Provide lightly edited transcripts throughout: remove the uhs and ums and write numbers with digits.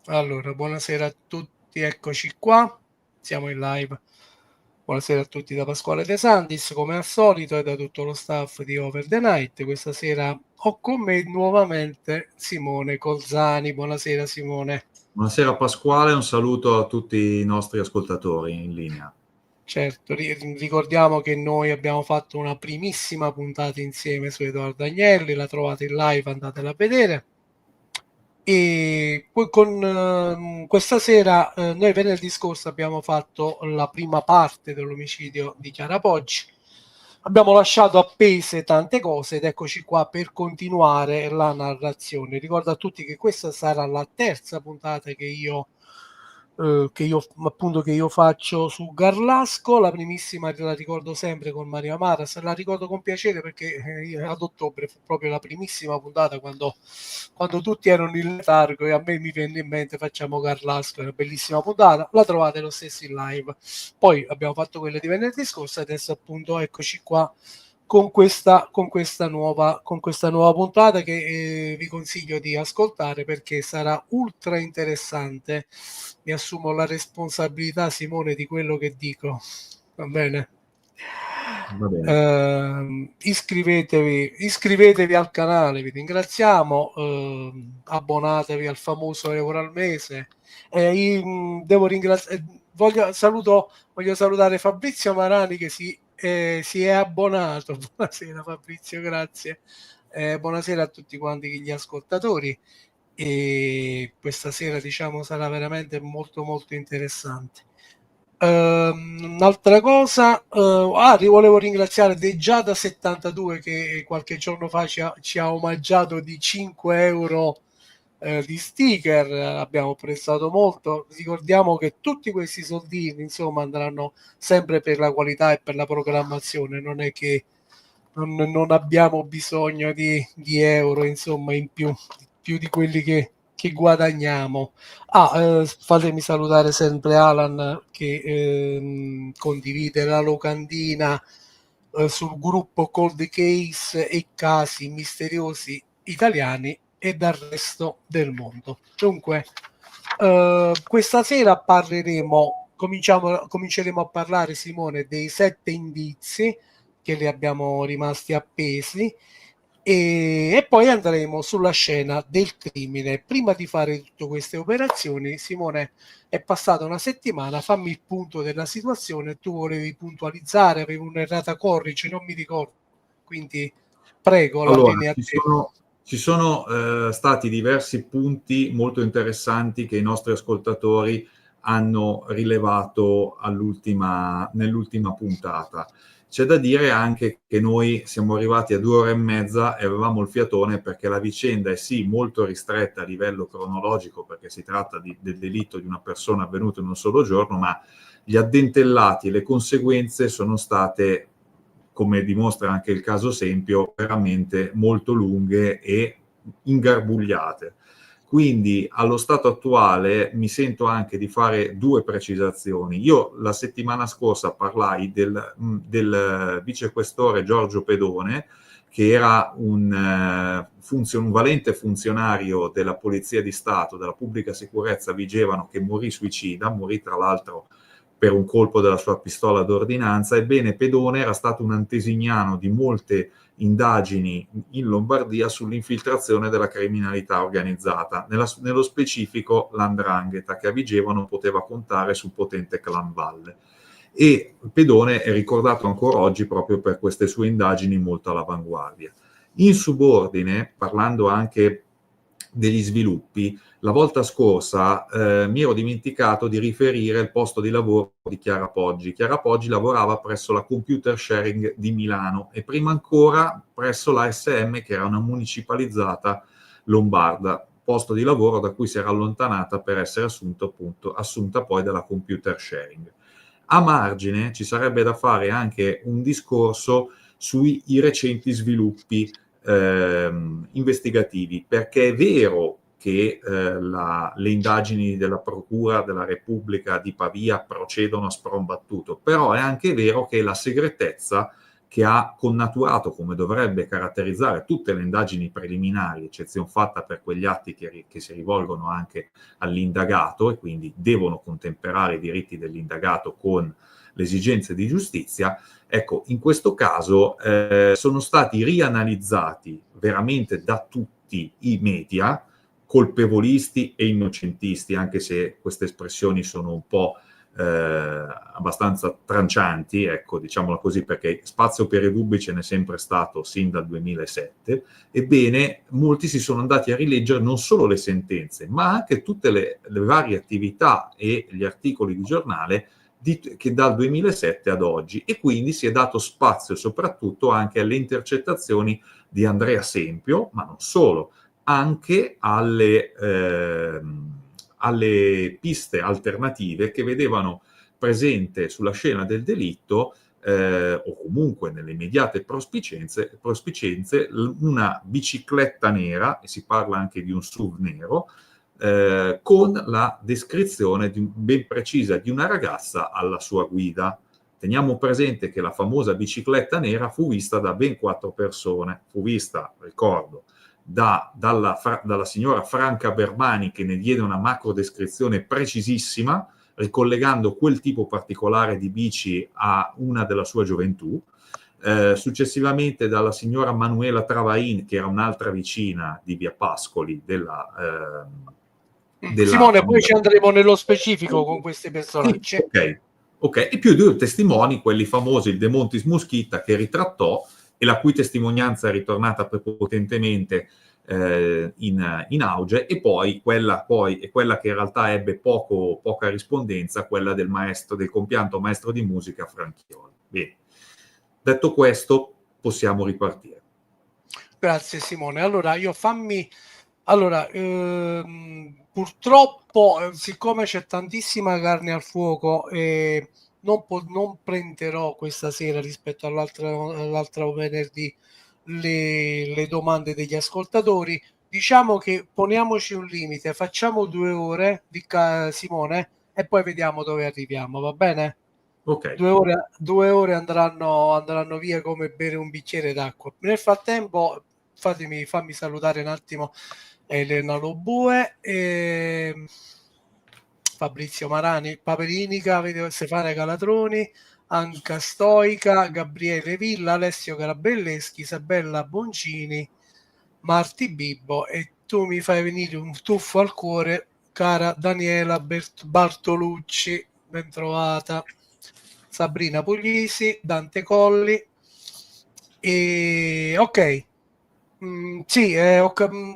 Allora, buonasera a tutti, eccoci qua, siamo in live. Buonasera a tutti da Pasquale De Santis, come al solito, e da tutto lo staff di Over the Night. Questa sera ho con me nuovamente Simone Colzani. Buonasera Simone. Buonasera Pasquale, un saluto a tutti i nostri ascoltatori in linea. Certo, ricordiamo che noi abbiamo fatto una primissima puntata insieme su Edoardo Agnelli, la trovate in live, andatela a vedere. E poi con questa sera, noi venerdì scorso abbiamo fatto la prima parte dell'omicidio di Chiara Poggi. Abbiamo lasciato appese tante cose ed eccoci qua per continuare la narrazione. Ricordo a tutti che questa sarà la terza puntata che io faccio su Garlasco. La primissima la ricordo sempre con Mario Amaras, la ricordo con piacere perché ad ottobre fu proprio la primissima puntata quando tutti erano in letargo e a me mi venne in mente facciamo Garlasco, è una bellissima puntata, la trovate lo stesso in live. Poi abbiamo fatto quella di venerdì scorso e adesso appunto eccoci qua con questa nuova puntata che vi consiglio di ascoltare perché sarà ultra interessante. Mi assumo la responsabilità, Simone, di quello che dico. Va bene? Va bene. Iscrivetevi al canale, vi ringraziamo, abbonatevi al famoso euro al mese. Devo ringraziare, voglio salutare Fabrizio Marani che si è abbonato. Buonasera Fabrizio, grazie. Buonasera a tutti quanti gli ascoltatori. E questa sera diciamo sarà veramente molto molto interessante. Un'altra cosa, volevo ringraziare Deggiada72 che qualche giorno fa ci ha omaggiato di 5 euro di sticker, abbiamo apprezzato molto. Ricordiamo che tutti questi soldini insomma andranno sempre per la qualità e per la programmazione, non è che non abbiamo bisogno di euro insomma in più di quelli che guadagniamo. Fatemi salutare sempre Alan che condivide la locandina sul gruppo Cold Case e casi misteriosi italiani e dal resto del mondo. Dunque, questa sera cominceremo a parlare, Simone, dei 7 indizi che li abbiamo rimasti appesi e poi andremo sulla scena del crimine. Prima di fare tutte queste operazioni, Simone, è passata una settimana, fammi il punto della situazione, tu volevi puntualizzare, avevi un'errata corrige, non mi ricordo, quindi prego, la Allora, linea a te. ci sono stati diversi punti molto interessanti che i nostri ascoltatori hanno rilevato nell'ultima puntata. C'è da dire anche che noi siamo arrivati a 2 ore e mezza e avevamo il fiatone perché la vicenda è sì molto ristretta a livello cronologico perché si tratta del delitto di una persona avvenuto in un solo giorno, ma gli addentellati e le conseguenze sono state, come dimostra anche il caso Sempio, veramente molto lunghe e ingarbugliate. Quindi allo stato attuale mi sento anche di fare 2 precisazioni. Io la settimana scorsa parlai del vicequestore Giorgio Pedone, che era un valente funzionario della Polizia di Stato, della Pubblica Sicurezza Vigevano, che morì suicida, morì tra l'altro per un colpo della sua pistola d'ordinanza. Ebbene, Pedone era stato un antesignano di molte indagini in Lombardia sull'infiltrazione della criminalità organizzata, nello specifico l''ndrangheta, che a Vigevano poteva contare sul potente clan Valle. E Pedone è ricordato ancora oggi proprio per queste sue indagini molto all'avanguardia. In subordine, parlando anche degli sviluppi, la volta scorsa mi ero dimenticato di riferire il posto di lavoro di Chiara Poggi. Chiara Poggi lavorava presso la Computer Sharing di Milano e prima ancora presso l'ASM, che era una municipalizzata lombarda, posto di lavoro da cui si era allontanata per essere assunta poi dalla Computer Sharing. A margine ci sarebbe da fare anche un discorso sui recenti sviluppi investigativi, perché è vero che le indagini della Procura della Repubblica di Pavia procedono a sprombattuto, però è anche vero che la segretezza che ha connaturato, come dovrebbe caratterizzare tutte le indagini preliminari, eccezion fatta per quegli atti che si rivolgono anche all'indagato e quindi devono contemperare i diritti dell'indagato con le esigenze di giustizia. Ecco, in questo caso sono stati rianalizzati veramente da tutti i media, colpevolisti e innocentisti, anche se queste espressioni sono un po' abbastanza trancianti, ecco, diciamola così, perché spazio per i dubbi ce n'è sempre stato sin dal 2007. Ebbene, molti si sono andati a rileggere non solo le sentenze, ma anche tutte le varie attività e gli articoli di giornale che dal 2007 ad oggi, e quindi si è dato spazio soprattutto anche alle intercettazioni di Andrea Sempio, ma non solo, anche alle piste alternative che vedevano presente sulla scena del delitto o comunque nelle immediate prospicenze una bicicletta nera, e si parla anche di un SUV nero, con la descrizione ben precisa di una ragazza alla sua guida. Teniamo presente che la famosa bicicletta nera fu vista da ben 4 persone, fu vista, ricordo, dalla signora Franca Bermani, che ne diede una macro descrizione precisissima, ricollegando quel tipo particolare di bici a una della sua gioventù, successivamente dalla signora Manuela Travain, che era un'altra vicina di Via Pascoli Simone, poi ci andremo nello specifico con questi personaggi. Sì, ok, e più 2 testimoni, quelli famosi, il De Montis Muschitta, che ritrattò e la cui testimonianza è ritornata prepotentemente in auge, e poi quella che in realtà ebbe poca rispondenza, quella del compianto maestro di musica Franchioli. Bene, detto questo, possiamo ripartire. Grazie Simone. Allora, purtroppo, siccome c'è tantissima carne al fuoco, non prenderò questa sera rispetto all'altro venerdì le domande degli ascoltatori. Diciamo che poniamoci un limite, facciamo 2 ore, dica Simone, e poi vediamo dove arriviamo, va bene? Ok. 2 ore andranno via come bere un bicchiere d'acqua. Nel frattempo fammi salutare un attimo Elena Lobue, Fabrizio Marani, Paperinica, Stefania Calatroni, Anca Stoica, Gabriele Villa, Alessio Carabelleschi, Isabella Boncini, Marti Bibbo, e tu mi fai venire un tuffo al cuore, cara Daniela Bartolucci, ben trovata, Sabrina Puglisi, Dante Colli, e ok. Sì,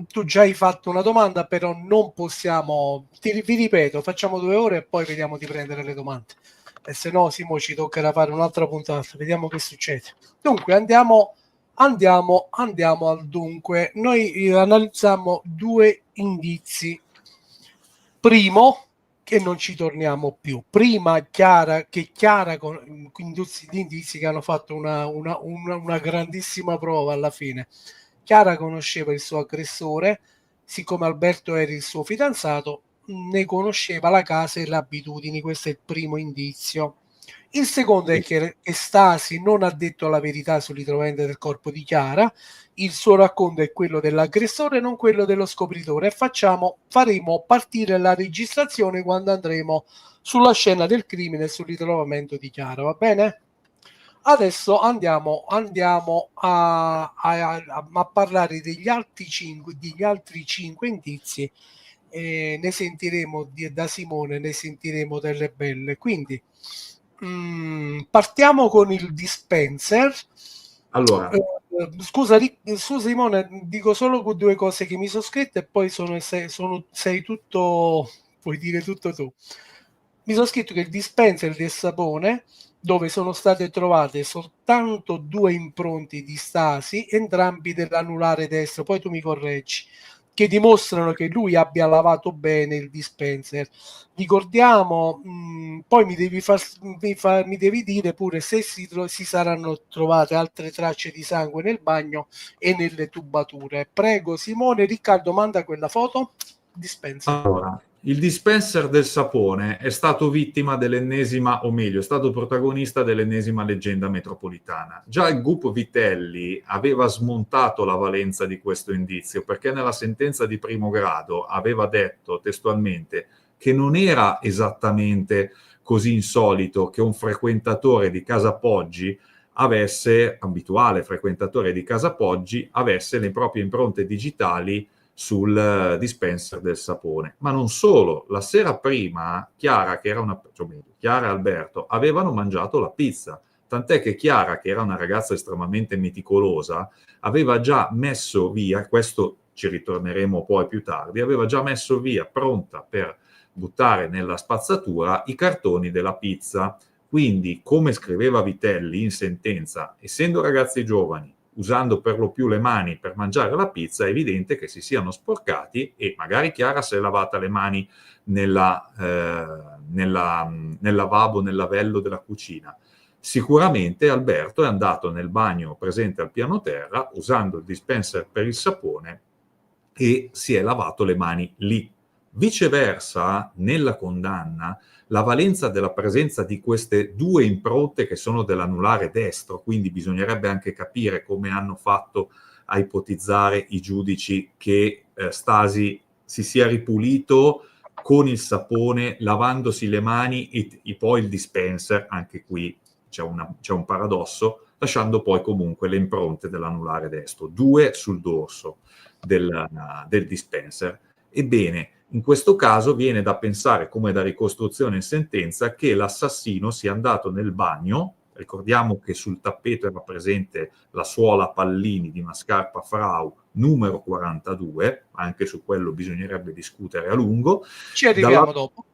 tu già hai fatto una domanda, però non possiamo, vi ripeto, facciamo 2 ore e poi vediamo di prendere le domande, e se no Simo ci toccherà fare un'altra puntata, vediamo che succede. Dunque andiamo al dunque. Noi analizziamo 2 indizi. Primo, che non ci torniamo più. Prima Chiara con indizi che hanno fatto una grandissima prova alla fine. Chiara conosceva il suo aggressore, siccome Alberto era il suo fidanzato, ne conosceva la casa e le abitudini. Questo è il primo indizio. Il secondo è che Stasi non ha detto la verità sull'ritrovamento del corpo di Chiara. Il suo racconto è quello dell'aggressore, non quello dello scopritore, e faremo partire la registrazione quando andremo sulla scena del crimine e sul ritrovamento di Chiara, va bene? Adesso andiamo a parlare degli altri 5 indizi, ne sentiremo da Simone, ne sentiremo delle belle. Quindi partiamo con il dispenser. Allora, scusa Simone, dico solo 2 cose che mi sono scritte e poi sei tutto, puoi dire tutto tu. Mi sono scritto che il dispenser del sapone, dove sono state trovate soltanto 2 impronte di Stasi, entrambi dell'anulare destro, poi tu mi correggi, che dimostrano che lui abbia lavato bene il dispenser. Ricordiamo, poi mi devi dire pure se si saranno trovate altre tracce di sangue nel bagno e nelle tubature. Prego Simone. Riccardo, manda quella foto. Dispenser. Allora, Il dispenser del sapone è stato vittima dell'ennesima, o meglio, è stato protagonista dell'ennesima leggenda metropolitana. Già il gruppo Vitelli aveva smontato la valenza di questo indizio, perché nella sentenza di primo grado aveva detto testualmente che non era esattamente così insolito che un frequentatore di Casa Poggi abituale frequentatore di Casa Poggi, avesse le proprie impronte digitali sul dispenser del sapone. Ma non solo, la sera prima Chiara, che era Chiara e Alberto, avevano mangiato la pizza, tant'è che Chiara, che era una ragazza estremamente meticolosa, aveva già messo via, questo ci ritorneremo poi più tardi, aveva già messo via, pronta per buttare nella spazzatura, i cartoni della pizza. Quindi, come scriveva Vitelli in sentenza, essendo ragazzi giovani, usando per lo più le mani per mangiare la pizza, è evidente che si siano sporcati, e magari Chiara si è lavata le mani nel lavabo, nel lavello della cucina. Sicuramente Alberto è andato nel bagno presente al piano terra, usando il dispenser per il sapone, e si è lavato le mani lì. Viceversa, nella condanna, la valenza della presenza di queste due impronte che sono dell'anulare destro, quindi bisognerebbe anche capire come hanno fatto a ipotizzare i giudici che Stasi si sia ripulito con il sapone, lavandosi le mani, e poi il dispenser, anche qui c'è un paradosso, lasciando poi comunque le impronte dell'anulare destro, due sul dorso del dispenser. Ebbene, in questo caso viene da pensare, come da ricostruzione in sentenza, che l'assassino sia andato nel bagno. Ricordiamo che sul tappeto era presente la suola Pallini di una scarpa Frau numero 42, anche su quello bisognerebbe discutere a lungo. Ci arriviamo dopo.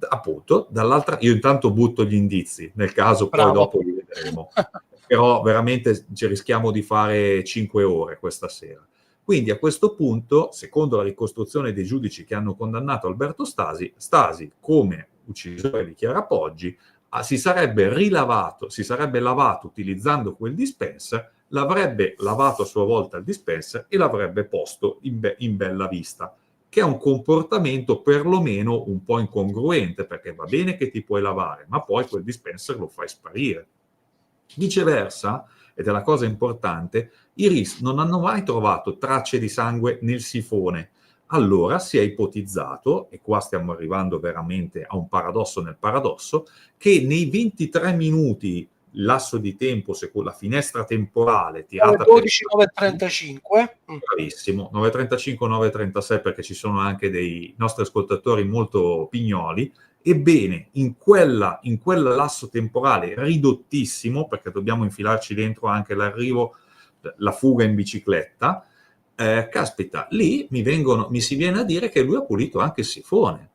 Appunto, dall'altra, io intanto butto gli indizi, nel caso poi Bravo. dopo li vedremo. Però veramente ci rischiamo di fare 5 ore questa sera. Quindi a questo punto, secondo la ricostruzione dei giudici che hanno condannato Alberto Stasi, come uccisore di Chiara Poggi, si sarebbe lavato utilizzando quel dispenser, l'avrebbe lavato a sua volta il dispenser e l'avrebbe posto in bella vista, che è un comportamento perlomeno un po' incongruente, perché va bene che ti puoi lavare, ma poi quel dispenser lo fai sparire. Viceversa, ed è la cosa importante, i RIS non hanno mai trovato tracce di sangue nel sifone. Allora si è ipotizzato, e qua stiamo arrivando veramente a un paradosso nel paradosso, che nei 23 minuti, lasso di tempo, secondo la finestra temporale tirata 12, 9:35. Bravissimo, 9:35, 9:36, perché ci sono anche dei nostri ascoltatori molto pignoli. Ebbene, in quel lasso temporale ridottissimo, perché dobbiamo infilarci dentro anche l'arrivo, la fuga in bicicletta, caspita, lì mi si viene a dire che lui ha pulito anche il sifone,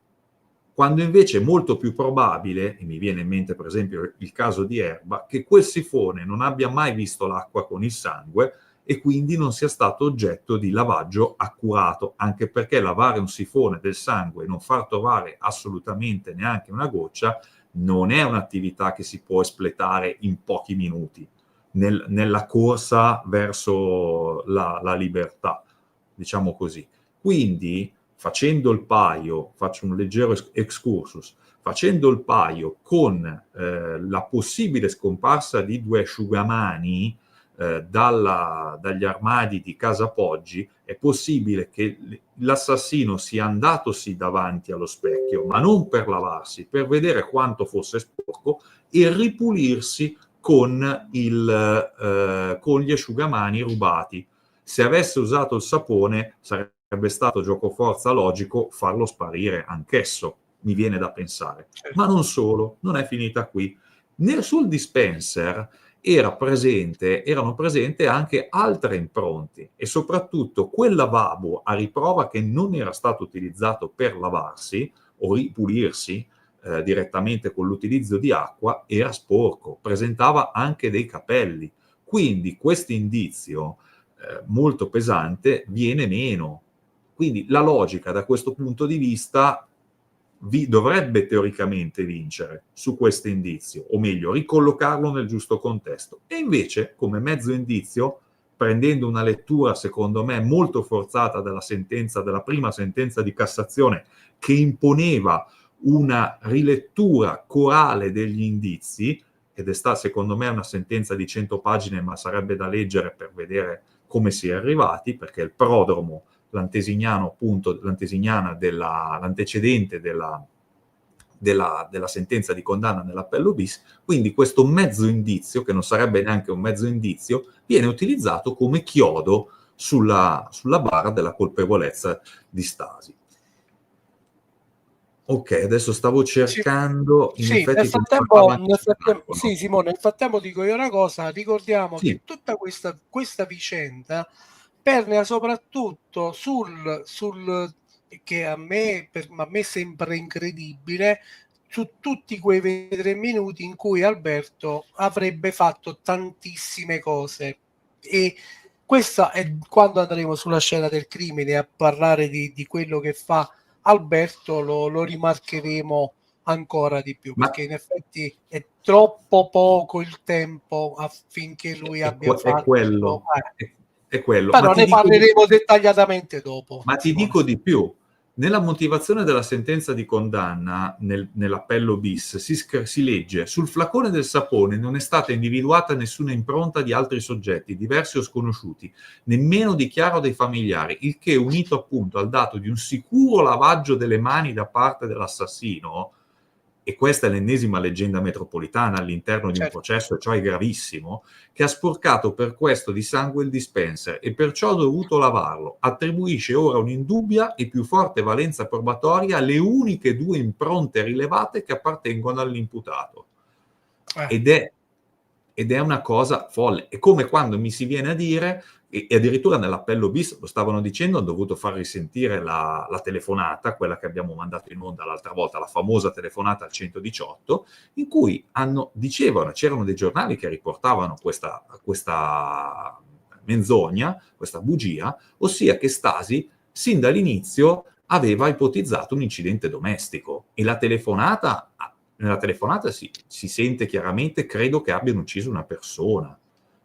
quando invece è molto più probabile, e mi viene in mente per esempio il caso di Erba, che quel sifone non abbia mai visto l'acqua con il sangue e quindi non sia stato oggetto di lavaggio accurato, anche perché lavare un sifone del sangue e non far trovare assolutamente neanche una goccia non è un'attività che si può espletare in pochi minuti nella corsa verso la libertà, diciamo così. Quindi, facendo il paio, faccio un leggero excursus, facendo il paio con la possibile scomparsa di due asciugamani dagli armadi di Casa Poggi, è possibile che l'assassino sia andatosi davanti allo specchio, ma non per lavarsi, per vedere quanto fosse sporco e ripulirsi con gli asciugamani rubati. Se avesse usato il sapone sarebbe stato giocoforza logico farlo sparire anch'esso, mi viene da pensare. Ma non solo, non è finita qui. Sul dispenser erano presenti anche altre impronte, e soprattutto quel lavabo, a riprova che non era stato utilizzato per lavarsi o ripulirsi direttamente con l'utilizzo di acqua, era sporco, presentava anche dei capelli. Quindi questo indizio molto pesante viene meno. Quindi la logica da questo punto di vista dovrebbe teoricamente vincere su questo indizio, o meglio, ricollocarlo nel giusto contesto. E invece, come mezzo indizio, prendendo una lettura, secondo me, molto forzata della prima sentenza di Cassazione, che imponeva una rilettura corale degli indizi, ed è stata, secondo me, una sentenza di 100 pagine, ma sarebbe da leggere per vedere come si è arrivati, perché il prodromo l'antesignano, appunto, l'antecedente della sentenza di condanna nell'appello bis, quindi questo mezzo indizio, che non sarebbe neanche un mezzo indizio, viene utilizzato come chiodo sulla barra della colpevolezza di Stasi. Ok, adesso stavo cercando, in Sì, effetti te ne parlavo anche sul Marco, no? sì, Simone, nel frattempo dico io una cosa, ricordiamo Sì. che tutta questa vicenda permea soprattutto sul che a me sembra incredibile, su tutti quei 3 minuti in cui Alberto avrebbe fatto tantissime cose, e questa è quando andremo sulla scena del crimine a parlare di quello che fa Alberto, lo rimarcheremo ancora di più, perché in effetti è troppo poco il tempo affinché lui abbia fatto. È quello. Però ne parleremo dettagliatamente dopo. Ma ti dico di più. Nella motivazione della sentenza di condanna, nell'appello bis, si legge: sul flacone del sapone non è stata individuata nessuna impronta di altri soggetti, diversi o sconosciuti, nemmeno di chiaro dei familiari, il che, unito appunto al dato di un sicuro lavaggio delle mani da parte dell'assassino, e questa è l'ennesima leggenda metropolitana all'interno di un processo, e ciò è gravissimo, che ha sporcato per questo di sangue il dispenser e perciò ha dovuto lavarlo, attribuisce ora un'indubbia e più forte valenza probatoria alle uniche 2 impronte rilevate che appartengono all'imputato. Ed è una cosa folle. È come quando mi si viene a dire, e addirittura nell'appello bis lo stavano dicendo, hanno dovuto far risentire la telefonata, quella che abbiamo mandato in onda l'altra volta, la famosa telefonata al 118, in cui dicevano, c'erano dei giornali che riportavano questa menzogna, questa bugia, ossia che Stasi, sin dall'inizio, aveva ipotizzato un incidente domestico, e nella telefonata si sente chiaramente: credo che abbiano ucciso una persona.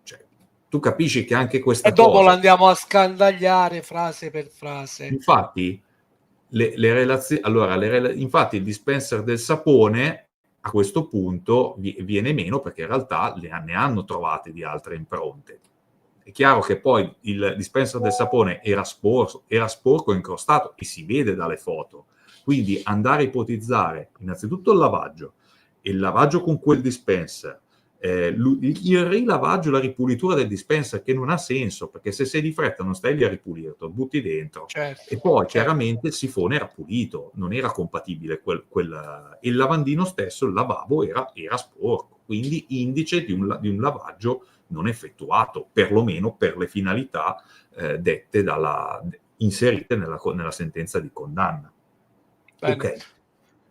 Cioè, tu capisci che anche questa cosa... E dopo l'andiamo a scandagliare frase per frase. Infatti, le relazioni... Allora, infatti il dispenser del sapone a questo punto viene meno, perché in realtà ne hanno trovate di altre impronte. È chiaro che poi il dispenser del sapone era sporco e incrostato, e si vede dalle foto. Quindi andare a ipotizzare innanzitutto il lavaggio con quel dispenser, il rilavaggio, la ripulitura del dispenser, che non ha senso, perché se sei di fretta non stai lì a ripulirlo, butti dentro. E poi chiaramente il sifone era pulito, non era compatibile il lavandino stesso, il lavabo era sporco, quindi indice di un lavaggio non effettuato, perlomeno per le finalità dette inserite nella sentenza di condanna. Bene.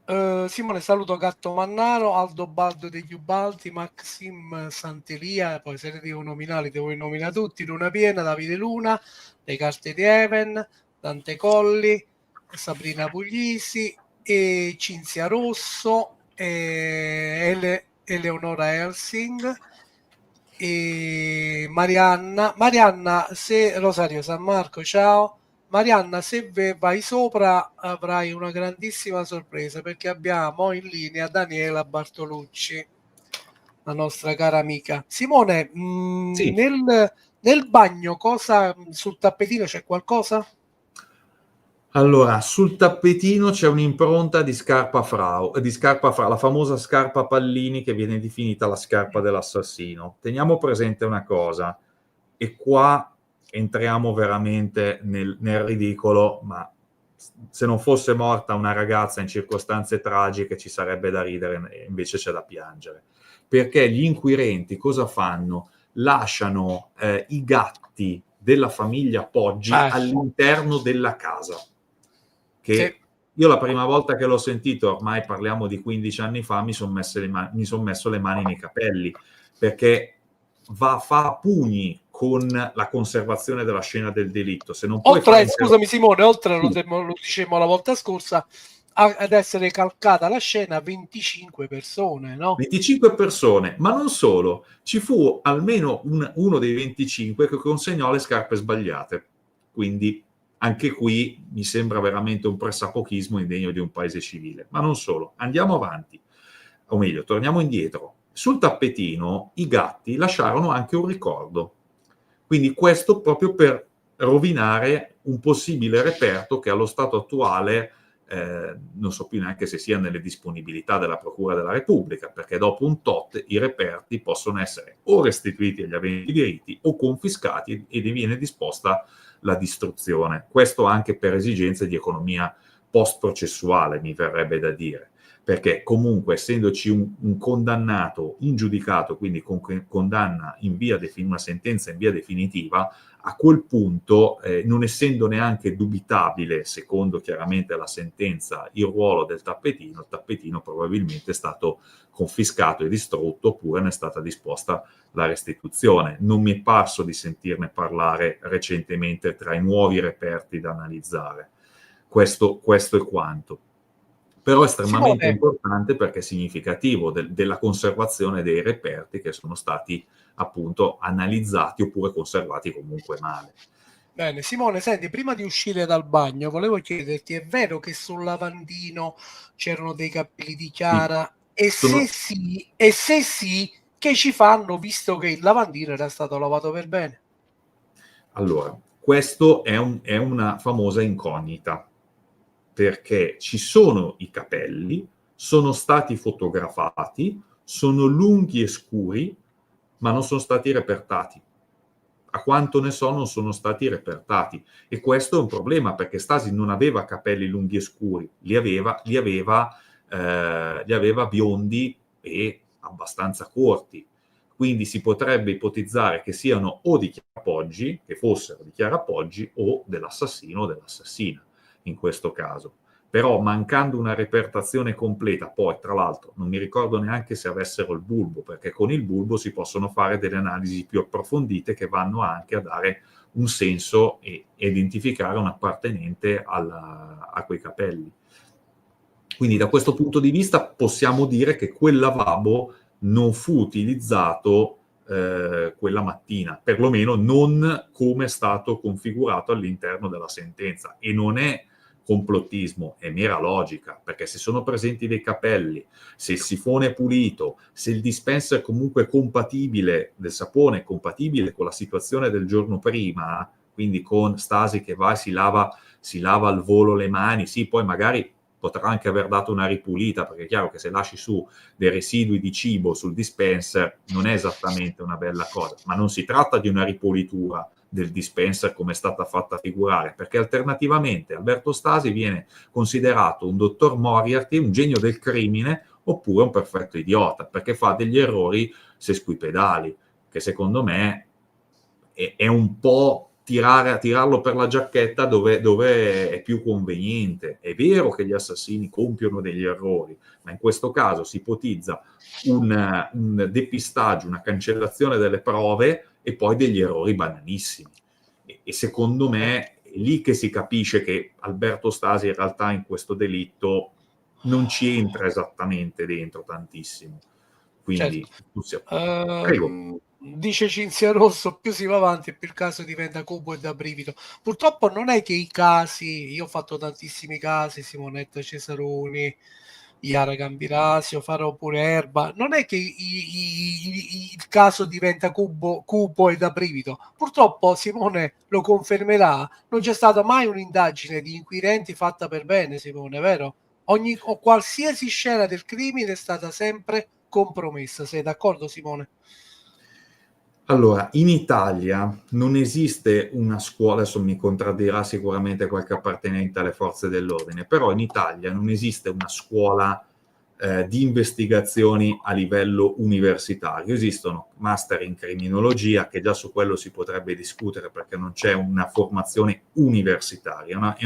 Ok. Simone, saluto Gatto Mannaro, Aldo Baldo degli Ubaldi, Maxim Santelia, poi se ne devo nominare, devo nominare tutti: Luna Piena, Davide Luna, Le Carte di Even, Dante Colli, Sabrina Puglisi, e Cinzia Rosso, e Eleonora Helsing, e Marianna, se Rosario San Marco, ciao. Marianna, se vai sopra avrai una grandissima sorpresa, perché abbiamo in linea Daniela Bartolucci, la nostra cara amica. Simone, sì. nel bagno sul tappetino c'è qualcosa? Allora, sul tappetino c'è un'impronta di scarpa Frau, la famosa scarpa Pallini, che viene definita la scarpa dell'assassino. Teniamo presente una cosa, e qua entriamo veramente nel ridicolo, ma se non fosse morta una ragazza in circostanze tragiche ci sarebbe da ridere, e invece c'è da piangere. Perché gli inquirenti cosa fanno? Lasciano i gatti della famiglia Poggi all'interno della casa. Che io la prima volta che l'ho sentito, ormai parliamo di 15 anni fa, mi sono messo le mani nei capelli, perché fa a pugni con la conservazione della scena del delitto. Se non puoi scusami Simone, lo dicevamo la volta scorsa, ad essere calcata la scena 25 persone, no? 25 persone, ma non solo, ci fu almeno uno dei 25 che consegnò le scarpe sbagliate. Quindi anche qui mi sembra veramente un pressapochismo indegno di un paese civile. Ma non solo, andiamo avanti, o meglio, torniamo indietro. Sul tappetino i gatti lasciarono anche un ricordo. Quindi questo proprio per rovinare un possibile reperto che allo stato attuale non so più neanche se sia nelle disponibilità della Procura della Repubblica, perché dopo un tot i reperti possono essere o restituiti agli aventi diritti o confiscati e viene disposta la distruzione. Questo anche per esigenze di economia post-processuale, mi verrebbe da dire, perché comunque essendoci un condannato ingiudicato, quindi con condanna in via una sentenza in via definitiva, a quel punto, non essendo neanche dubitabile, secondo chiaramente la sentenza, il ruolo del tappetino, il tappetino probabilmente è stato confiscato e distrutto, oppure ne è stata disposta la restituzione. Non mi è parso di sentirne parlare recentemente tra i nuovi reperti da analizzare. Questo è quanto. Però è estremamente Simone, importante perché è significativo della conservazione dei reperti che sono stati appunto analizzati oppure conservati comunque male. bene, Simone, senti, prima di uscire dal bagno, volevo chiederti, è vero che sul lavandino c'erano dei capelli di Sì, Chiara? E se sono, sì, e se sì, che ci fanno visto che il lavandino era stato lavato per bene? allora, questo è una famosa incognita, perché ci sono i capelli, sono stati fotografati, sono lunghi e scuri, ma non sono stati repertati. A quanto ne so, non sono stati repertati. E questo è un problema, perché Stasi non aveva capelli lunghi e scuri, li aveva biondi e abbastanza corti. Quindi si potrebbe ipotizzare che siano o di Chiara Poggi, che fossero di Chiara Poggi, o dell'assassino o dell'assassina, in questo caso. Però mancando una repertazione completa, poi tra l'altro non mi ricordo neanche se avessero il bulbo, perché con il bulbo si possono fare delle analisi più approfondite che vanno anche a dare un senso e identificare un appartenente a quei capelli. Quindi da questo punto di vista possiamo dire che quel lavabo non fu utilizzato quella mattina, perlomeno non come è stato configurato all'interno della sentenza. E non è complottismo, è mera logica, perché se sono presenti dei capelli, se il sifone è pulito, se il dispenser è comunque compatibile, del sapone è compatibile con la situazione del giorno prima, quindi con Stasi che va e si lava al volo le mani, sì, poi magari potrà anche aver dato una ripulita, perché è chiaro che se lasci su dei residui di cibo sul dispenser non è esattamente una bella cosa, ma non si tratta di una ripulitura del dispenser come è stata fatta figurare, perché alternativamente Alberto Stasi viene considerato un dottor Moriarty, un genio del crimine, oppure un perfetto idiota, perché fa degli errori sesquipedali, che secondo me è un po' tirarlo per la giacchetta dove è più conveniente. È vero che gli assassini compiono degli errori, ma in questo caso si ipotizza un depistaggio, una cancellazione delle prove e poi degli errori banalissimi. E secondo me è lì che si capisce che Alberto Stasi in realtà in questo delitto non ci entra esattamente dentro tantissimo. Certo. Quindi, prego. Dice Cinzia Rosso, più si va avanti più il caso diventa cupo e da brivido. Purtroppo non è che i casi, io ho fatto tantissimi casi, Simonetta Cesaroni, Iara Gambirasio, farò pure Erba, non è che il caso diventa cupo e da brivido. Purtroppo Simone lo confermerà, non c'è stata mai un'indagine di inquirenti fatta per bene, Simone, vero? O qualsiasi scena del crimine è stata sempre compromessa. Sei d'accordo, Simone? Allora, in Italia non esiste una scuola, adesso mi contraddirà sicuramente qualche appartenente alle forze dell'ordine, però in Italia non esiste una scuola di investigazioni a livello universitario. Esistono master in criminologia, che già su quello si potrebbe discutere perché non c'è una formazione universitaria, è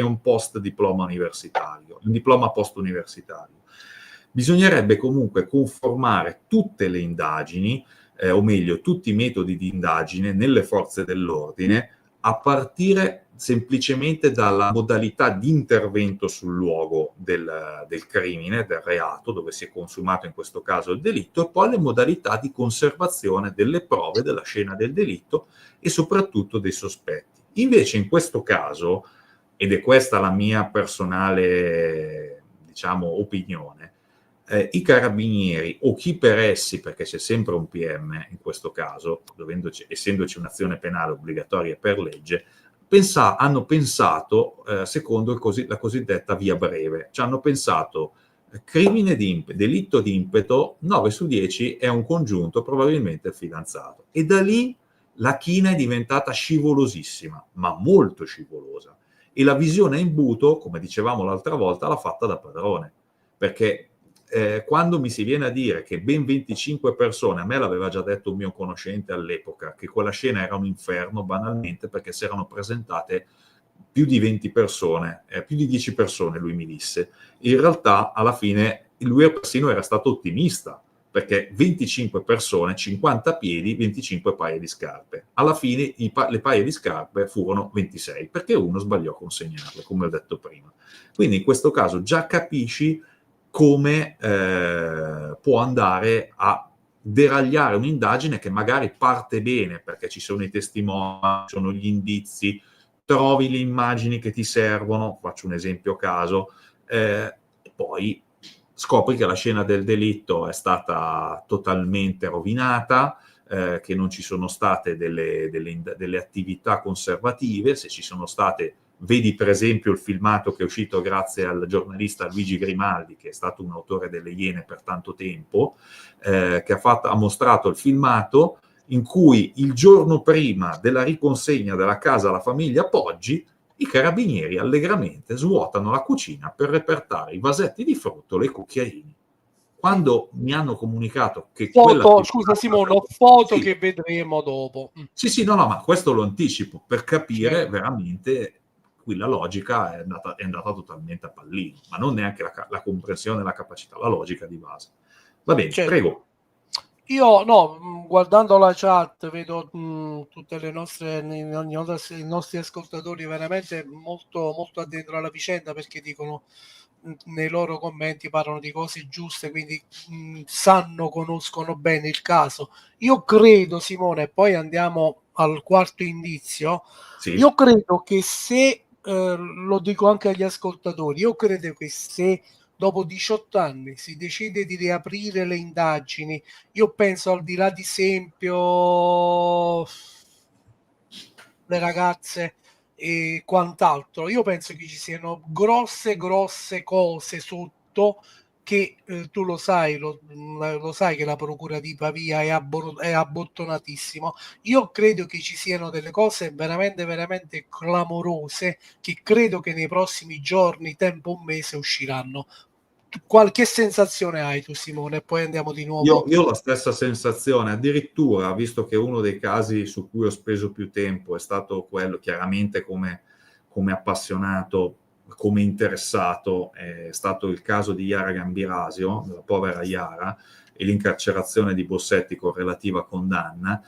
un post diploma universitario, un diploma post universitario. Bisognerebbe comunque conformare tutte le indagini o meglio tutti i metodi di indagine nelle forze dell'ordine a partire semplicemente dalla modalità di intervento sul luogo del crimine, del reato, dove si è consumato in questo caso il delitto, e poi le modalità di conservazione delle prove della scena del delitto e soprattutto dei sospetti. Invece in questo caso, ed è questa la mia personale, diciamo, opinione, i carabinieri o chi per essi, perché c'è sempre un PM in questo caso, essendoci un'azione penale obbligatoria per legge, hanno pensato, secondo la cosiddetta via breve, ci hanno pensato delitto di impeto, 9 su 10 è un congiunto, probabilmente il fidanzato. E da lì la china è diventata scivolosissima, ma molto scivolosa. E la visione a imbuto, come dicevamo l'altra volta, l'ha fatta da padrone. Perché quando mi si viene a dire che ben 25 persone, a me l'aveva già detto un mio conoscente all'epoca, che quella scena era un inferno banalmente perché si erano presentate più di 20 persone, più di 10 persone lui mi disse. In realtà alla fine lui persino era stato ottimista, perché 25 persone, 50 piedi, 25 paia di scarpe. Alla fine le paia di scarpe furono 26, perché uno sbagliò a consegnarle, come ho detto prima. Quindi in questo caso già capisci come può andare a deragliare un'indagine che magari parte bene perché ci sono i testimoni, ci sono gli indizi, trovi le immagini che ti servono, faccio un esempio a caso, e poi scopri che la scena del delitto è stata totalmente rovinata, che non ci sono state delle attività conservative, se ci sono state. Vedi per esempio il filmato che è uscito grazie al giornalista Luigi Grimaldi, che è stato un autore delle Iene per tanto tempo, che ha mostrato il filmato in cui il giorno prima della riconsegna della casa alla famiglia Poggi, i carabinieri allegramente svuotano la cucina per repertare i vasetti di frutto e i cucchiaini. Quando mi hanno comunicato che Scusa Simone, foto sì, che vedremo dopo. Sì, no, ma questo lo anticipo per capire veramente. Qui la logica è andata totalmente a pallino, ma non neanche la comprensione e la capacità, la logica di base. Va bene, prego. Io no, guardando la chat vedo tutte le i nostri ascoltatori veramente molto, molto addentro alla vicenda, perché dicono, nei loro commenti parlano di cose giuste, quindi conoscono bene il caso. Io credo, Simone, poi andiamo al quarto indizio, sì. Io credo che se, lo dico anche agli ascoltatori, io credo che se dopo 18 anni si decide di riaprire le indagini, io penso, al di là di esempio le ragazze e quant'altro, io penso che ci siano grosse cose sotto che tu lo sai che la procura di Pavia è abbottonatissimo. Io credo che ci siano delle cose veramente clamorose che credo che nei prossimi giorni, tempo un mese, usciranno. Qualche sensazione hai tu, Simone? E poi andiamo di nuovo. Io ho la stessa sensazione, addirittura, visto che uno dei casi su cui ho speso più tempo è stato quello, chiaramente come appassionato, come interessato, è stato il caso di Yara Gambirasio, della povera Yara, e l'incarcerazione di Bossetti con relativa condanna.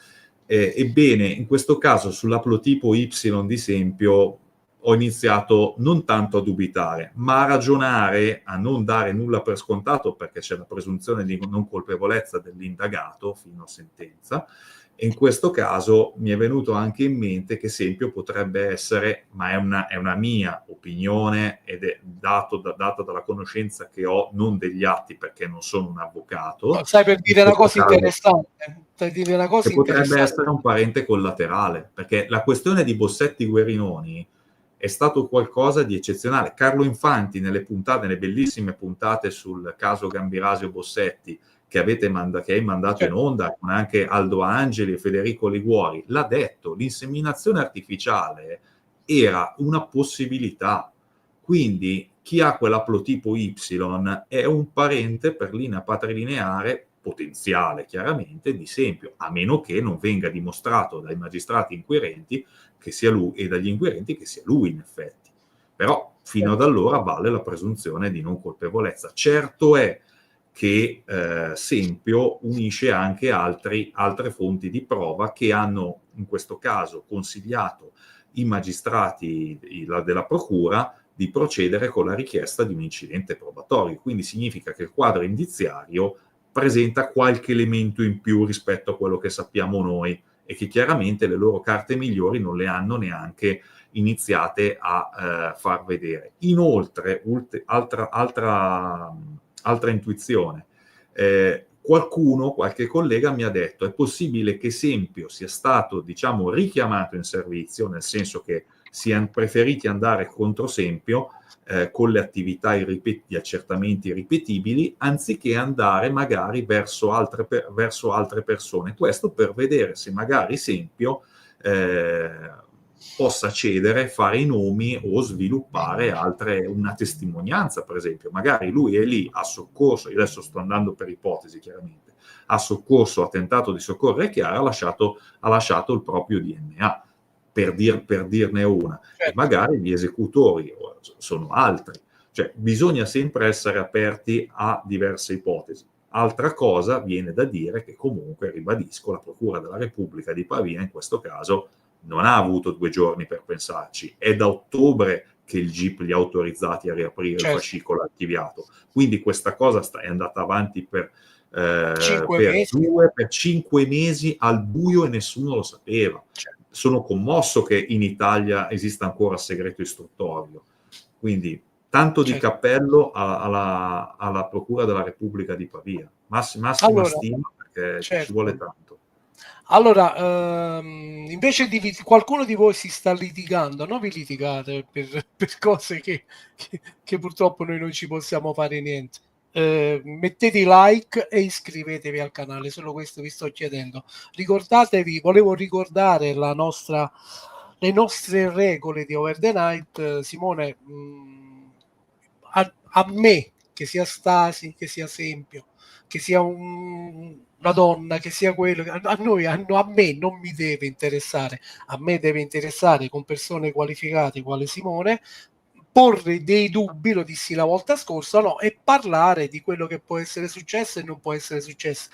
Ebbene, in questo caso sull'aplotipo Y di Sempio ho iniziato non tanto a dubitare, ma a ragionare, a non dare nulla per scontato, perché c'è la presunzione di non colpevolezza dell'indagato fino a sentenza. E in questo caso mi è venuto anche in mente che Sempio potrebbe essere, ma è una mia opinione ed è data dalla conoscenza che ho, non degli atti, perché non sono un avvocato. No, sai, per dire una cosa interessante, che potrebbe essere un parente collaterale, perché la questione di Bossetti Guerinoni è stato qualcosa di eccezionale. Carlo Infanti, nelle bellissime puntate sul caso Gambirasio Bossetti, che hai mandato in onda, con anche Aldo Angeli e Federico Liguori, l'ha detto, l'inseminazione artificiale era una possibilità. Quindi chi ha quell'aplotipo Y è un parente per linea patrilineare potenziale, chiaramente, di Sempio, a meno che non venga dimostrato dai magistrati inquirenti che sia lui, e dagli inquirenti che sia lui in effetti. Però fino ad allora vale la presunzione di non colpevolezza. Certo è che Sempio unisce anche altre fonti di prova che hanno in questo caso consigliato i magistrati della procura di procedere con la richiesta di un incidente probatorio. Quindi significa che il quadro indiziario presenta qualche elemento in più rispetto a quello che sappiamo noi e che chiaramente le loro carte migliori non le hanno neanche iniziate a far vedere. Inoltre, altra intuizione, qualche collega mi ha detto: è possibile che Sempio sia stato, diciamo, richiamato in servizio, nel senso che siano preferiti andare contro Sempio con le attività gli accertamenti ripetibili, anziché andare magari verso altre persone. Questo per vedere se magari Sempio possa cedere, fare i nomi o sviluppare una testimonianza, per esempio. Magari lui è lì a soccorso, io adesso sto andando per ipotesi chiaramente, a soccorso, ha tentato di soccorrere Chiara, ha lasciato il proprio DNA, per dirne una. Certo. E magari gli esecutori sono altri. Cioè, bisogna sempre essere aperti a diverse ipotesi. Altra cosa viene da dire che comunque, ribadisco, la Procura della Repubblica di Pavia in questo caso non ha avuto 2 giorni per pensarci. È da ottobre che il GIP li ha autorizzati a riaprire il fascicolo archiviato. Quindi questa cosa è andata avanti per 5 mesi al buio e nessuno lo sapeva. Sono commosso che in Italia esista ancora segreto istruttorio. Quindi tanto di cappello alla Procura della Repubblica di Pavia. Massima stima, perché ci vuole tanto. Allora, invece qualcuno di voi si sta litigando, non vi litigate per cose che purtroppo noi non ci possiamo fare niente. Mettete like e iscrivetevi al canale, solo questo vi sto chiedendo. Ricordatevi, volevo ricordare le nostre regole di Over the Night. Simone, a me, che sia Stasi, che sia Sempio, che sia una donna, che sia quello, a me non mi deve interessare, a me deve interessare con persone qualificate quale Simone, porre dei dubbi, lo dissi la volta scorsa, no, e parlare di quello che può essere successo e non può essere successo.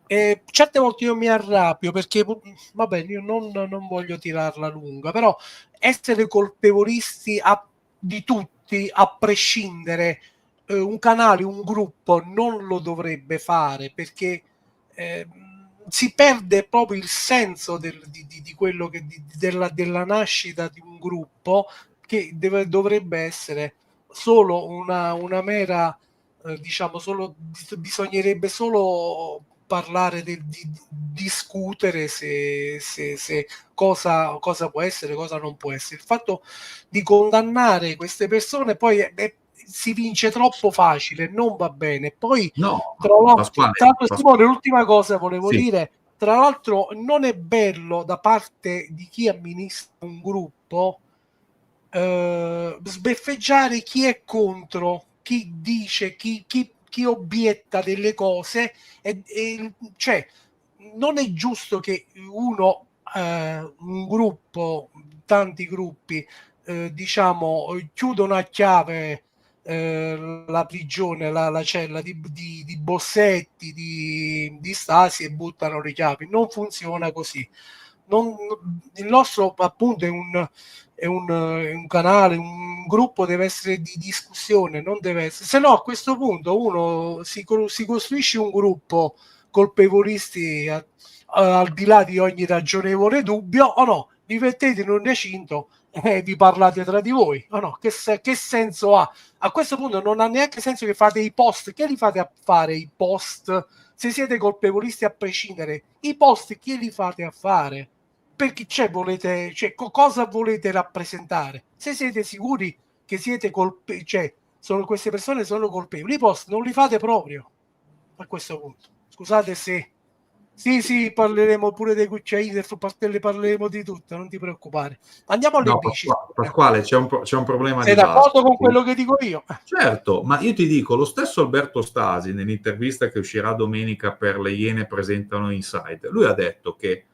Certe volte io mi arrabbio perché, vabbè, io non voglio tirarla lunga, però essere colpevolisti di tutti, a prescindere, un canale, un gruppo non lo dovrebbe fare, perché si perde proprio il senso di quello della nascita di un gruppo, che dovrebbe essere solo una mera, diciamo, bisognerebbe solo parlare di discutere se cosa può essere, cosa non può essere. Il fatto di condannare queste persone poi si vince troppo facile, non va bene. Poi no, tra l'altro, Simone, l'ultima cosa volevo dire, tra l'altro non è bello da parte di chi amministra un gruppo sbeffeggiare chi è contro, chi dice, chi obietta delle cose, cioè non è giusto che un gruppo, tanti gruppi, diciamo, chiudono a chiave la prigione, la cella di Bossetti, di Stasi, e buttano le chiavi. Non funziona così. Il nostro, appunto, è un canale, un gruppo, deve essere di discussione, non deve essere, se no a questo punto uno si costruisce un gruppo colpevolisti al di là di ogni ragionevole dubbio, o no, vi mettete in un recinto e vi parlate tra di voi, o no, che senso ha? A questo punto non ha neanche senso che fate i post. Che li fate a fare i post se siete colpevolisti a prescindere? I post che li fate a fare? Perché cosa volete rappresentare? Se siete sicuri che siete queste persone sono colpevoli, i post non li fate proprio a questo punto. Scusate se sì, parleremo pure dei cucciaini, ne parleremo di tutto, non ti preoccupare. Andiamo alle bici. Pasquale, c'è un problema sei di base. d'accordo con quello che dico io? Certo, ma io ti dico, lo stesso Alberto Stasi, nell'intervista che uscirà domenica per Le Iene presentano Inside, lui ha detto che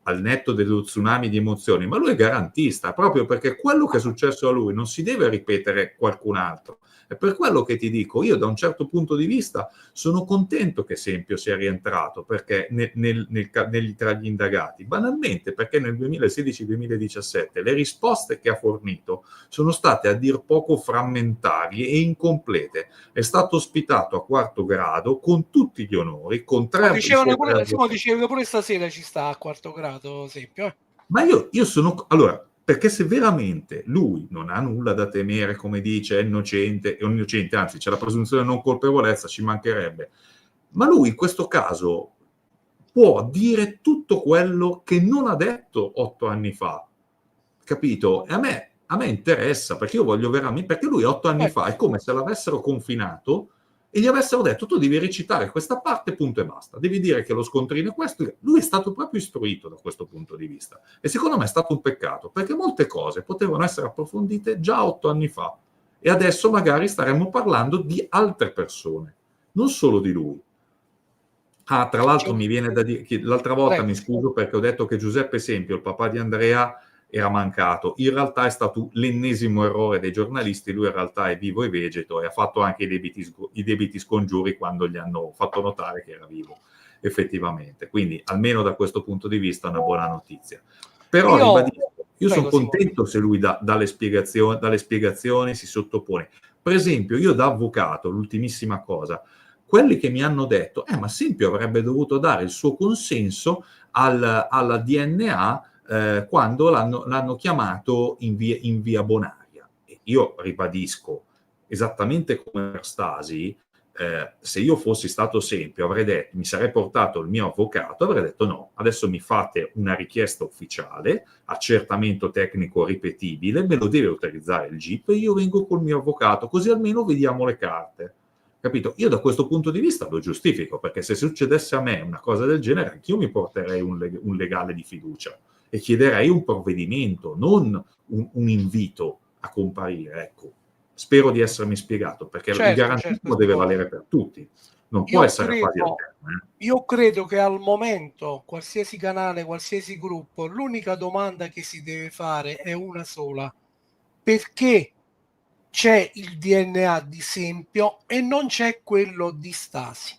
al netto dello tsunami di emozioni, ma lui è garantista, proprio perché quello che è successo a lui non si deve ripetere qualcun altro. È per quello che ti dico, io da un certo punto di vista sono contento che Sempio sia rientrato perché tra gli indagati, banalmente perché nel 2016-2017 le risposte che ha fornito sono state a dir poco frammentarie e incomplete. È stato ospitato a quarto grado con tutti gli onori, con i suoi tre avvocati. Dicevano che pure stasera ci sta a quarto grado, esempio. Ma io sono... Allora, perché se veramente lui non ha nulla da temere, come dice, è innocente, anzi c'è la presunzione di non colpevolezza, ci mancherebbe. Ma lui in questo caso può dire tutto quello che non ha detto 8 anni fa, capito? E a me interessa, perché io voglio veramente... Perché lui 8 anni fa è come se l'avessero confinato e gli avessero detto tu devi recitare questa parte, punto e basta, devi dire che lo scontrino è questo. Lui è stato proprio istruito da questo punto di vista e secondo me è stato un peccato perché molte cose potevano essere approfondite già 8 anni fa e adesso magari staremmo parlando di altre persone, non solo di lui. Ah, tra l'altro mi viene da dire che l'altra volta mi scuso perché ho detto che Giuseppe Sempio, il papà di Andrea, era mancato. In realtà è stato l'ennesimo errore dei giornalisti, lui in realtà è vivo e vegeto e ha fatto anche i debiti scongiuri quando gli hanno fatto notare che era vivo, effettivamente. Quindi almeno da questo punto di vista è una buona notizia. Però ribadisco, io sono contento se lui dà dalle spiegazioni, si sottopone. Per esempio, io da avvocato, l'ultimissima cosa, quelli che mi hanno detto, ma Sempio avrebbe dovuto dare il suo consenso alla DNA quando l'hanno chiamato in via Bonaria. E io ribadisco, esattamente come per Stasi, se io fossi stato Sempio avrei detto, mi sarei portato il mio avvocato, avrei detto no, adesso mi fate una richiesta ufficiale, accertamento tecnico ripetibile, me lo deve autorizzare il GIP e io vengo col mio avvocato, così almeno vediamo le carte. Capito? Io da questo punto di vista lo giustifico, perché se succedesse a me una cosa del genere, anch'io mi porterei un legale di fiducia e chiederei un provvedimento, non un invito a comparire. Ecco. Spero di essermi spiegato, perché il garantismo deve valere per tutti, non può essere quasi alterno. Io credo che al momento, qualsiasi canale, qualsiasi gruppo, l'unica domanda che si deve fare è una sola. Perché c'è il DNA di Sempio e non c'è quello di Stasi?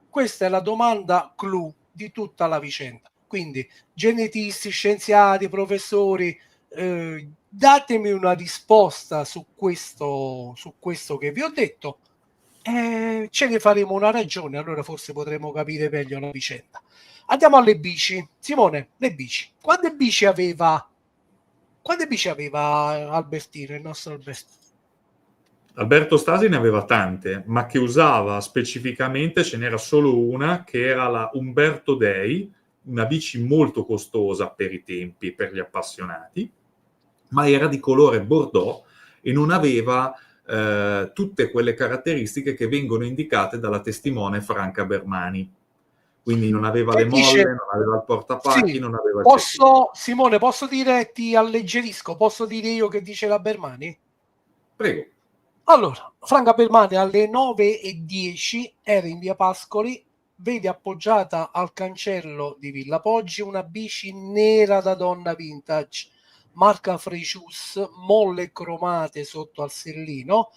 Questa è la domanda clou di tutta la vicenda. Quindi, genetisti, scienziati, professori, datemi una risposta su questo che vi ho detto. Ce ne faremo una ragione, allora forse potremo capire meglio la vicenda. Andiamo alle bici. Simone, le bici. Quante bici aveva Albertino, il nostro Albertino? Alberto Stasi ne aveva tante, ma che usava specificamente, ce n'era solo una, che era la Umberto Dei, una bici molto costosa per i tempi, per gli appassionati, ma era di colore bordeaux e non aveva tutte quelle caratteristiche che vengono indicate dalla testimone Franca Bermani. Quindi non aveva le molle, non aveva il portapacchi, non aveva il Simone, posso dire, ti alleggerisco, posso dire io che dice la Bermani? Prego. Allora, Franca Bermani alle 9:10 era in via Pascoli, vede appoggiata al cancello di Villa Poggi una bici nera da donna vintage, marca Frejus, molle cromate sotto al sellino,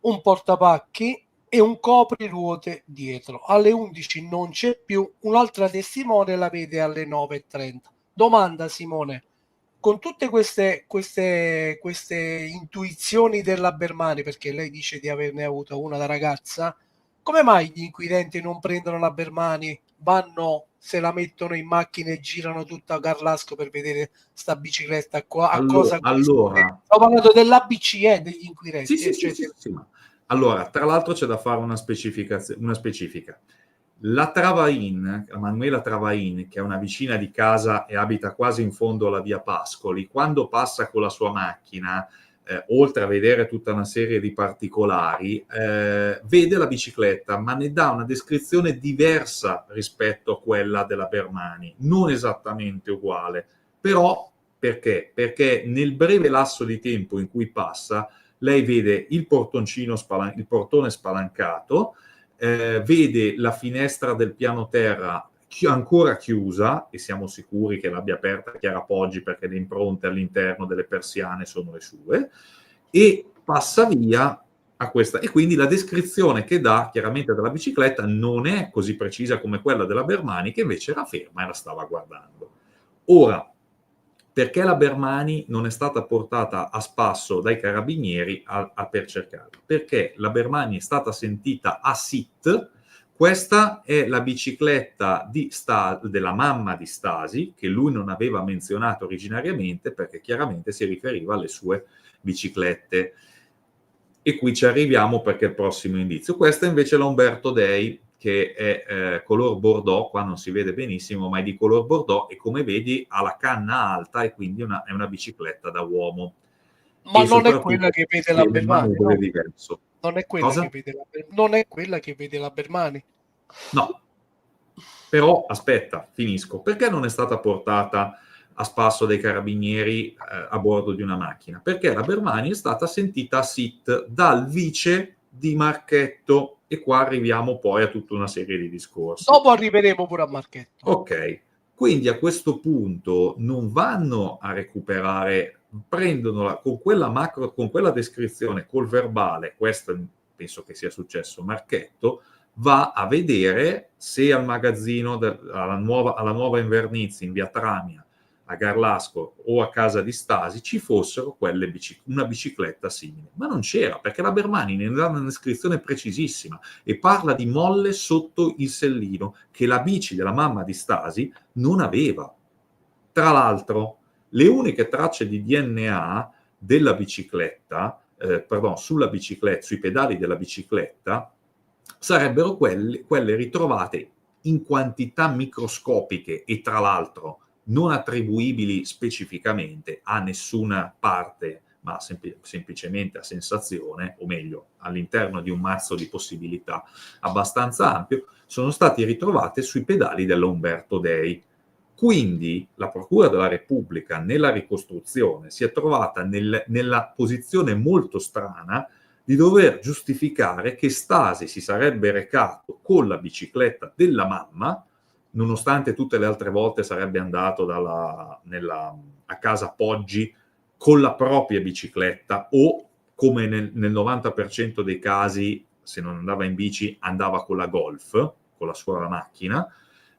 un portapacchi e un copriruote dietro. Alle 11 non c'è più, un'altra testimone la vede alle 9:30. Domanda, Simone, con tutte queste intuizioni della Bermani, perché lei dice di averne avuta una da ragazza, come mai gli inquirenti non prendono la Bermani, vanno, se la mettono in macchina e girano tutta a Carlasco per vedere sta bicicletta cosa allora, sto parlando dell'ABCE degli inquirenti, sì. Allora, tra l'altro c'è da fare una specifica. La Travain, la Manuela Travain, che è una vicina di casa e abita quasi in fondo alla via Pascoli, quando passa con la sua macchina, oltre a vedere tutta una serie di particolari, vede la bicicletta, ma ne dà una descrizione diversa rispetto a quella della Bermani, non esattamente uguale. Però, perché? Perché nel breve lasso di tempo in cui passa, lei vede il portone spalancato, vede la finestra del piano terra ancora chiusa, e siamo sicuri che l'abbia aperta Chiara Poggi perché le impronte all'interno delle persiane sono le sue, e passa via a questa. E quindi la descrizione che dà chiaramente della bicicletta non è così precisa come quella della Bermani, che invece era ferma e la stava guardando. Ora, perché la Bermani non è stata portata a spasso dai carabinieri per cercarla? Perché la Bermani è stata sentita a SIT. Questa è la bicicletta della mamma di Stasi, che lui non aveva menzionato originariamente perché chiaramente si riferiva alle sue biciclette. E qui ci arriviamo perché è il prossimo indizio. Questa invece è la Umberto Dei, che è color bordeaux, qua non si vede benissimo, ma è di color bordeaux, e come vedi ha la canna alta e quindi è una bicicletta da uomo. Ma non è quella che vede la Bermani, no? Diverso. Non è quella che vede non è quella che vede la Bermani. No. Però, aspetta, finisco. Perché non è stata portata a spasso dei carabinieri a bordo di una macchina? Perché la Bermani è stata sentita a SIT dal vice di Marchetto, e qua arriviamo poi a tutta una serie di discorsi. Dopo arriveremo pure a Marchetto. Ok, quindi a questo punto non vanno a recuperare, prendono con quella macro, con quella descrizione, col verbale, questo penso che sia successo a Marchetto, va a vedere se al magazzino, alla nuova Invernizzi in via Tramia, a Garlasco o a casa di Stasi ci fossero una bicicletta simile, ma non c'era, perché la Bermani ne dà una descrizione precisissima e parla di molle sotto il sellino che la bici della mamma di Stasi non aveva. Tra l'altro, le uniche tracce di DNA della bicicletta, sulla bicicletta, sui pedali della bicicletta, sarebbero quelle ritrovate in quantità microscopiche e tra l'altro non attribuibili specificamente a nessuna parte, ma semplicemente a sensazione, o meglio, all'interno di un mazzo di possibilità abbastanza ampio, sono state ritrovate sui pedali della Umberto Dei. Quindi la Procura della Repubblica nella ricostruzione si è trovata nella posizione molto strana di dover giustificare che Stasi si sarebbe recato con la bicicletta della mamma, nonostante tutte le altre volte sarebbe andato a casa Poggi con la propria bicicletta, o come nel 90% dei casi, se non andava in bici, andava con la Golf, con la sua macchina.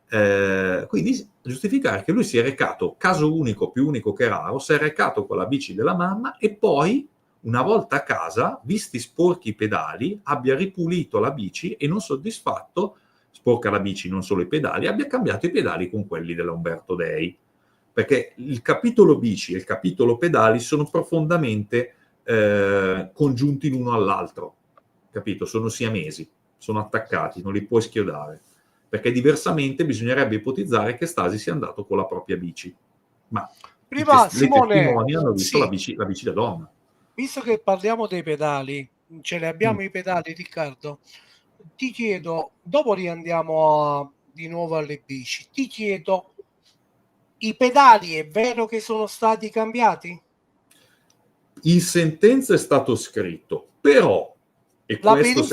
Quindi giustificare che lui si è recato, caso unico, più unico che raro, si è recato con la bici della mamma e poi, una volta a casa, visti sporchi i pedali, abbia ripulito la bici e, non soddisfatto, sporca la bici, non solo i pedali, abbia cambiato i pedali con quelli della Umberto Dei. Perché il capitolo bici e il capitolo pedali sono profondamente congiunti l'uno all'altro, capito? Sono siamesi, sono attaccati, non li puoi schiodare. Perché diversamente bisognerebbe ipotizzare che Stasi sia andato con la propria bici. Ma prima, le Simone, testimoni hanno visto sì, la bici da donna. Visto che parliamo dei pedali, ce ne abbiamo i pedali, Riccardo, ti chiedo, dopo riandiamo di nuovo alle bici, ti chiedo, i pedali è vero che sono stati cambiati? In sentenza è stato scritto, però... E La questo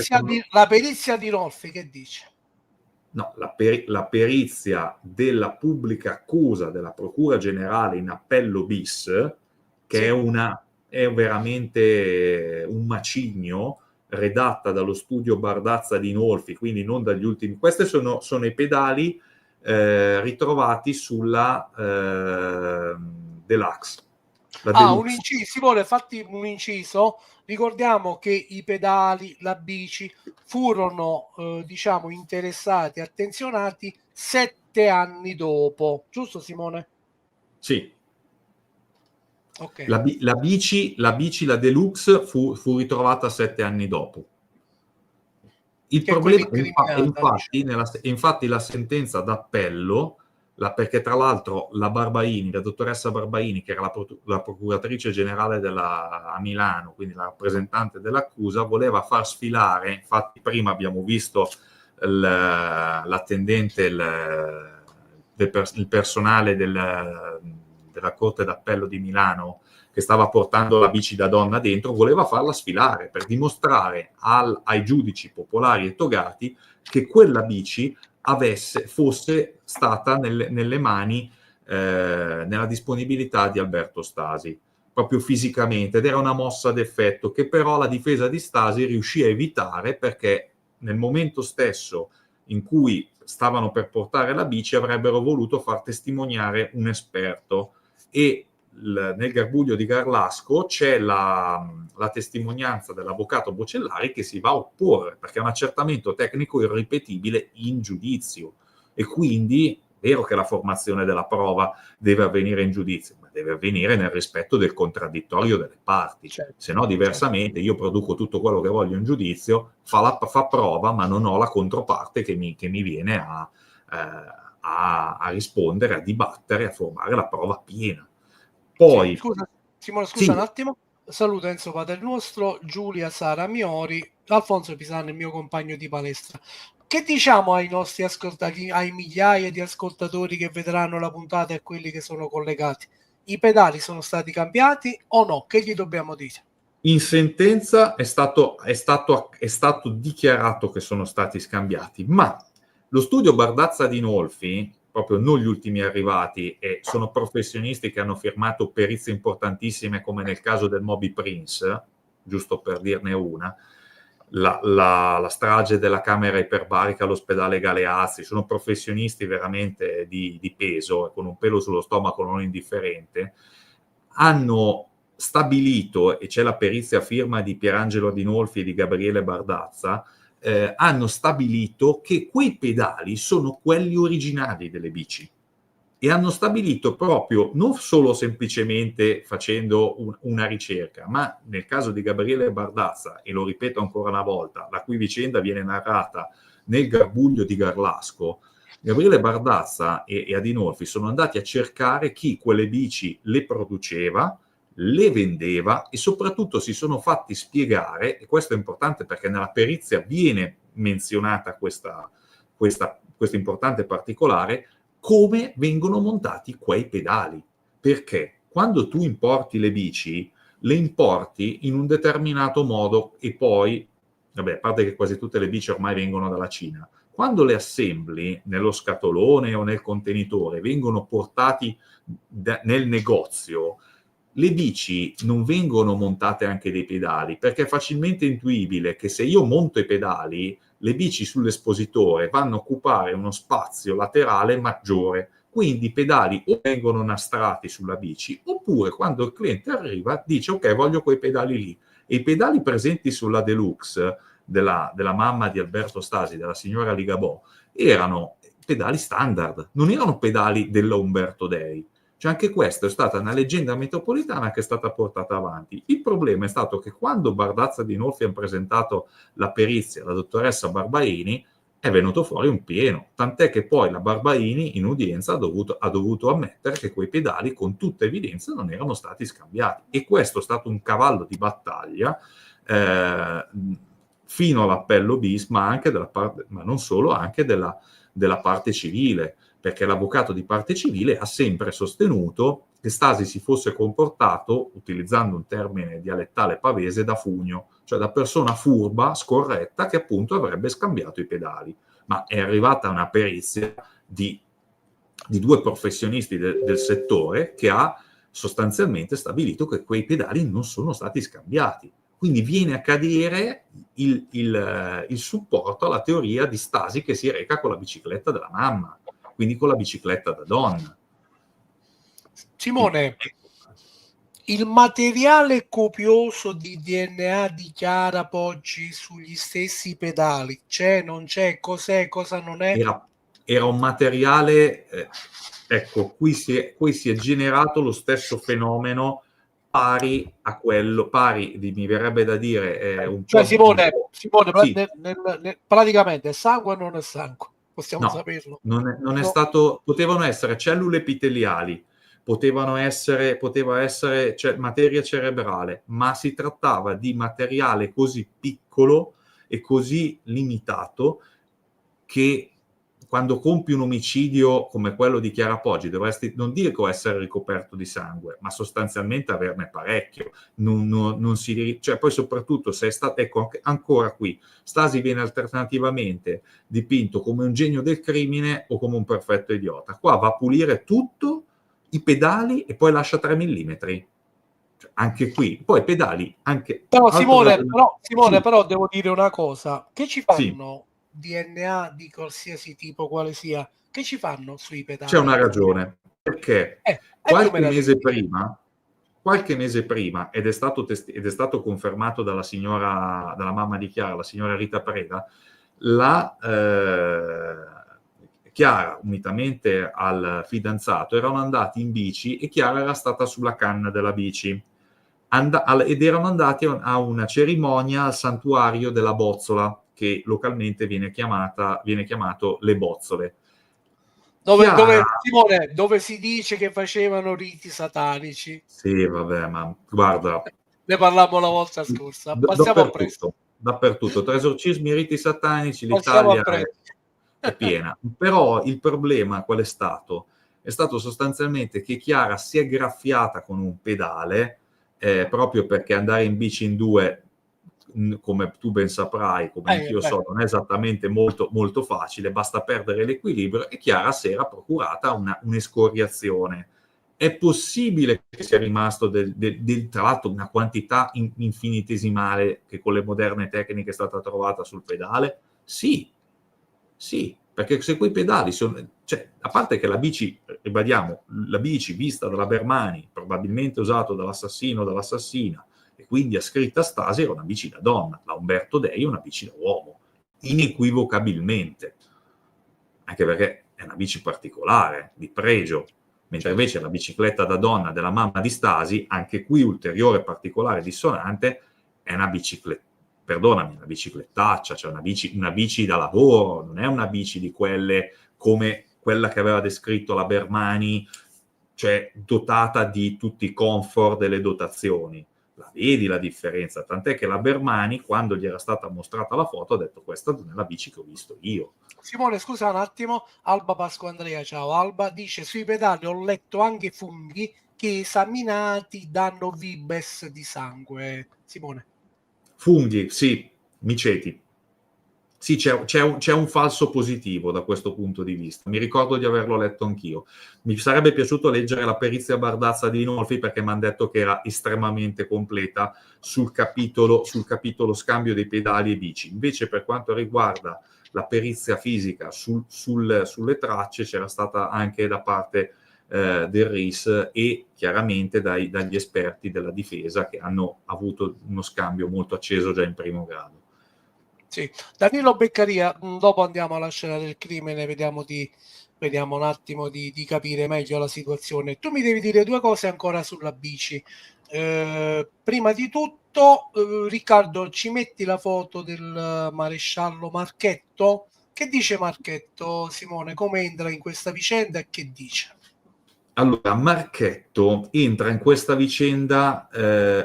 perizia di Rolfi che dice? No, la perizia della pubblica accusa della Procura Generale in appello bis, che sì, è veramente un macigno, redatta dallo studio Bardazza di Nolfi, quindi non dagli ultimi. Questi sono i pedali ritrovati sulla Deluxe. Un inciso, Simone, fatti un inciso. Ricordiamo che i pedali, la bici furono diciamo interessati, attenzionati 7 anni dopo, giusto Simone? Sì. Okay. La bici, la Deluxe fu ritrovata 7 anni dopo. Il problema, infatti la sentenza d'appello, perché tra l'altro la dottoressa Barbaini, che era la procuratrice generale a Milano, quindi la rappresentante dell'accusa, voleva far sfilare, infatti prima abbiamo visto l'attendente, il personale della Corte d'Appello di Milano, che stava portando la bici da donna dentro, voleva farla sfilare per dimostrare ai giudici popolari e togati che quella bici fosse stata nelle mani, nella disponibilità di Alberto Stasi, proprio fisicamente, ed era una mossa d'effetto che però la difesa di Stasi riuscì a evitare, perché nel momento stesso in cui stavano per portare la bici avrebbero voluto far testimoniare un esperto, e nel Garbuglio di Garlasco c'è la testimonianza dell'avvocato Bocellari che si va a opporre, perché è un accertamento tecnico irripetibile in giudizio, e quindi è vero che la formazione della prova deve avvenire in giudizio, ma deve avvenire nel rispetto del contraddittorio delle parti, Certo, se no diversamente io produco tutto quello che voglio in giudizio, fa prova, ma non ho la controparte che mi viene a rispondere, a dibattere, a formare la prova piena. Sì, Poi, scusa, Simone, scusa un sì, attimo. Saluto Enzo Paternoster, Giulia Sara Miori, Alfonso Pisano, il mio compagno di palestra. Che diciamo ai nostri ascoltatori, ai migliaia di ascoltatori che vedranno la puntata e quelli che sono collegati? I pedali sono stati cambiati o no? Che gli dobbiamo dire? in sentenza è stato dichiarato che sono stati scambiati, ma lo studio Bardazza di Nolfi, proprio non gli ultimi arrivati, e sono professionisti che hanno firmato perizie importantissime, come nel caso del Moby Prince, giusto per dirne una, la strage della camera iperbarica all'ospedale Galeazzi, sono professionisti veramente di peso, con un pelo sullo stomaco non indifferente, hanno stabilito, e c'è la perizia firma di Pierangelo Adinolfi e di Gabriele Bardazza, hanno stabilito che quei pedali sono quelli originali delle bici, e hanno stabilito proprio, non solo semplicemente facendo una ricerca, ma nel caso di Gabriele Bardazza, e lo ripeto ancora una volta, la cui vicenda viene narrata nel Garbuglio di Garlasco, Gabriele Bardazza e Adinolfi sono andati a cercare chi quelle bici le produceva, le vendeva, e soprattutto si sono fatti spiegare, e questo è importante perché nella perizia viene menzionata questo importante particolare, come vengono montati quei pedali. Perché quando tu importi le bici, le importi in un determinato modo, e poi, vabbè, a parte che quasi tutte le bici ormai vengono dalla Cina, quando le assembli nello scatolone o nel contenitore, vengono portati nel negozio, le bici non vengono montate anche dei pedali, perché è facilmente intuibile che se io monto i pedali, le bici sull'espositore vanno a occupare uno spazio laterale maggiore, quindi i pedali o vengono nastrati sulla bici, oppure quando il cliente arriva dice ok, voglio quei pedali lì. E i pedali presenti sulla Deluxe della mamma di Alberto Stasi, della signora Ligabò, erano pedali standard, non erano pedali della Umberto Dei. Cioè anche questa è stata una leggenda metropolitana che è stata portata avanti. Il problema è stato che quando Bardazza di Nolfi ha presentato la perizia alla dottoressa Barbaini, è venuto fuori un pieno, tant'è che poi la Barbaini in udienza ha dovuto ammettere che quei pedali con tutta evidenza non erano stati scambiati, e questo è stato un cavallo di battaglia fino all'appello bis, ma anche ma non solo, anche della parte civile, perché l'avvocato di parte civile ha sempre sostenuto che Stasi si fosse comportato, utilizzando un termine dialettale pavese, da fugno, cioè da persona furba, scorretta, che appunto avrebbe scambiato i pedali. Ma è arrivata una perizia di due professionisti del settore che ha sostanzialmente stabilito che quei pedali non sono stati scambiati. Quindi viene a cadere il supporto alla teoria di Stasi che si reca con la bicicletta della mamma, quindi con la bicicletta da donna. Simone, il materiale copioso di DNA di Chiara Poggi sugli stessi pedali c'è, non c'è, cos'è, cosa non è? Era un materiale, ecco, qui si è generato lo stesso fenomeno pari a quello, mi verrebbe da dire, un Cioè, po', Simone, sì. praticamente è sangue o non è sangue? Possiamo No, saperlo? non è No. stato, potevano essere cellule epiteliali, poteva essere materia cerebrale, ma si trattava di materiale così piccolo e così limitato che quando compi un omicidio come quello di Chiara Poggi, dovresti, non dico essere ricoperto di sangue, ma sostanzialmente averne parecchio. Cioè, poi soprattutto se è stato, ecco, ancora qui, Stasi viene alternativamente dipinto come un genio del crimine o come un perfetto idiota. Qua va a pulire tutto, i pedali, e poi lascia 3 millimetri. Cioè, anche qui, poi i pedali, anche... Però Simone, sì. però devo dire una cosa, che ci Sì. fanno DNA di qualsiasi tipo, quale sia, che ci fanno sui pedali? C'è una ragione, perché qualche mese prima, ed è stato confermato dalla signora, dalla mamma di Chiara, la signora Rita Preda, Chiara, unitamente al fidanzato, erano andati in bici e Chiara era stata sulla canna della bici ed erano andati a una cerimonia al santuario della Bozzola, che localmente viene chiamato Le Bozzole. Simone, dove si dice che facevano riti satanici. Sì, vabbè, ma guarda, Ne parlavamo la volta scorsa. Passiamo a presto. Dappertutto, tra esorcismi e riti satanici Passiamo a l'Italia presto. è piena. Però il problema qual è stato? È stato sostanzialmente che Chiara si è graffiata con un pedale, proprio perché andare in bici in due, come tu ben saprai, come anch'io so, non è esattamente molto, molto facile, basta perdere l'equilibrio, e Chiara si era procurata un'escoriazione. È possibile che sia rimasto tra l'altro una quantità infinitesimale che con le moderne tecniche è stata trovata sul pedale? Sì, perché se quei pedali sono... Cioè, a parte che la bici, ribadiamo, la bici vista dalla Bermani, probabilmente usato dall'assassino o dall'assassina, e quindi ascritta Stasi, era una bici da donna, la Umberto Dei è una bici da uomo, inequivocabilmente, anche perché è una bici particolare, di pregio, mentre invece la bicicletta da donna della mamma di Stasi, anche qui ulteriore particolare dissonante, è una bicicletta, perdonami, una biciclettaccia, cioè una bici da lavoro, non è una bici di quelle come quella che aveva descritto la Bermani, cioè dotata di tutti i comfort delle dotazioni. La vedi la differenza? Tant'è che la Bermani, quando gli era stata mostrata la foto, ha detto: questa non è la bici che ho visto io. Simone, scusa un attimo, Alba Pasqua Andrea, ciao Alba, dice: sui pedali ho letto anche funghi che esaminati danno vibes di sangue. Simone. Funghi, sì, miceti. Sì, c'è un falso positivo da questo punto di vista. Mi ricordo di averlo letto anch'io. Mi sarebbe piaciuto leggere la perizia Bardazza di Inolfi, perché mi hanno detto che era estremamente completa sul capitolo scambio dei pedali e bici. Invece, per quanto riguarda la perizia fisica sulle tracce, c'era stata anche da parte del RIS e chiaramente dagli esperti della difesa, che hanno avuto uno scambio molto acceso già in primo grado. Sì. Danilo Beccaria, dopo andiamo alla scena del crimine, vediamo un attimo di capire meglio la situazione. Tu mi devi dire due cose ancora sulla bici. Prima di tutto, Riccardo, ci metti la foto del maresciallo Marchetto? Che dice Marchetto, Simone? Come entra in questa vicenda e che dice? Allora, Marchetto entra in questa vicenda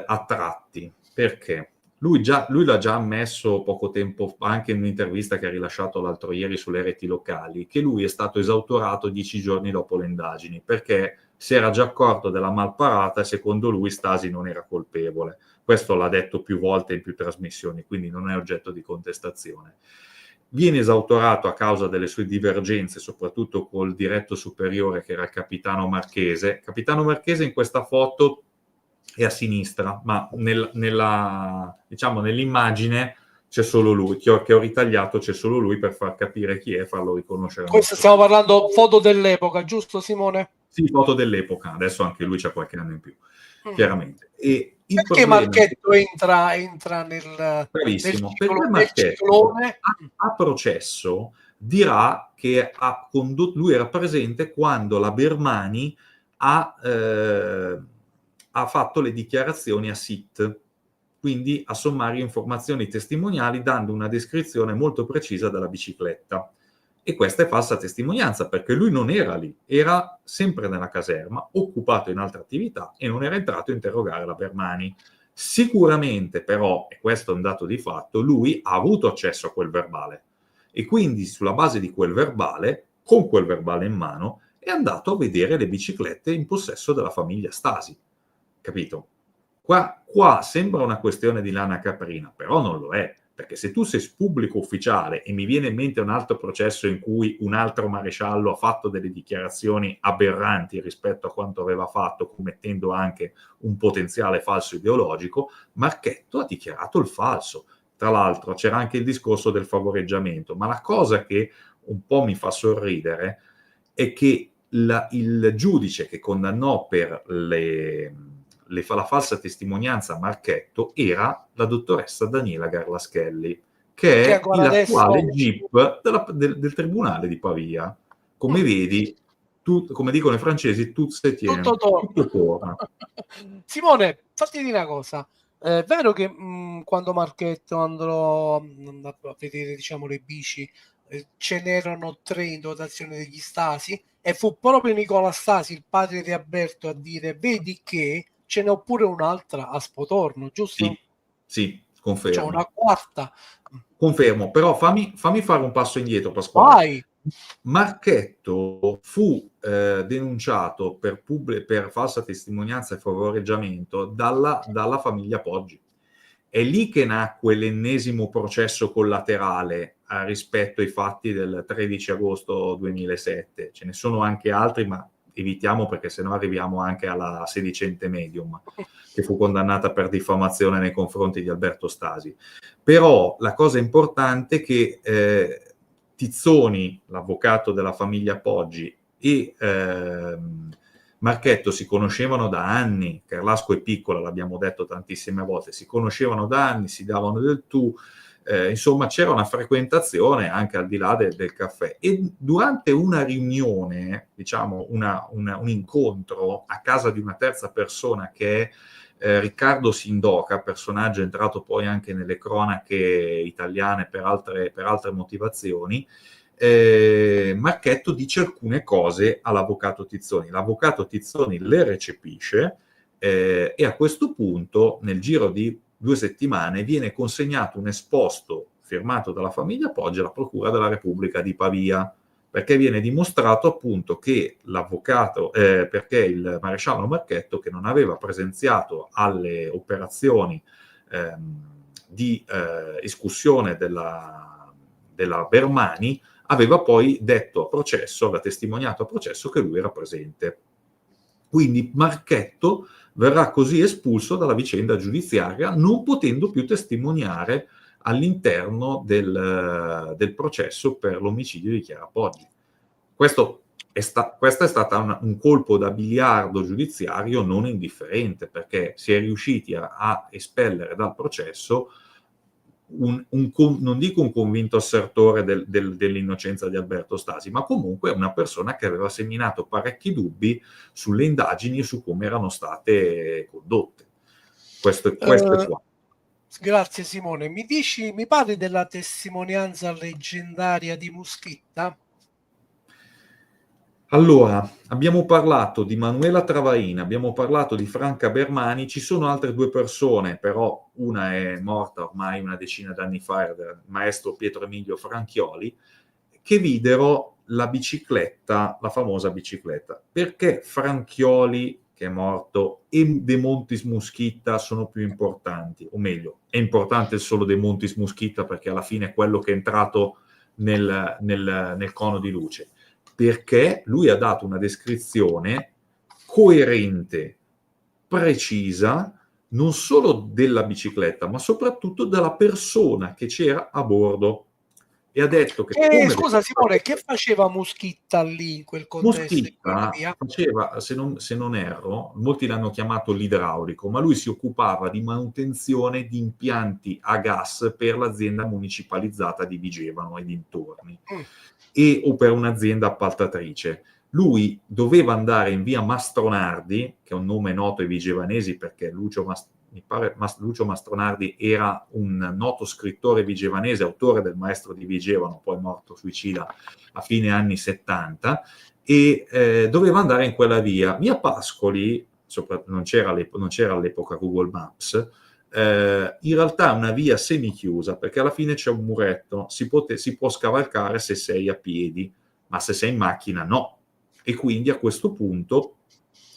a tratti, perché lui l'ha già ammesso poco tempo fa, anche in un'intervista che ha rilasciato l'altro ieri sulle reti locali, che lui è stato esautorato 10 giorni dopo le indagini, perché si era già accorto della malparata e secondo lui Stasi non era colpevole. Questo l'ha detto più volte in più trasmissioni, quindi non è oggetto di contestazione. Viene esautorato a causa delle sue divergenze, soprattutto col diretto superiore, che era il capitano Marchese. Capitano Marchese in questa foto è a sinistra, ma nell'immagine c'è solo lui, che ho ritagliato, c'è solo lui per far capire chi è e farlo riconoscere. Questo stiamo parlando foto dell'epoca, giusto Simone? Sì, foto dell'epoca, adesso anche lui c'ha qualche anno in più, chiaramente. E perché Marchetto entra nel ciclone? A processo dirà che lui era presente quando la Bermani ha fatto le dichiarazioni a SIT, quindi a sommario informazioni testimoniali, dando una descrizione molto precisa della bicicletta. E questa è falsa testimonianza, perché lui non era lì, era sempre nella caserma, occupato in altre attività, e non era entrato a interrogare la Bermani. Sicuramente però, e questo è un dato di fatto, lui ha avuto accesso a quel verbale, e quindi sulla base di quel verbale, con quel verbale in mano, è andato a vedere le biciclette in possesso della famiglia Stasi, capito? Qua sembra una questione di lana caprina, però non lo è, perché se tu sei pubblico ufficiale, e mi viene in mente un altro processo in cui un altro maresciallo ha fatto delle dichiarazioni aberranti rispetto a quanto aveva fatto, commettendo anche un potenziale falso ideologico, Marchetto ha dichiarato il falso. Tra l'altro c'era anche il discorso del favoreggiamento, ma la cosa che un po' mi fa sorridere è che il giudice che condannò per la falsa testimonianza a Marchetto era la dottoressa Daniela Garlaschelli, che che è ancora l'attuale adesso GIP del Tribunale di Pavia. Come vedi, come dicono i francesi, tout se tient, tutto torna. tutto torna. Simone, fatti dire una cosa. È vero che quando Marchetto andrò a vedere, diciamo, le bici, ce n'erano 3 in dotazione degli Stasi, e fu proprio Nicola Stasi, il padre di Alberto, a dire: vedi che ce n'è pure un'altra a Spotorno, giusto? Sì, C'è confermo. una quarta. Confermo, però fammi fare un passo indietro, Pasquale. Vai. Marchetto fu denunciato per falsa testimonianza e favoreggiamento dalla famiglia Poggi. È lì che nacque l'ennesimo processo collaterale rispetto ai fatti del 13 agosto 2007. Ce ne sono anche altri, ma evitiamo perché sennò arriviamo anche alla sedicente medium, che fu condannata per diffamazione nei confronti di Alberto Stasi. Però la cosa importante è che Tizzoni, l'avvocato della famiglia Poggi, e Marchetto si conoscevano da anni. Carlasco è piccola, l'abbiamo detto tantissime volte, si conoscevano da anni, si davano del tu, insomma c'era una frequentazione anche al di là del caffè. E durante una riunione, diciamo un incontro a casa di una terza persona, che è Riccardo Sindoca, personaggio entrato poi anche nelle cronache italiane per altre motivazioni, Marchetto dice alcune cose all'avvocato Tizzoni. L'avvocato Tizzoni le recepisce e a questo punto, nel giro di 2 settimane, viene consegnato un esposto firmato dalla famiglia Poggi alla Procura della Repubblica di Pavia, perché viene dimostrato appunto che l'avvocato, perché il maresciallo Marchetto, che non aveva presenziato alle operazioni di escussione della Bermani, aveva poi detto a processo, aveva testimoniato a processo che lui era presente. Quindi Marchetto verrà così espulso dalla vicenda giudiziaria, non potendo più testimoniare all'interno del processo per l'omicidio di Chiara Poggi. Questo è stato un colpo da biliardo giudiziario non indifferente, perché si è riusciti a espellere dal processo non dico un convinto assertore dell'innocenza di Alberto Stasi, ma comunque una persona che aveva seminato parecchi dubbi sulle indagini e su come erano state condotte. Questo è qua. Grazie Simone. Mi parli della testimonianza leggendaria di Muschitta? Allora, abbiamo parlato di Manuela Travaina, abbiamo parlato di Franca Bermani, ci sono altre 2 persone, però una è morta ormai una decina d'anni fa, era il maestro Pietro Emilio Franchioli, che videro la bicicletta, la famosa bicicletta. Perché Franchioli, che è morto, e De Montis Muschitta sono più importanti? O meglio, è importante il solo De Montis Muschitta perché alla fine è quello che è entrato nel cono di luce. Perché lui ha dato una descrizione coerente, precisa, non solo della bicicletta, ma soprattutto della persona che c'era a bordo. E ha detto che Scusa Simone, che faceva Muschitta lì in quel contesto? Muschitta faceva, se non erro, molti l'hanno chiamato l'idraulico, ma lui si occupava di manutenzione di impianti a gas per l'azienda municipalizzata di Vigevano e dintorni. O per un'azienda appaltatrice. Lui doveva andare in via Mastronardi, che è un nome noto ai vigevanesi perché Lucio Mastronardi era un noto scrittore vigevanese, autore del Maestro di Vigevano, poi morto suicida a fine anni 70, e doveva andare in quella via. Via Pascoli, non c'era all'epoca Google Maps, in realtà è una via semichiusa, perché alla fine c'è un muretto, si può scavalcare se sei a piedi, ma se sei in macchina no. E quindi a questo punto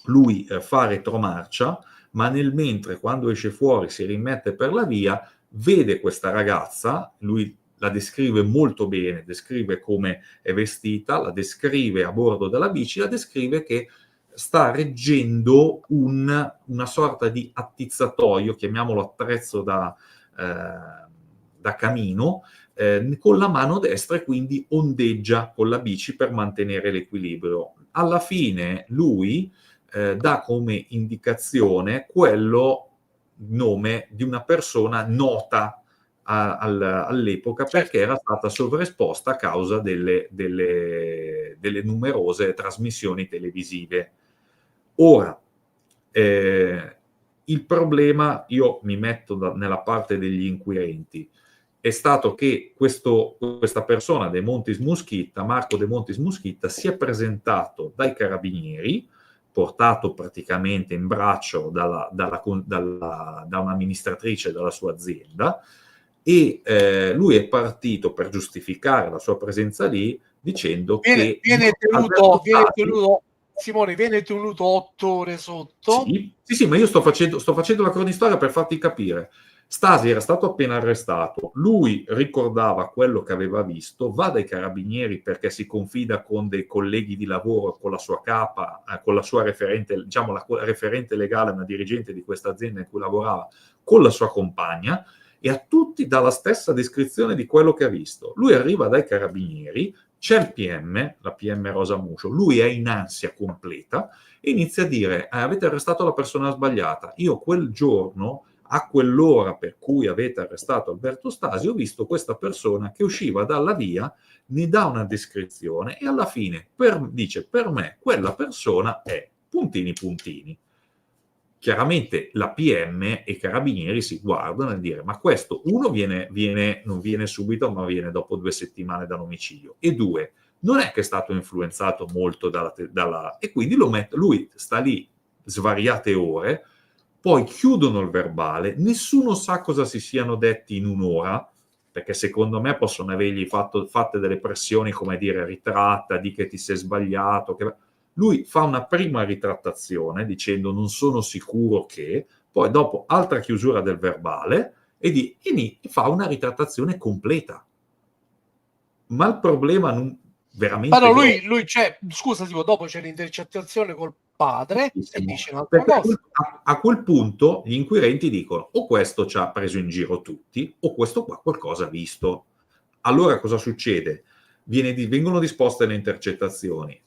lui fa retromarcia, ma nel mentre, quando esce fuori, si rimette per la via, vede questa ragazza, lui la descrive molto bene, descrive come è vestita, la descrive a bordo della bici, la descrive che sta reggendo una sorta di attizzatoio, chiamiamolo attrezzo da camino, con la mano destra, e quindi ondeggia con la bici per mantenere l'equilibrio. Alla fine lui dà come indicazione quello nome di una persona nota all'epoca, perché era stata sovraesposta a causa delle numerose trasmissioni televisive. Ora, il problema, io mi metto nella parte degli inquirenti, è stato che questa persona, De Montis Muschitta, Marco De Montis Muschitta, si è presentato dai carabinieri, portato praticamente in braccio da un'amministratrice della sua azienda, e lui è partito per giustificare la sua presenza lì dicendo che viene tenuto Simone, viene tenuto 8 ore sotto. Sì, ma io sto facendo la cronistoria per farti capire. Stasi era stato appena arrestato, lui ricordava quello che aveva visto, va dai carabinieri perché si confida con dei colleghi di lavoro, con la sua capa, con la sua referente, diciamo la referente legale, una dirigente di questa azienda in cui lavorava, con la sua compagna, e a tutti dà la stessa descrizione di quello che ha visto. Lui arriva dai carabinieri, c'è il PM, la PM Rosa Muscio, lui è in ansia completa e inizia a dire avete arrestato la persona sbagliata, io quel giorno a quell'ora per cui avete arrestato Alberto Stasi ho visto questa persona che usciva dalla via, ne dà una descrizione e alla fine dice per me quella persona è puntini puntini. Chiaramente la PM e i carabinieri si guardano e dire ma questo uno non viene subito ma viene dopo 2 settimane dall'omicidio, e 2 non è che è stato influenzato molto dalla e quindi lui sta lì svariate ore, poi chiudono il verbale, nessuno sa cosa si siano detti in un'ora, perché secondo me possono avergli fatte delle pressioni come dire ritratta, di che ti sei sbagliato, lui fa una prima ritrattazione dicendo non sono sicuro che, poi dopo altra chiusura del verbale e fa una ritrattazione completa. Ma il problema non veramente... Ma no, lui c'è, scusa, dopo c'è l'intercettazione col padre e dice un'altra cosa. A quel punto gli inquirenti dicono o questo ci ha preso in giro tutti o questo qua qualcosa ha visto. Allora cosa succede? Vengono disposte le intercettazioni,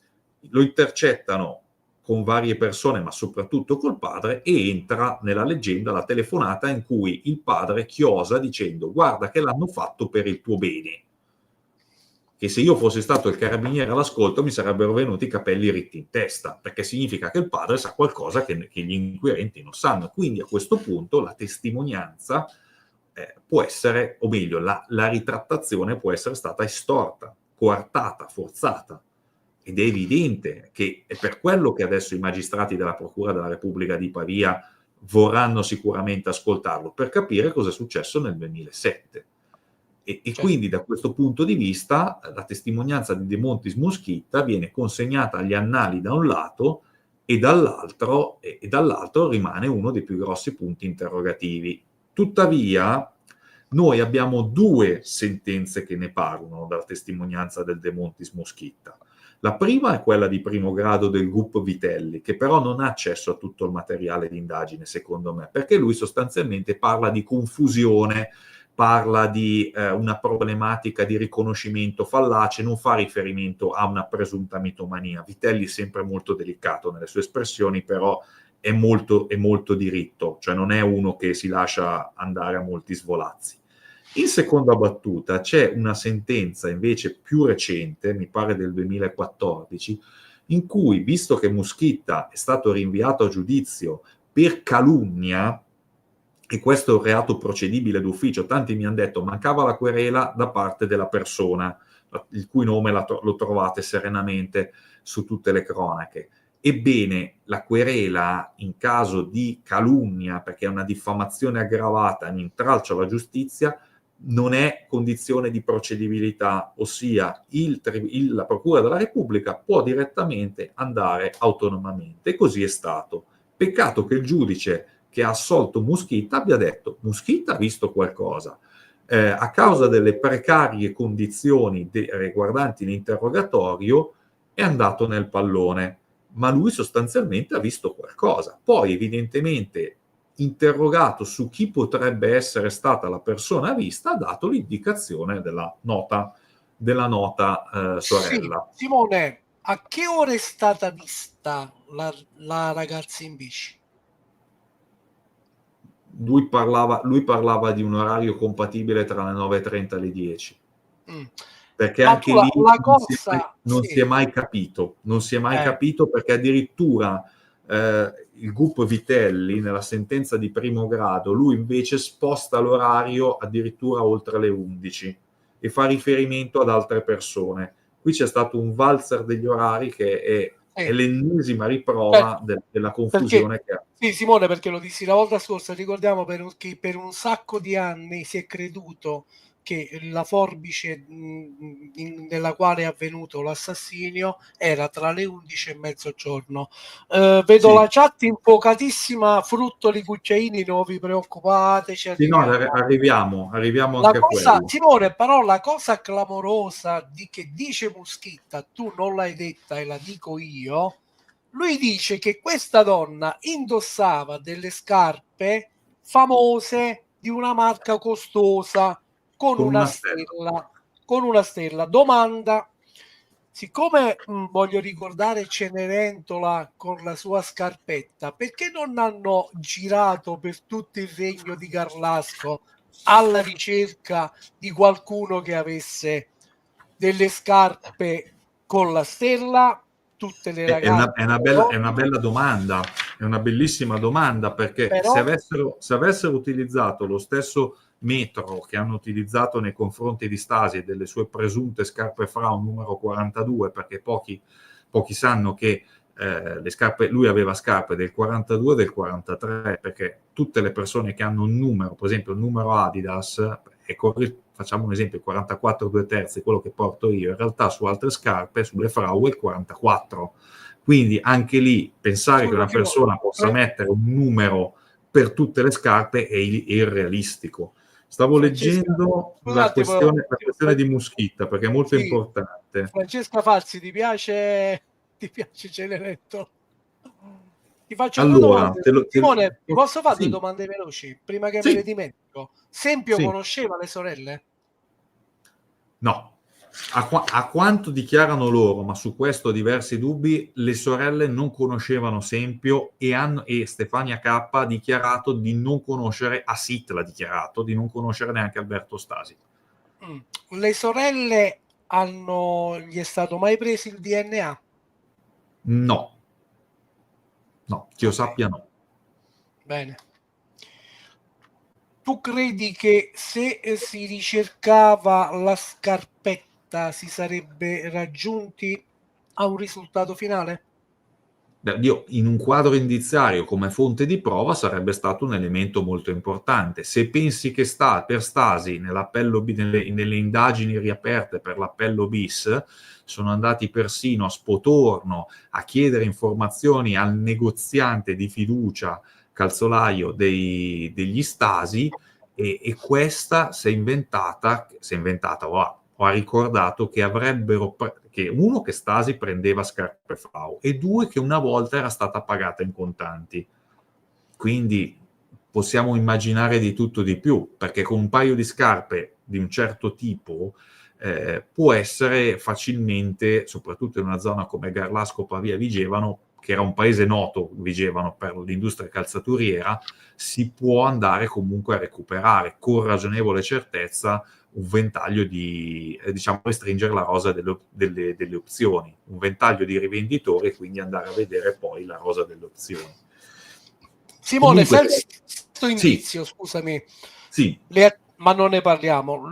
lo intercettano con varie persone ma soprattutto col padre, e entra nella leggenda la telefonata in cui il padre chiosa dicendo guarda che l'hanno fatto per il tuo bene, che se io fossi stato il carabiniere all'ascolto mi sarebbero venuti i capelli ritti in testa, perché significa che il padre sa qualcosa che gli inquirenti non sanno. Quindi a questo punto la testimonianza può essere, o meglio la ritrattazione può essere stata estorta, coartata, forzata, ed è evidente che è per quello che adesso i magistrati della Procura della Repubblica di Pavia vorranno sicuramente ascoltarlo, per capire cosa è successo nel 2007. E quindi da questo punto di vista la testimonianza di De Montis Muschitta viene consegnata agli annali da un lato e dall'altro rimane uno dei più grossi punti interrogativi. Tuttavia noi abbiamo 2 sentenze che ne parlano dalla testimonianza del De Montis Muschitta. La prima è quella di primo grado del GUP Vitelli, che però non ha accesso a tutto il materiale di indagine, secondo me, perché lui sostanzialmente parla di confusione, parla di una problematica di riconoscimento fallace, non fa riferimento a una presunta mitomania. Vitelli è sempre molto delicato nelle sue espressioni, però è molto diritto, cioè non è uno che si lascia andare a molti svolazzi. In seconda battuta c'è una sentenza invece più recente, mi pare del 2014, in cui, visto che Muschitta è stato rinviato a giudizio per calunnia, e questo è un reato procedibile d'ufficio, tanti mi hanno detto mancava la querela da parte della persona, il cui nome lo trovate serenamente su tutte le cronache. Ebbene, la querela in caso di calunnia, perché è una diffamazione aggravata, un intralcio alla giustizia, non è condizione di procedibilità, ossia la Procura della Repubblica può direttamente andare autonomamente, e così è stato. Peccato che il giudice che ha assolto Muschitta abbia detto: Muschitta ha visto qualcosa. A causa delle precarie condizioni riguardanti l'interrogatorio è andato nel pallone, ma lui sostanzialmente ha visto qualcosa. Poi evidentemente, interrogato su chi potrebbe essere stata la persona vista, ha dato l'indicazione della nota Sì, sorella. Simone, a che ora è stata vista la ragazza in bici? Lui parlava di un orario compatibile tra le 9:30 e le 10. Mm. Perché Ma tu anche lì la cosa, non si è sì, mai capito, perché addirittura il gruppo Vitelli nella sentenza di primo grado, lui invece sposta l'orario addirittura oltre le 11 e fa riferimento ad altre persone. Qui c'è stato un valzer degli orari che è sì. l'ennesima Beh, riprova della perché, confusione che ha. sì, Simone, perché lo dissi la volta scorsa, ricordiamo che per un sacco di anni si è creduto che la forbice nella quale è avvenuto l'assassinio era tra le 11 e mezzogiorno. Vedo Sì, la chat infocatissima, fruttoli cucciaini, non vi preoccupate, ci sì, no, arriviamo. arriviamo La anche a cosa, quello. Simone, però la cosa clamorosa che dice Muschitta, tu non l'hai detta e la dico io, lui dice che questa donna indossava delle scarpe famose di una marca costosa con Con una una stella. stella, con una stella. Domanda, siccome voglio ricordare Cenerentola con la sua scarpetta, perché non hanno girato per tutto il regno di Carlasco alla ricerca di qualcuno che avesse delle scarpe con la stella? Tutte le ragazze, È una bella domanda, è una bellissima domanda, perché però se avessero utilizzato lo stesso metro che hanno utilizzato nei confronti di Stasi e delle sue presunte scarpe Frau numero 42, perché pochi sanno che lui aveva scarpe del 42 e del 43, perché tutte le persone che hanno un numero, per esempio il numero Adidas, facciamo un esempio, il 44 2/3, quello che porto io, in realtà su altre scarpe, sulle Frau, è il 44. Quindi anche lì pensare che scusa, una persona possa mettere un numero per tutte le scarpe è irrealistico. Stavo Francesca, leggendo scusa un la questione di Muschitta, perché è molto sì, importante. Francesca Falsi, ti piace Cenerentola? Ti faccio due Allora, domande. Simone, ti posso fare due sì, domande veloci prima che me le sì, dimentico? Sempio sì, conosceva le sorelle? no. A quanto dichiarano loro, ma su questo ho diversi dubbi, le sorelle non conoscevano Sempio e Stefania K ha dichiarato di non conoscere, a Sit l'ha dichiarato, di non conoscere neanche Alberto Stasi. Le sorelle gli è stato mai preso il DNA? No, no, che io Ok, sappia no. bene. Tu credi che se si ricercava la scarpetta si sarebbe raggiunti a un risultato finale? In un quadro indiziario come fonte di prova sarebbe stato un elemento molto importante. Se pensi che per Stasi nelle indagini riaperte per l'appello bis sono andati persino a Spotorno a chiedere informazioni al negoziante di fiducia calzolaio degli Stasi, e questa si è inventata o ha ricordato che che uno, che Stasi prendeva scarpe Frau, e due, che una volta era stata pagata in contanti. Quindi possiamo immaginare di tutto di più, perché con un paio di scarpe di un certo tipo può essere facilmente, soprattutto in una zona come Garlasco, Pavia, Vigevano, che era un paese noto, Vigevano, per l'industria calzaturiera, si può andare comunque a recuperare con ragionevole certezza un ventaglio di, diciamo, restringere la rosa delle opzioni, un ventaglio di rivenditori, e quindi andare a vedere poi la rosa delle opzioni. Simone, Comunque, questo sì, indizio, scusami, sì. ma non ne parliamo,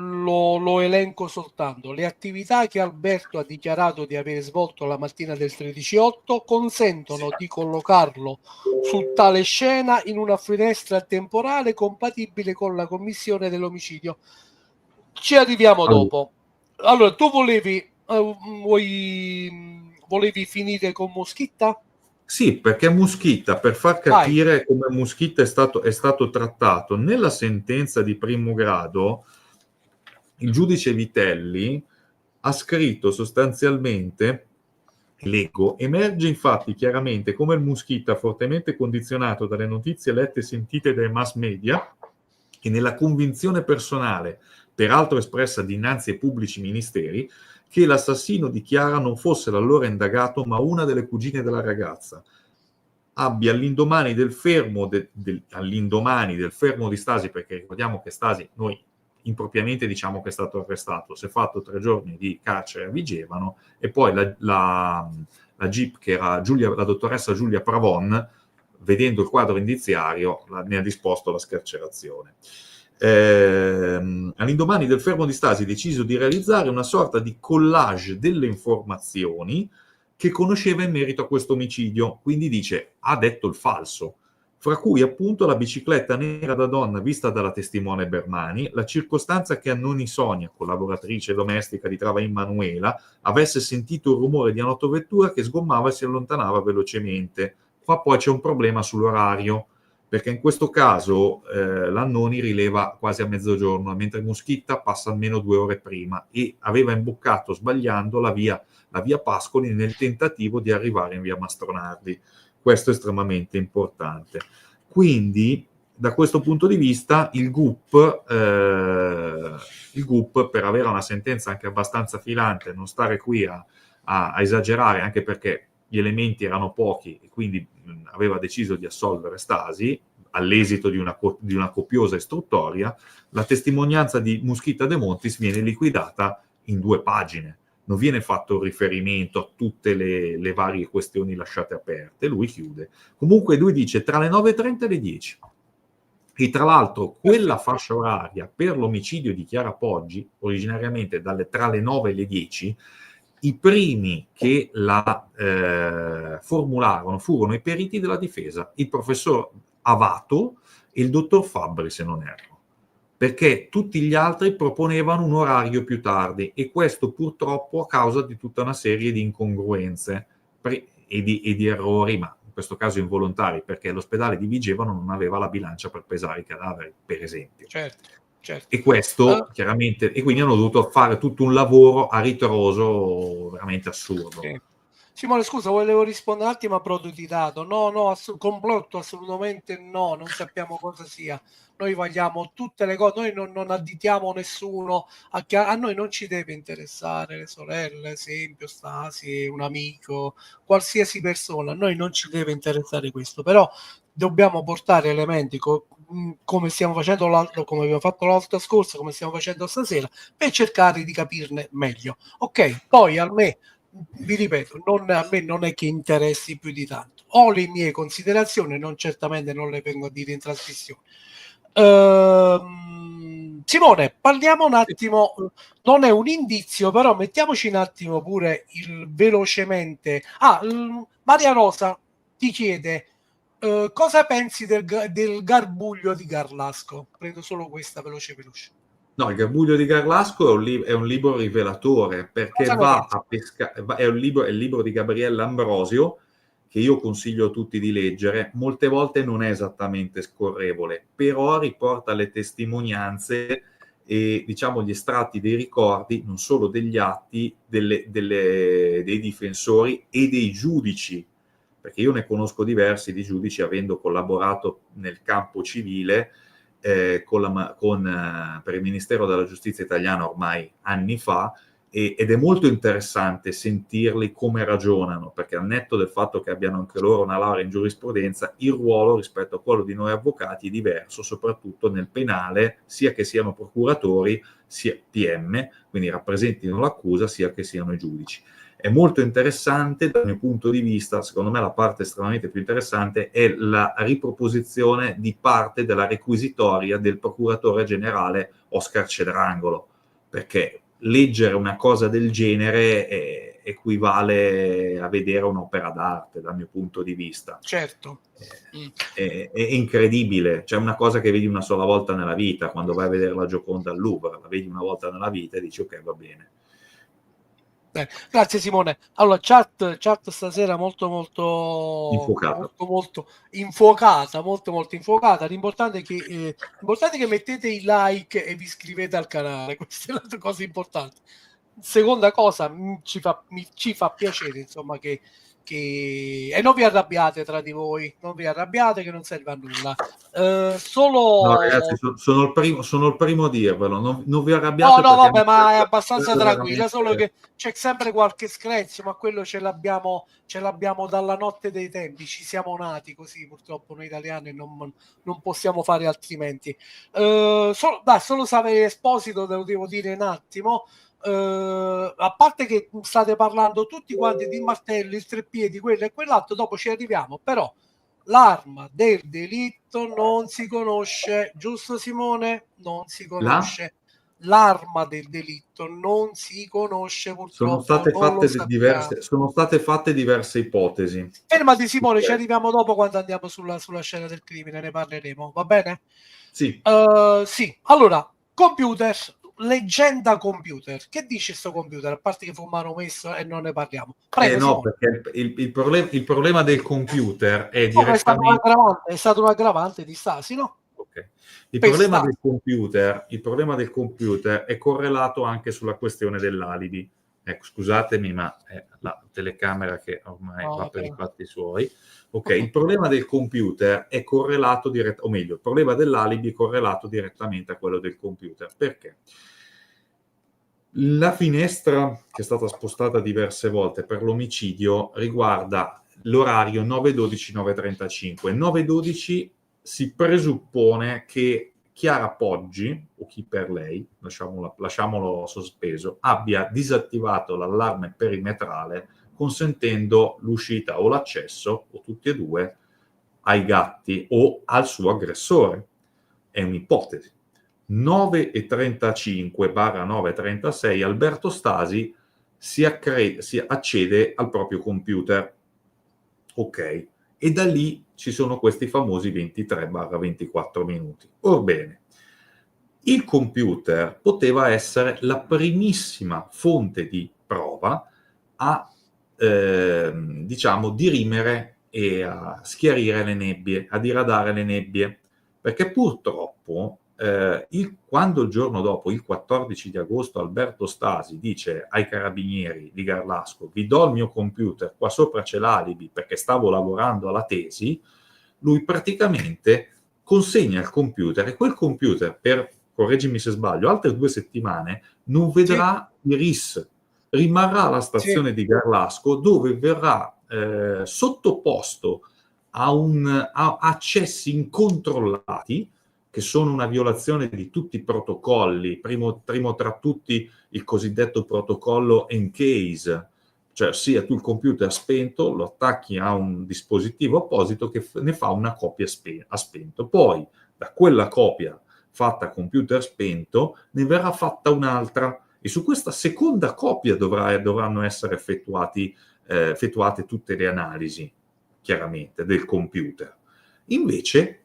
lo elenco soltanto. Le attività che Alberto ha dichiarato di aver svolto la mattina del 13/8 consentono di collocarlo su tale scena in una finestra temporale compatibile con la commissione dell'omicidio. Ci arriviamo Allora, dopo. Allora, tu volevi finire con Moschitta? sì, perché Muschitta, per far Vai. capire come Muschitta è stato trattato, nella sentenza di primo grado, il giudice Vitelli ha scritto sostanzialmente, leggo, emerge infatti chiaramente come il Muschitta, fortemente condizionato dalle notizie lette e sentite dai mass media, e nella convinzione personale, peraltro espressa dinanzi ai pubblici ministeri, che l'assassino di Chiara non fosse l'allora indagato, ma una delle cugine della ragazza, abbia all'indomani del fermo, all'indomani del fermo di Stasi, perché ricordiamo che Stasi, noi impropriamente diciamo che è stato arrestato, si è fatto 3 giorni di carcere a Vigevano, e poi la GIP, che era la dottoressa Giulia Pravon, vedendo il quadro indiziario, ne ha disposto la scarcerazione. All'indomani del fermo di Stasi, deciso di realizzare una sorta di collage delle informazioni che conosceva in merito a questo omicidio, quindi dice, ha detto il falso, fra cui appunto la bicicletta nera da donna vista dalla testimone Bermani, la circostanza che Annoni Sonia, collaboratrice domestica di Travain Manuela, avesse sentito il rumore di un'autovettura che sgommava e si allontanava velocemente. Qua poi c'è un problema sull'orario, perché in questo caso l'Annoni rileva quasi a mezzogiorno, mentre Moschitta passa almeno 2 ore prima e aveva imboccato sbagliando la via Pascoli nel tentativo di arrivare in via Mastronardi. Questo è estremamente importante. Quindi, da questo punto di vista, il GUP, per avere una sentenza anche abbastanza filante, non stare qui a esagerare, anche perché gli elementi erano pochi e quindi aveva deciso di assolvere Stasi all'esito di una copiosa istruttoria, la testimonianza di Muschitta De Montis viene liquidata in 2 pagine. Non viene fatto riferimento a tutte le varie questioni lasciate aperte, lui chiude. Comunque lui dice tra le 9:30 e le 10. E tra l'altro quella fascia oraria per l'omicidio di Chiara Poggi, originariamente tra le 9 e le 10, i primi che la formularono furono i periti della difesa, il professor Avato e il dottor Fabbri, se non erro, perché tutti gli altri proponevano un orario più tardi, e questo purtroppo a causa di tutta una serie di incongruenze e di errori, ma in questo caso involontari, perché l'ospedale di Vigevano non aveva la bilancia per pesare i cadaveri, per esempio. Certo, certo. E questo chiaramente, e quindi hanno dovuto fare tutto un lavoro a ritroso veramente assurdo. Sì. Simone, scusa, volevo rispondere un attimo a Prototitato. No, complotto assolutamente no, non sappiamo cosa sia. Noi vogliamo tutte le cose, noi non additiamo nessuno, a noi non ci deve interessare le sorelle, esempio, Stasi, un amico, qualsiasi persona, a noi non ci deve interessare questo, però dobbiamo portare elementi come stiamo facendo come abbiamo fatto la volta scorsa, come stiamo facendo stasera, per cercare di capirne meglio. Ok, poi a me, vi ripeto, a me non è che interessi più di tanto. Ho le mie considerazioni, certamente non le vengo a dire in trasmissione. Simone, parliamo un attimo, non è un indizio, però mettiamoci un attimo pure velocemente. Maria Rosa ti chiede cosa pensi del Garbuglio di Garlasco? Prendo solo questa veloce. No, il Garbuglio di Garlasco è un libro rivelatore, perché Cosa ne va pensi? a pescare, è il libro di Gabriella Ambrosio, che io consiglio a tutti di leggere. Molte volte non è esattamente scorrevole, però riporta le testimonianze e, diciamo, gli estratti dei ricordi, non solo degli atti, dei difensori e dei giudici, perché io ne conosco diversi di giudici, avendo collaborato nel campo civile per il Ministero della Giustizia italiano ormai anni fa, ed è molto interessante sentirli come ragionano, perché al netto del fatto che abbiano anche loro una laurea in giurisprudenza, il ruolo rispetto a quello di noi avvocati è diverso, soprattutto nel penale, sia che siano procuratori, sia PM, quindi rappresentino l'accusa, sia che siano i giudici. È molto interessante dal mio punto di vista. Secondo me la parte estremamente più interessante è la riproposizione di parte della requisitoria del procuratore generale Oscar Cedrangolo, perché leggere una cosa del genere equivale a vedere un'opera d'arte dal mio punto di vista. Certo. È incredibile, c'è una cosa che vedi una sola volta nella vita. Quando vai a vedere la Gioconda al Louvre, la vedi una volta nella vita e dici ok, va bene. Grazie Simone. Allora, chat stasera molto Infuocata. molto infuocata. L'importante è che mettete il like e vi iscrivete al canale. Questa è la cosa importante. Seconda cosa, ci fa piacere, insomma, e non vi arrabbiate tra di voi, non vi arrabbiate, che non serve a nulla. No, ragazzi, sono il primo a dirvelo, non vi arrabbiate. No, perché vabbè, ma è abbastanza tranquilla, veramente... solo che c'è sempre qualche screzio, ma quello ce l'abbiamo dalla notte dei tempi, ci siamo nati così, purtroppo noi italiani non possiamo fare altrimenti. Solo Saverio Esposito, te lo devo dire un attimo, a parte che state parlando tutti quanti di martelli, il treppiedi, quello e quell'altro, dopo ci arriviamo, però l'arma del delitto non si conosce, giusto Simone? Non si conosce. L'arma del delitto non si conosce, purtroppo non lo sappiamo. Sono state fatte diverse ipotesi. Fermati Simone, ci arriviamo dopo quando andiamo sulla scena del crimine, ne parleremo, va bene? Sì. Sì, allora, computer, leggenda computer. Che dice sto computer? A parte che fu manomesso e non ne parliamo. Prego, No, Simone. perché il problema del computer è direttamente... È stato un aggravante di Stasi, no? Okay. Il problema del computer è correlato anche sulla questione dell'alibi. Ecco, scusatemi, ma è la telecamera che ormai va per i fatti suoi. Ok, il problema del computer è correlato o meglio, il problema dell'alibi è correlato direttamente a quello del computer. Perché? La finestra che è stata spostata diverse volte per l'omicidio riguarda l'orario 9:12-9:35. 9:12 si presuppone che Chiara Poggi, o chi per lei, lasciamolo sospeso, abbia disattivato l'allarme perimetrale consentendo l'uscita o l'accesso, o tutti e due, ai gatti o al suo aggressore. È un'ipotesi. 9:35/9:36 Alberto Stasi si accede al proprio computer. Ok, e da lì ci sono questi famosi 23/24 minuti. Orbene, il computer poteva essere la primissima fonte di prova a diciamo dirimere e a schiarire le nebbie, a diradare le nebbie, perché purtroppo quando il giorno dopo, il 14 di agosto, Alberto Stasi dice ai carabinieri di Garlasco: vi do il mio computer, qua sopra c'è l'alibi perché stavo lavorando alla tesi, lui praticamente consegna il computer, e quel computer, correggimi se sbaglio, altre 2 settimane non vedrà i RIS, rimarrà alla stazione di Garlasco, dove verrà sottoposto a accessi incontrollati, che sono una violazione di tutti i protocolli, primo tra tutti il cosiddetto protocollo ENCASE, cioè sia tu il computer spento lo attacchi a un dispositivo apposito che ne fa una copia a spento. Poi da quella copia fatta a computer spento ne verrà fatta un'altra, e su questa seconda copia dovranno essere effettuate tutte le analisi, chiaramente, del computer. Invece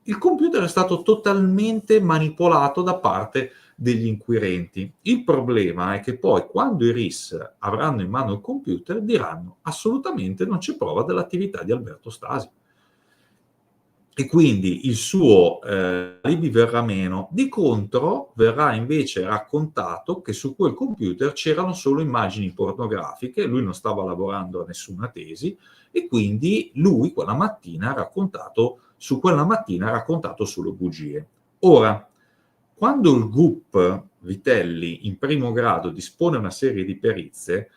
il computer è stato totalmente manipolato da parte degli inquirenti. Il problema è che poi, quando i RIS avranno in mano il computer, diranno: assolutamente non c'è prova dell'attività di Alberto Stasi. E quindi il suo alibi verrà meno. Di contro, verrà invece raccontato che su quel computer c'erano solo immagini pornografiche, lui non stava lavorando a nessuna tesi, e quindi lui quella mattina ha raccontato solo bugie. Ora, quando il GUP Vitelli in primo grado dispone una serie di perizie,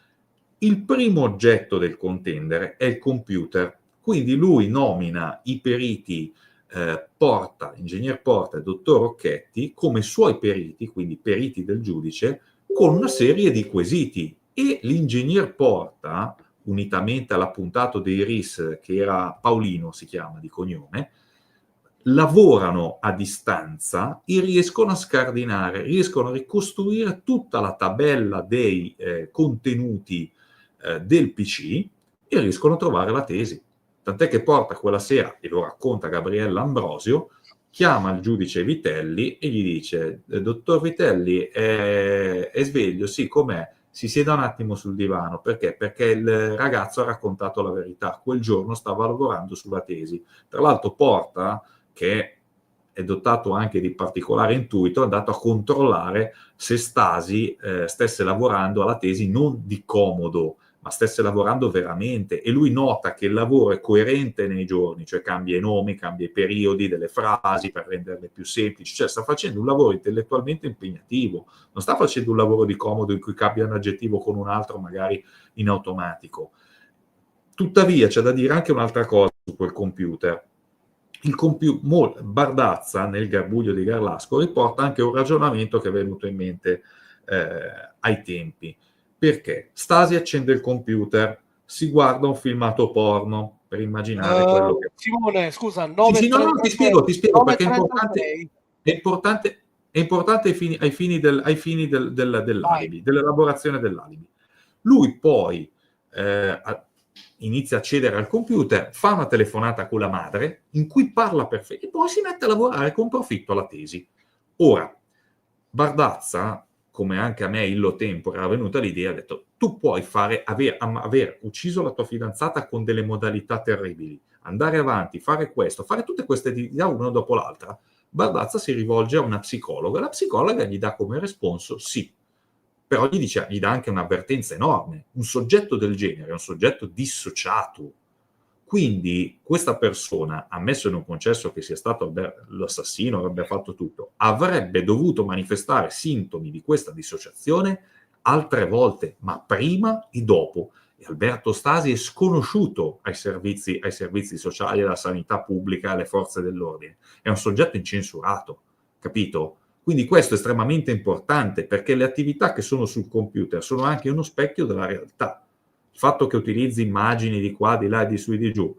il primo oggetto del contendere è il computer. Quindi lui nomina i periti ingegner Porta e dottor Rocchetti come suoi periti, quindi periti del giudice, con una serie di quesiti E l'ingegner Porta, unitamente all'appuntato dei RIS, che era Paolino, si chiama di cognome, lavorano a distanza e riescono a scardinare, riescono a ricostruire tutta la tabella dei contenuti del PC e riescono a trovare la tesi. Tant'è che Porta quella sera, e lo racconta Gabriella Ambrosio, chiama il giudice Vitelli e gli dice: dottor Vitelli, è sveglio? Sì, com'è? Si sieda un attimo sul divano. Perché? Perché il ragazzo ha raccontato la verità. Quel giorno stava lavorando sulla tesi. Tra l'altro Porta, che è dotato anche di particolare intuito, è andato a controllare se Stasi stesse lavorando alla tesi non di comodo, ma stesse lavorando veramente, e lui nota che il lavoro è coerente nei giorni, cioè cambia i nomi, cambia i periodi delle frasi per renderle più semplici, cioè sta facendo un lavoro intellettualmente impegnativo, non sta facendo un lavoro di comodo in cui cambia un aggettivo con un altro magari in automatico. Tuttavia c'è da dire anche un'altra cosa su quel computer. Bardazza, nel Garbuglio di Garlasco, riporta anche un ragionamento che è venuto in mente ai tempi. Perché Stasi accende il computer, si guarda un filmato porno per immaginare quello che... Simone, scusa, Sì, sì, no, 9.36, ti spiego perché 9.36. è importante ai fini Vai. dell'alibi, dell'elaborazione dell'alibi. Lui poi inizia a accedere al computer, fa una telefonata con la madre, in cui parla perfetto, e poi si mette a lavorare con profitto alla tesi. Ora, Bardazza, come anche a me illo tempore era venuta l'idea, ha detto: tu puoi aver ucciso la tua fidanzata con delle modalità terribili, andare avanti, fare questo, fare tutte queste attività una dopo l'altra. Bardazza si rivolge a una psicologa, la psicologa gli dà come responso sì, però gli dà anche un'avvertenza enorme. Un soggetto del genere è un soggetto dissociato. Quindi questa persona, ammesso in un concesso che sia stato l'assassino, avrebbe fatto tutto, avrebbe dovuto manifestare sintomi di questa dissociazione altre volte, ma prima e dopo. E Alberto Stasi è sconosciuto ai servizi sociali, alla sanità pubblica, alle forze dell'ordine. È un soggetto incensurato, capito? Quindi questo è estremamente importante, perché le attività che sono sul computer sono anche uno specchio della realtà. Il fatto che utilizzi immagini di qua, di là, di su e di giù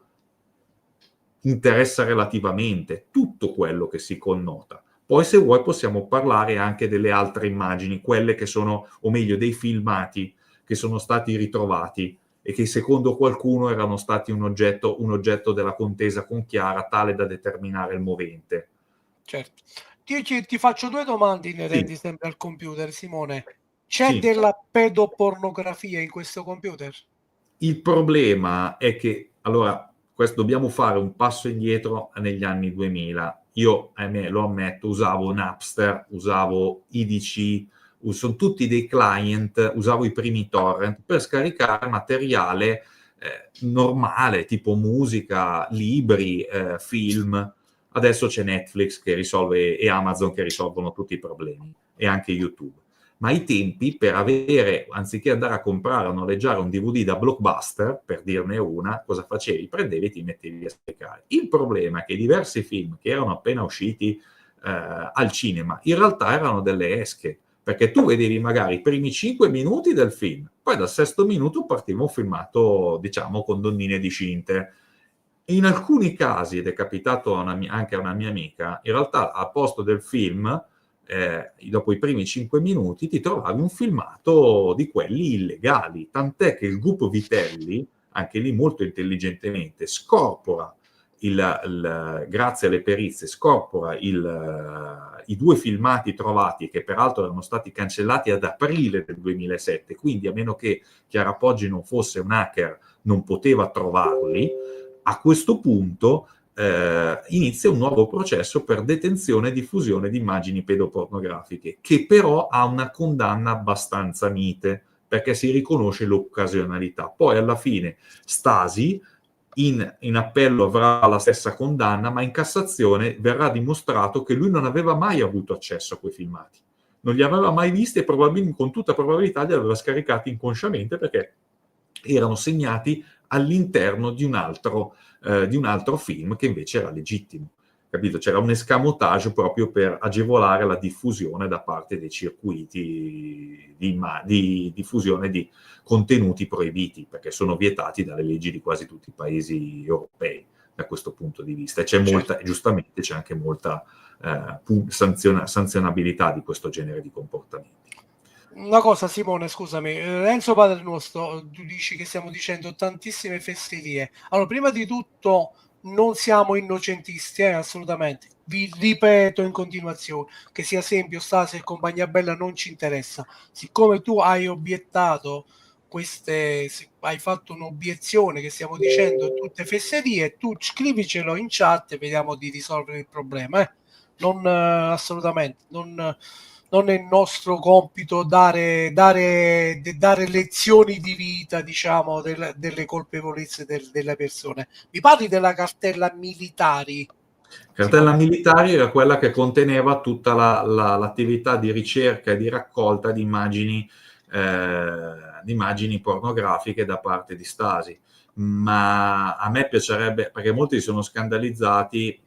interessa relativamente tutto quello che si connota. Poi se vuoi possiamo parlare anche delle altre immagini, quelle che sono, o meglio, dei filmati che sono stati ritrovati e che secondo qualcuno erano stati un oggetto della contesa con Chiara, tale da determinare il movente. Certo. Ti faccio due domande inerenti Sì, sempre al computer, Simone. C'è sì. della pedopornografia in questo computer? Il problema è che, allora, dobbiamo fare un passo indietro negli anni 2000. Io, ahimè, lo ammetto, usavo Napster, usavo IDC, sono tutti dei client, usavo i primi torrent per scaricare materiale normale, tipo musica, libri, film. Adesso c'è Netflix che risolve e Amazon che risolvono tutti i problemi, e anche YouTube. Ma ai tempi, per avere, anziché andare a comprare o noleggiare un DVD da Blockbuster, per dirne una, cosa facevi? Prendevi e ti mettevi a scaricare. Il problema è che diversi film che erano appena usciti al cinema, in realtà erano delle esche, perché tu vedevi magari i primi 5 minuti del film, poi dal sesto minuto partiva un filmato, diciamo, con donnine dicinte. In alcuni casi, ed è capitato anche a una mia amica, in realtà al posto del film, dopo i primi 5 minuti, ti trovavi un filmato di quelli illegali, tant'è che il gruppo Vitelli, anche lì molto intelligentemente, scorpora, grazie alle perizie, scorpora i due filmati trovati, che peraltro erano stati cancellati ad aprile del 2007, quindi a meno che Chiara Poggi non fosse un hacker, non poteva trovarli. A questo punto inizia un nuovo processo per detenzione e diffusione di immagini pedopornografiche, che però ha una condanna abbastanza mite, perché si riconosce l'occasionalità. Poi alla fine Stasi in appello avrà la stessa condanna, ma in Cassazione verrà dimostrato che lui non aveva mai avuto accesso a quei filmati. Non li aveva mai visti e probabilmente, con tutta probabilità li aveva scaricati inconsciamente, perché erano segnati all'interno di un altro film che invece era legittimo. capito? C'era un escamotage proprio per agevolare la diffusione da parte dei circuiti di diffusione di contenuti proibiti, perché sono vietati dalle leggi di quasi tutti i paesi europei da questo punto di vista. E c'è molta, certo. giustamente c'è anche molta sanzionabilità di questo genere di comportamenti. Una cosa, Simone, scusami, Enzo Padre Nostro, tu dici che stiamo dicendo tantissime fesserie. Allora, prima di tutto, non siamo innocentisti, assolutamente. Vi ripeto in continuazione che sia Sempio, Stasi e compagnia bella non ci interessa. Siccome tu hai obiettato hai fatto un'obiezione che stiamo dicendo tutte fesserie, tu scrivicelo in chat e vediamo di risolvere il problema. Non assolutamente, non è il nostro compito dare lezioni di vita, diciamo, delle colpevolezze delle persone. Mi parli della cartella militari? Cartella militare era quella che conteneva tutta l'attività di ricerca e di raccolta di immagini pornografiche da parte di Stasi. Ma a me piacerebbe, perché molti si sono scandalizzati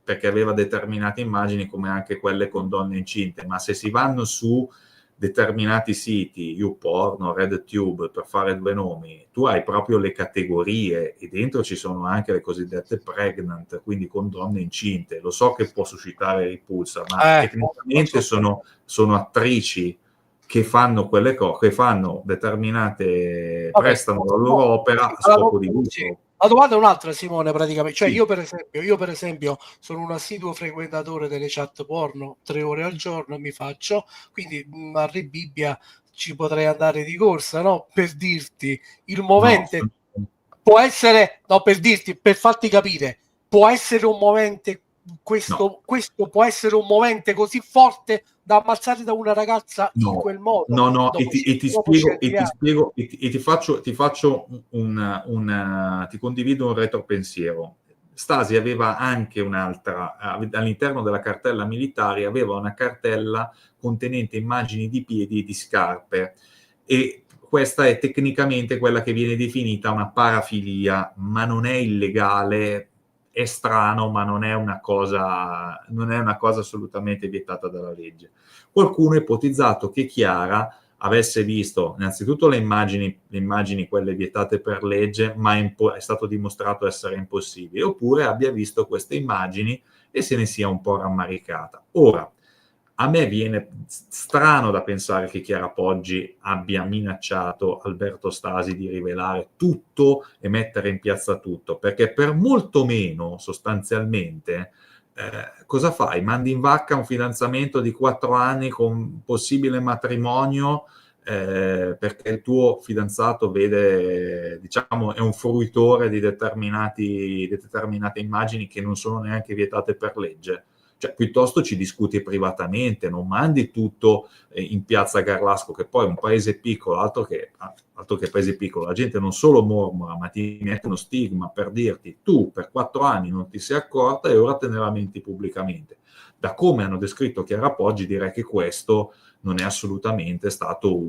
perché aveva determinate immagini come anche quelle con donne incinte, ma se si vanno su determinati siti, YouPorn, RedTube, per fare due nomi, tu hai proprio le categorie e dentro ci sono anche le cosiddette pregnant, quindi con donne incinte. Lo so che può suscitare ripulsa, ma tecnicamente sono attrici che fanno quelle cose, che fanno determinate, Vabbè, prestano la loro opera a scopo di lucro. La domanda è un'altra, Simone, praticamente. Cioè, Sì. io per esempio, sono un assiduo frequentatore delle chat porno, 3 ore al giorno mi faccio, quindi a Rebibbia ci potrei andare di corsa, no? Per dirti, il movente può essere, no, per dirti, per farti capire, può essere un movente, questo può essere un movente così forte da ammazzare da una ragazza in quel modo. No, ti condivido un retropensiero. Stasi aveva anche un'altra, all'interno della cartella militare aveva una cartella contenente immagini di piedi e di scarpe, e questa è tecnicamente quella che viene definita una parafilia, ma non è illegale, è strano, ma non è una cosa assolutamente vietata dalla legge. Qualcuno ha ipotizzato che Chiara avesse visto innanzitutto le immagini quelle vietate per legge, ma è stato dimostrato essere impossibile, oppure abbia visto queste immagini e se ne sia un po' rammaricata. Ora, a me viene strano da pensare che Chiara Poggi abbia minacciato Alberto Stasi di rivelare tutto e mettere in piazza tutto, perché per molto meno, sostanzialmente, cosa fai? Mandi in vacca un fidanzamento di 4 anni con possibile matrimonio perché il tuo fidanzato vede, diciamo, è un fruitore di determinate immagini che non sono neanche vietate per legge. Cioè, piuttosto ci discuti privatamente, non mandi tutto in piazza Garlasco, che poi è un paese piccolo, altro che paese piccolo, la gente non solo mormora, ma ti mette uno stigma per dirti tu per 4 anni non ti sei accorta e ora te ne lamenti pubblicamente. Da come hanno descritto Chiara Poggi, direi che questo non è assolutamente stato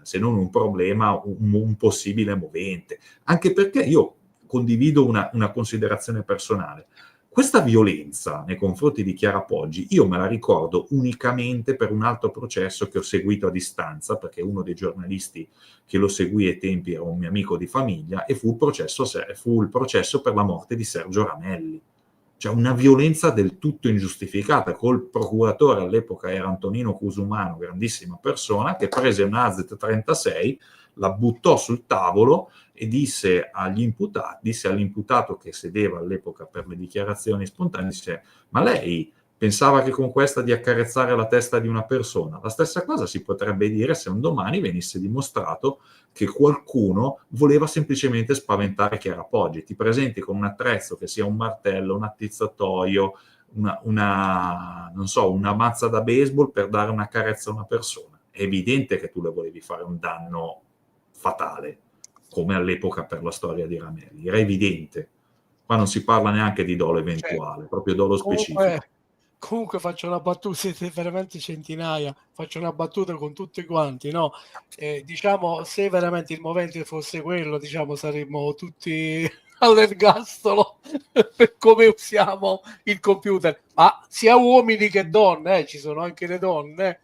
se non un problema, un possibile movente. Anche perché io condivido una considerazione personale. Questa violenza nei confronti di Chiara Poggi io me la ricordo unicamente per un altro processo che ho seguito a distanza, perché uno dei giornalisti che lo seguì ai tempi era un mio amico di famiglia, e fu il processo per la morte di Sergio Ramelli. Cioè una violenza del tutto ingiustificata, col procuratore all'epoca era Antonino Cusumano, grandissima persona, che prese un AZ 36, la buttò sul tavolo e disse all'imputato che sedeva all'epoca per le dichiarazioni spontanee, disse: ma lei pensava che con questa di accarezzare la testa di una persona? La stessa cosa si potrebbe dire se un domani venisse dimostrato che qualcuno voleva semplicemente spaventare Chiara Poggi. Ti presenti con un attrezzo che sia un martello, un attizzatoio, una mazza da baseball per dare una carezza a una persona. È evidente che tu le volevi fare un danno fatale, come all'epoca per la storia di Ramelli. Era evidente. Qua non si parla neanche di dolo eventuale, proprio dolo specifico. Comunque faccio una battuta, siete veramente centinaia, faccio una battuta con tutti quanti, no? Diciamo, se veramente il movente fosse quello, diciamo, saremmo tutti all'ergastolo per come usiamo il computer, ma sia uomini che donne, ci sono anche le donne.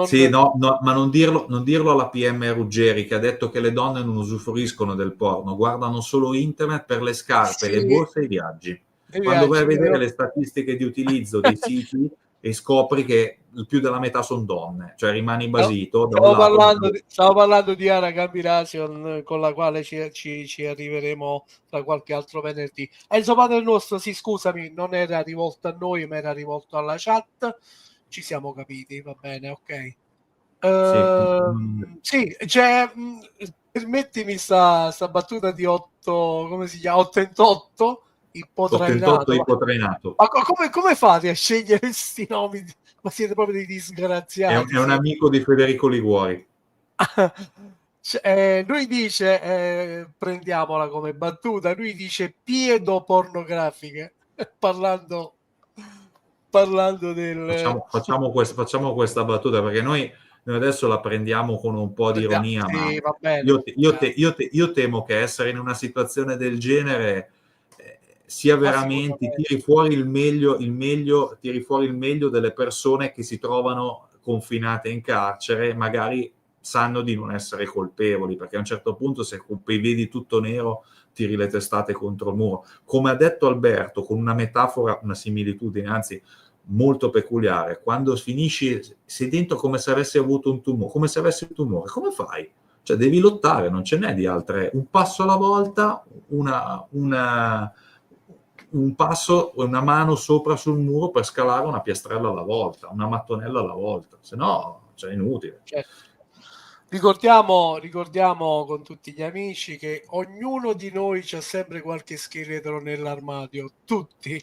Sì, no, ma non dirlo alla PM Ruggeri, che ha detto che le donne non usufruiscono del porno, guardano solo internet per le scarpe, le Sì, borse e i viaggi. dei Quando vai viaggi, a vedere vero? le statistiche di utilizzo dei siti e scopri che il più della metà sono donne, cioè rimani basito da un lato, ma Stavo parlando di Ana Gambirasion, con la quale ci arriveremo tra qualche altro venerdì. Enzo Padre Nostro, sì, scusami, non era rivolto a noi, ma era rivolto alla chat. Ci siamo capiti, va bene, ok. sì. Sì, cioè, permettimi sta battuta di 8, come si chiama? 88, Ho tentato ipotrainato. ipotrainato. Ma come fate a scegliere questi nomi? Ma siete proprio dei disgraziati, È un siete. amico di Federico Liguori. Lui dice, prendiamola come battuta, lui dice piedopornografiche, parlando, parlando del... Facciamo questa battuta, perché noi adesso la prendiamo con un po' di ironia, ma Sì, va bene. io temo che essere in una situazione del genere sia veramente, Assolutamente. tiri fuori il meglio delle persone che si trovano confinate in carcere, magari sanno di non essere colpevoli, perché a un certo punto, se vedi tutto nero, tiri le testate contro il muro. Come ha detto Alberto, con una metafora, una similitudine, anzi molto peculiare, quando finisci, sei dentro come se avessi avuto un tumore, come se avessi un tumore, come fai? Cioè devi lottare, non ce n'è di altre, un passo alla volta, un passo, una mano sopra sul muro per scalare una piastrella alla volta, una mattonella alla volta, se no, cioè, è inutile. Certo. Ricordiamo con tutti gli amici che ognuno di noi c'ha sempre qualche scheletro nell'armadio, tutti,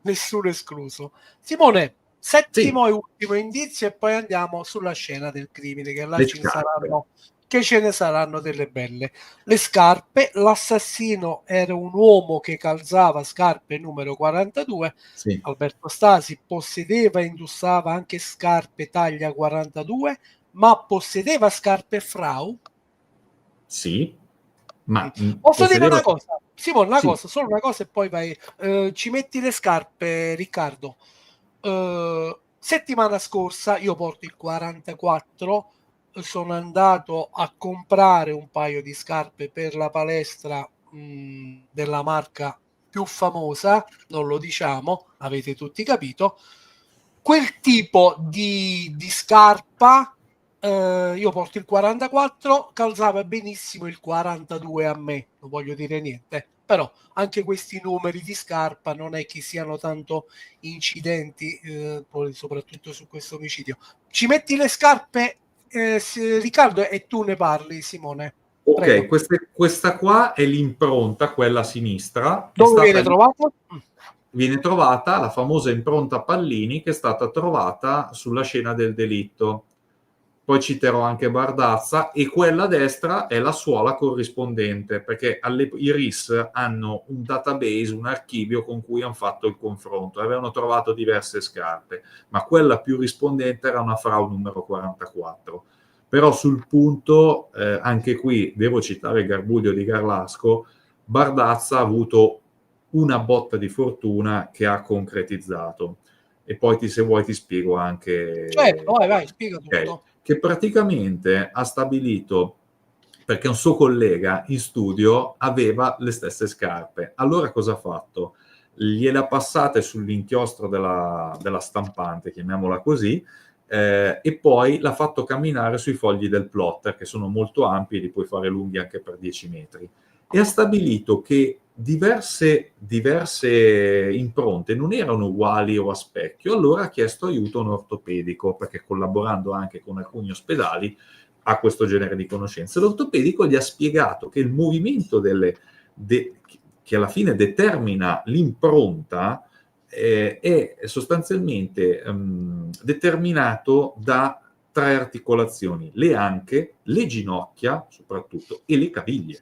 nessuno escluso. Simone, Sì, settimo e ultimo indizio e poi andiamo sulla scena del crimine, che là le scarpe. ce ne saranno delle belle. Le scarpe, l'assassino era un uomo che calzava scarpe numero 42. Sì, Alberto Stasi possedeva e indossava anche scarpe taglia 42, ma possedeva scarpe Frau? sì, ma Posso dire possedeva... una cosa? Simone, una Sì, cosa, solo una cosa e poi vai. Ci metti le scarpe, Riccardo. Settimana scorsa io porto il 44, sono andato a comprare un paio di scarpe per la palestra della marca più famosa, non lo diciamo, avete tutti capito. Quel tipo di scarpa, io porto il 44, calzava benissimo il 42 a me, non voglio dire niente, però anche questi numeri di scarpa non è che siano tanto incidenti, poi soprattutto su questo omicidio. Ci metti le scarpe, Riccardo, e tu ne parli, Simone. ok, Prego. questa qua è l'impronta, quella a sinistra, è Dove stata viene trovato? viene trovata la famosa impronta Pallini, che è stata trovata sulla scena del delitto. Poi citerò anche Bardazza, e quella a destra è la suola corrispondente, perché i RIS hanno un database, un archivio con cui hanno fatto il confronto, avevano trovato diverse scarpe, ma quella più rispondente era una Frau numero 44. Però sul punto, anche qui devo citare il Garbuglio di Garlasco, Bardazza ha avuto una botta di fortuna che ha concretizzato. E poi se vuoi ti spiego Certo, anche... vai, spiega Okay, tutto. che praticamente ha stabilito, perché un suo collega in studio aveva le stesse scarpe. Allora cosa ha fatto? Gliele ha passate sull'inchiostro della stampante, chiamiamola così, e poi l'ha fatto camminare sui fogli del plotter, che sono molto ampi e li puoi fare lunghi anche per 10 metri. E ha stabilito che diverse impronte non erano uguali o a specchio, allora ha chiesto aiuto a un ortopedico, perché collaborando anche con alcuni ospedali ha questo genere di conoscenze. L'ortopedico gli ha spiegato che il movimento che alla fine determina l'impronta è sostanzialmente determinato da tre articolazioni: le anche, le ginocchia soprattutto e le caviglie.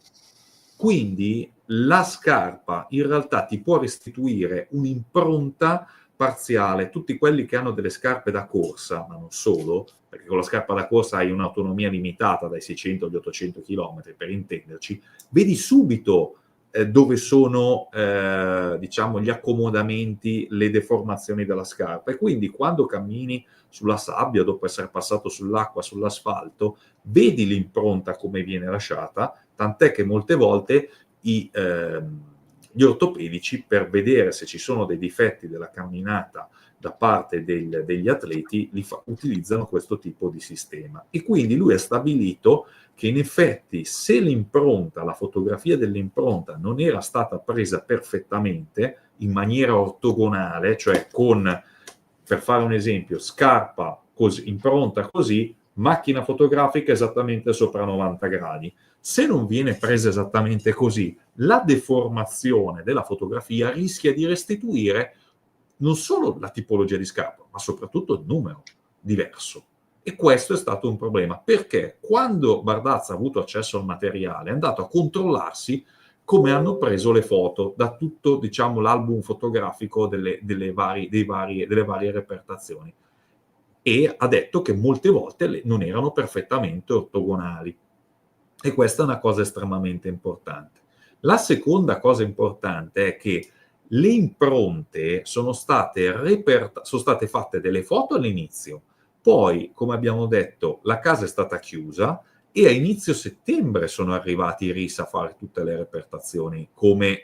Quindi la scarpa in realtà ti può restituire un'impronta parziale. Tutti quelli che hanno delle scarpe da corsa, ma non solo, perché con la scarpa da corsa hai un'autonomia limitata dai 600 agli 800 km, per intenderci, vedi subito dove sono diciamo gli accomodamenti, le deformazioni della scarpa, e quindi quando cammini sulla sabbia dopo essere passato sull'acqua, sull'asfalto, vedi l'impronta come viene lasciata, tant'è che molte volte gli ortopedici, per vedere se ci sono dei difetti della camminata da parte degli atleti, utilizzano questo tipo di sistema. E quindi lui ha stabilito che in effetti se l'impronta, la fotografia dell'impronta non era stata presa perfettamente, in maniera ortogonale, cioè con, per fare un esempio, scarpa così, impronta così, macchina fotografica esattamente sopra 90 gradi. Se non viene presa esattamente così, la deformazione della fotografia rischia di restituire non solo la tipologia di scarpa, ma soprattutto il numero diverso. E questo è stato un problema, perché quando Bardazza ha avuto accesso al materiale è andato a controllarsi come hanno preso le foto da tutto, diciamo, l'album fotografico delle varie repertazioni, e ha detto che molte volte non erano perfettamente ortogonali, e questa è una cosa estremamente importante. La seconda cosa importante è che le impronte sono state fatte delle foto all'inizio, poi, come abbiamo detto, la casa è stata chiusa e a inizio settembre sono arrivati i RIS a fare tutte le repertazioni come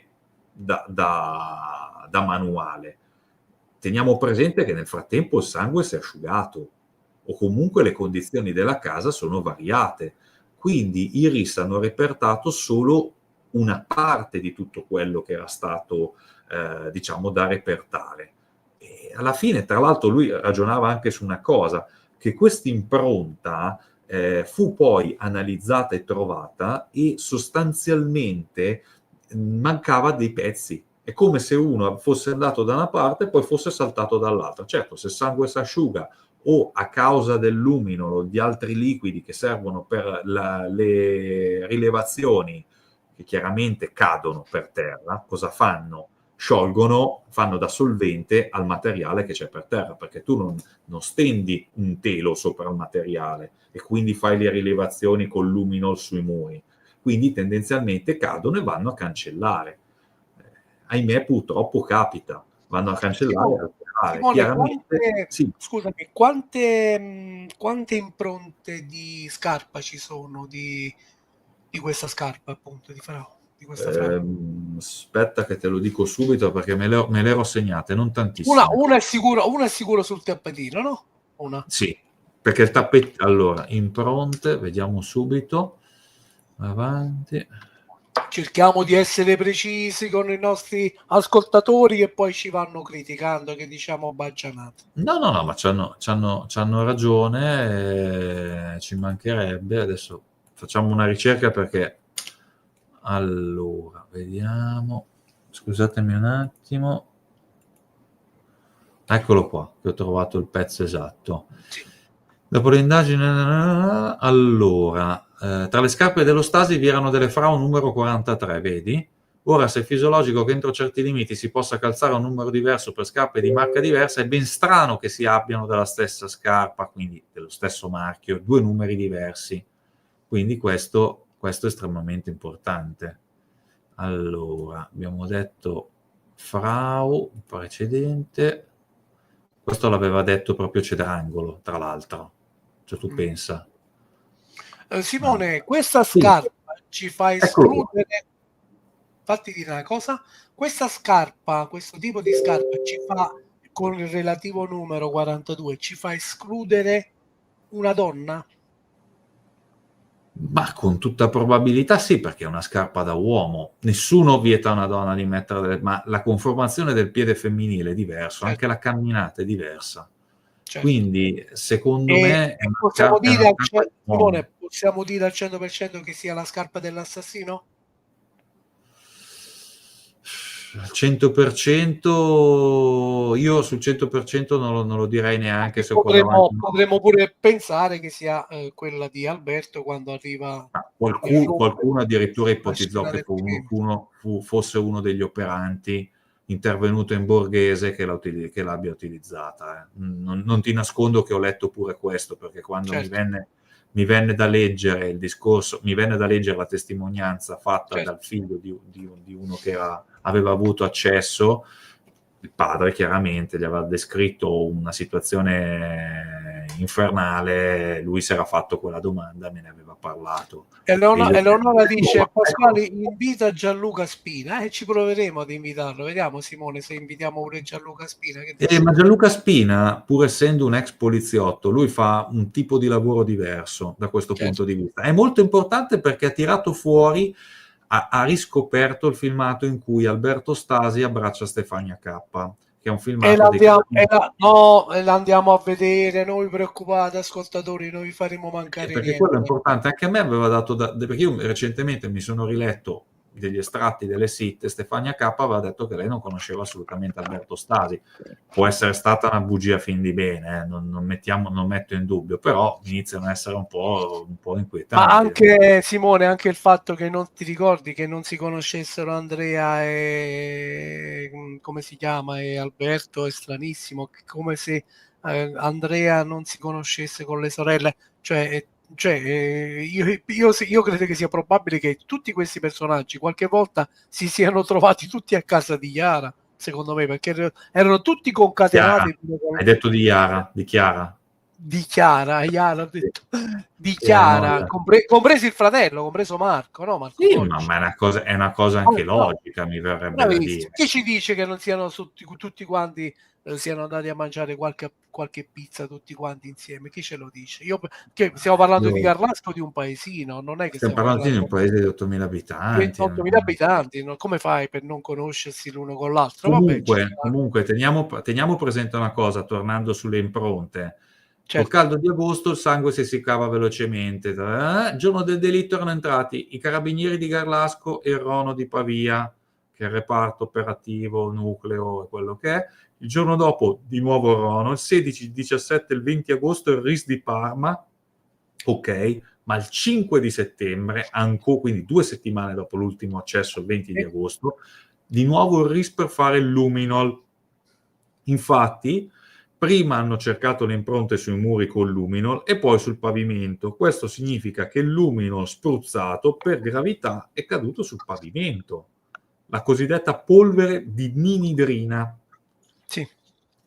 da manuale. Teniamo presente che nel frattempo il sangue si è asciugato, o comunque le condizioni della casa sono variate, quindi i RIS hanno repertato solo una parte di tutto quello che era stato diciamo da repertare. E alla fine, tra l'altro, lui ragionava anche su una cosa, che questa impronta fu poi analizzata e trovata, e sostanzialmente mancava dei pezzi. È come se uno fosse andato da una parte e poi fosse saltato dall'altra. Certo, se il sangue si asciuga o a causa del luminolo o di altri liquidi che servono per le rilevazioni, che chiaramente cadono per terra, cosa fanno? Sciolgono, fanno da solvente al materiale che c'è per terra, perché tu non stendi un telo sopra il materiale e quindi fai le rilevazioni col luminol sui muri. Quindi tendenzialmente cadono e vanno a cancellare. Ahimè, purtroppo capita, vanno a cancellare e alterare. Simone, Chiaramente, sì. scusami, quante impronte di scarpa ci sono di questa scarpa, appunto, di questa frana? Aspetta che te lo dico subito, perché me le ero segnate, non Una, tantissime. una è sicuro sul tappetino, no? Una. Sì, perché il tappetino... Allora, impronte, vediamo subito. Avanti. Cerchiamo di essere precisi con i nostri ascoltatori e poi ci vanno criticando che diciamo baggianate. No, ma c'hanno ragione, ci mancherebbe. Adesso facciamo una ricerca, perché... Allora, vediamo. Scusatemi un attimo. Eccolo qua, che ho trovato il pezzo esatto. Sì. Dopo l'indagine, allora, tra le scarpe dello Stasi vi erano delle Frau numero 43, vedi? Ora, se è fisiologico che entro certi limiti si possa calzare un numero diverso per scarpe di marca diversa, è ben strano che si abbiano della stessa scarpa, quindi dello stesso marchio, due numeri diversi. Quindi questo è estremamente importante. Allora, abbiamo detto Frau, precedente. Questo l'aveva detto proprio Cedrangolo, tra l'altro. Cioè, tu pensa. Simone, questa Sì, scarpa ci fa eccolo qua. escludere, fatti dire una cosa, questa scarpa, questo tipo di scarpa ci fa, con il relativo numero 42, ci fa escludere una donna? Ma con tutta probabilità sì, perché è una scarpa da uomo. Nessuno vieta a una donna di mettere ma la conformazione del piede femminile è diverso, anche Certo, la camminata è diversa. certo. Quindi, secondo E me, è una possiamo scarpa dire da uomo. Simone, possiamo dire al 100% che sia la scarpa dell'assassino? Al 100%, io sul 100% non lo direi neanche se Potremmo pure pensare che sia quella di Alberto quando arriva il qualcuno addirittura la ipotizzò scena che del crimine. fosse uno degli operanti intervenuto in Borghese che l'abbia utilizzata. Non ti nascondo che ho letto pure questo, perché quando mi Certo. venne mi venne da leggere il discorso, mi venne da leggere la testimonianza fatta Certo. dal figlio di uno che aveva avuto accesso. Il padre chiaramente gli aveva descritto una situazione infernale, lui si era fatto quella domanda, me ne aveva parlato. Eleonora dice: Ecco, Pasquale invita Gianluca Spina, e ci proveremo ad invitarlo. Vediamo, Simone, se invitiamo pure Gianluca Spina. Che dici? ma Gianluca Spina, pur essendo un ex poliziotto, lui fa un tipo di lavoro diverso da questo Certo. punto di vista. È molto importante perché ha tirato fuori, ha riscoperto il filmato in cui Alberto Stasi abbraccia Stefania K, che è un filmato dei carabinieri. No, l'andiamo a vedere, non vi preoccupate, ascoltatori, non vi faremo mancare Perché quello è niente. importante. Anche a me aveva dato perché io recentemente mi sono riletto degli estratti delle SIT. Stefania K aveva detto che lei non conosceva assolutamente Alberto Stasi. Può essere stata una bugia fin di bene, non metto in dubbio, però iniziano a essere un po' Ma inquietanti. anche Simone, anche il fatto che non ti ricordi che non si conoscessero Andrea e come si chiama, e Alberto, è stranissimo, come se Andrea non si conoscesse con le sorelle, io credo che sia probabile che tutti questi personaggi qualche volta si siano trovati tutti a casa di Chiara, secondo me, perché erano tutti Chiara, concatenati hai detto di Chiara, di Chiara. di Chiara, Chiara, ho Sì, detto, di sì, no, Chiara, compreso il fratello, compreso Marco, no? Marco sì, ma Goggi. è una cosa anche No, logica, mi verrebbe da bravissimo. dire. Chi ci dice che non siano tutti quanti siano andati a mangiare qualche pizza tutti quanti insieme? Chi ce lo dice? Che stiamo parlando di Io Carrasco, di un paesino, non è che Stiamo stiamo parlando di un parlando paese di 8.000 di abitanti. 28.000 abitanti, no? Come fai per non conoscersi l'uno con l'altro? Vabbè, ci sta. Comunque teniamo presente una cosa, tornando sulle impronte. Col Certo. caldo di agosto il sangue si essiccava velocemente. Il giorno del delitto erano entrati i carabinieri di Garlasco e il Rono di Pavia, che è il reparto operativo, nucleo e quello che è. Il giorno dopo di nuovo il Rono, il 16, il 17 e il 20 agosto il RIS di Parma, ok, ma il 5 di settembre, quindi 2 settimane dopo l'ultimo accesso, il 20 di agosto, di nuovo il RIS per fare il luminol. Infatti, prima hanno cercato le impronte sui muri col luminol e poi sul pavimento. Questo significa che il luminol spruzzato per gravità è caduto sul pavimento. La cosiddetta polvere di ninidrina, Sì.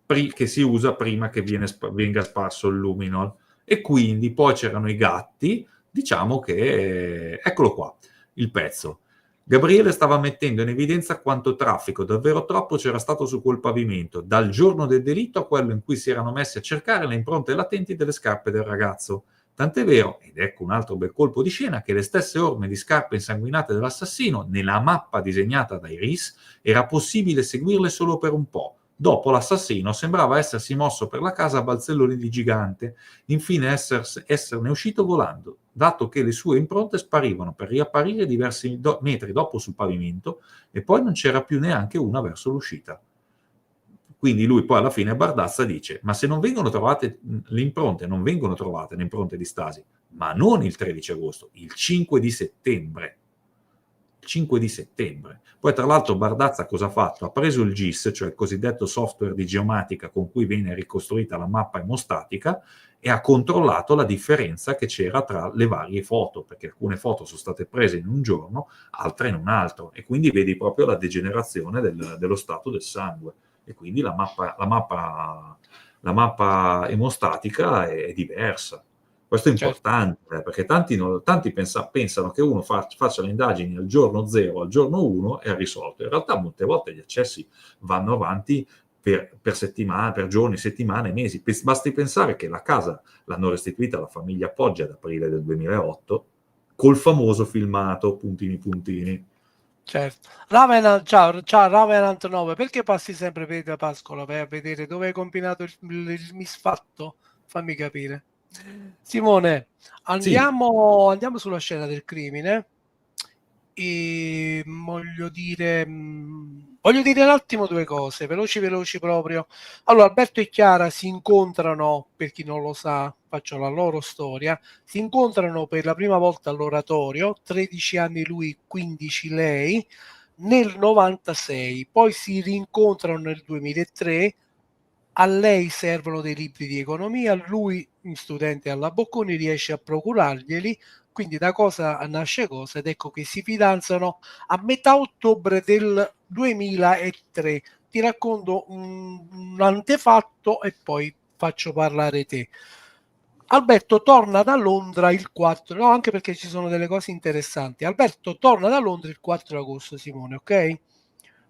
che si usa prima che venga sparso il luminol. E quindi poi c'erano i gatti, diciamo che eccolo qua, il pezzo. Gabriele stava mettendo in evidenza quanto traffico davvero troppo c'era stato su quel pavimento, dal giorno del delitto a quello in cui si erano messi a cercare le impronte latenti delle scarpe del ragazzo. Tant'è vero, ed ecco un altro bel colpo di scena, che le stesse orme di scarpe insanguinate dell'assassino, nella mappa disegnata dai RIS, era possibile seguirle solo per un po'. Dopo l'assassino sembrava essersi mosso per la casa a balzelloni di gigante, infine esserne uscito volando, dato che le sue impronte sparivano per riapparire diversi metri dopo sul pavimento e poi non c'era più neanche una verso l'uscita. Quindi lui poi alla fine a Bardazza dice: ma se non vengono trovate le impronte, non vengono trovate le impronte di Stasi, ma non il 13 agosto, il 5 di settembre. 5 di settembre. Poi tra l'altro Bardazza cosa ha fatto? Ha preso il GIS, cioè il cosiddetto software di geomatica con cui viene ricostruita la mappa emostatica, e ha controllato la differenza che c'era tra le varie foto, perché alcune foto sono state prese in un giorno, altre in un altro, e quindi vedi proprio la degenerazione dello stato del sangue. E quindi la mappa emostatica è diversa. Questo è Certo. importante, perché tanti pensano che uno faccia le indagini al giorno 0, al giorno 1 e è risolto. In realtà molte volte gli accessi vanno avanti per settimane, per giorni, settimane, mesi. Basti pensare che la casa l'hanno restituita alla famiglia Poggi ad aprile del 2008 col famoso filmato puntini puntini. Certo. Ravenant, ciao Ravenant 9, perché passi sempre per da Pascola? Vai a vedere dove hai combinato il misfatto? Fammi capire. Simone, Sì, andiamo sulla scena del crimine e voglio dire un attimo due cose, veloci proprio. Allora, Alberto e Chiara si incontrano, per chi non lo sa, faccio la loro storia, si incontrano per la prima volta all'oratorio, 13 anni lui, 15 lei, nel 96, poi si rincontrano nel 2003, a lei servono dei libri di economia, lui, studente alla Bocconi, riesce a procurarglieli, quindi da cosa nasce cosa, ed ecco che si fidanzano a metà ottobre del 2003. Ti racconto un antefatto e poi faccio parlare te. Alberto torna da Londra il 4, no, anche perché ci sono delle cose interessanti. Alberto torna da Londra il 4 agosto, Simone, ok?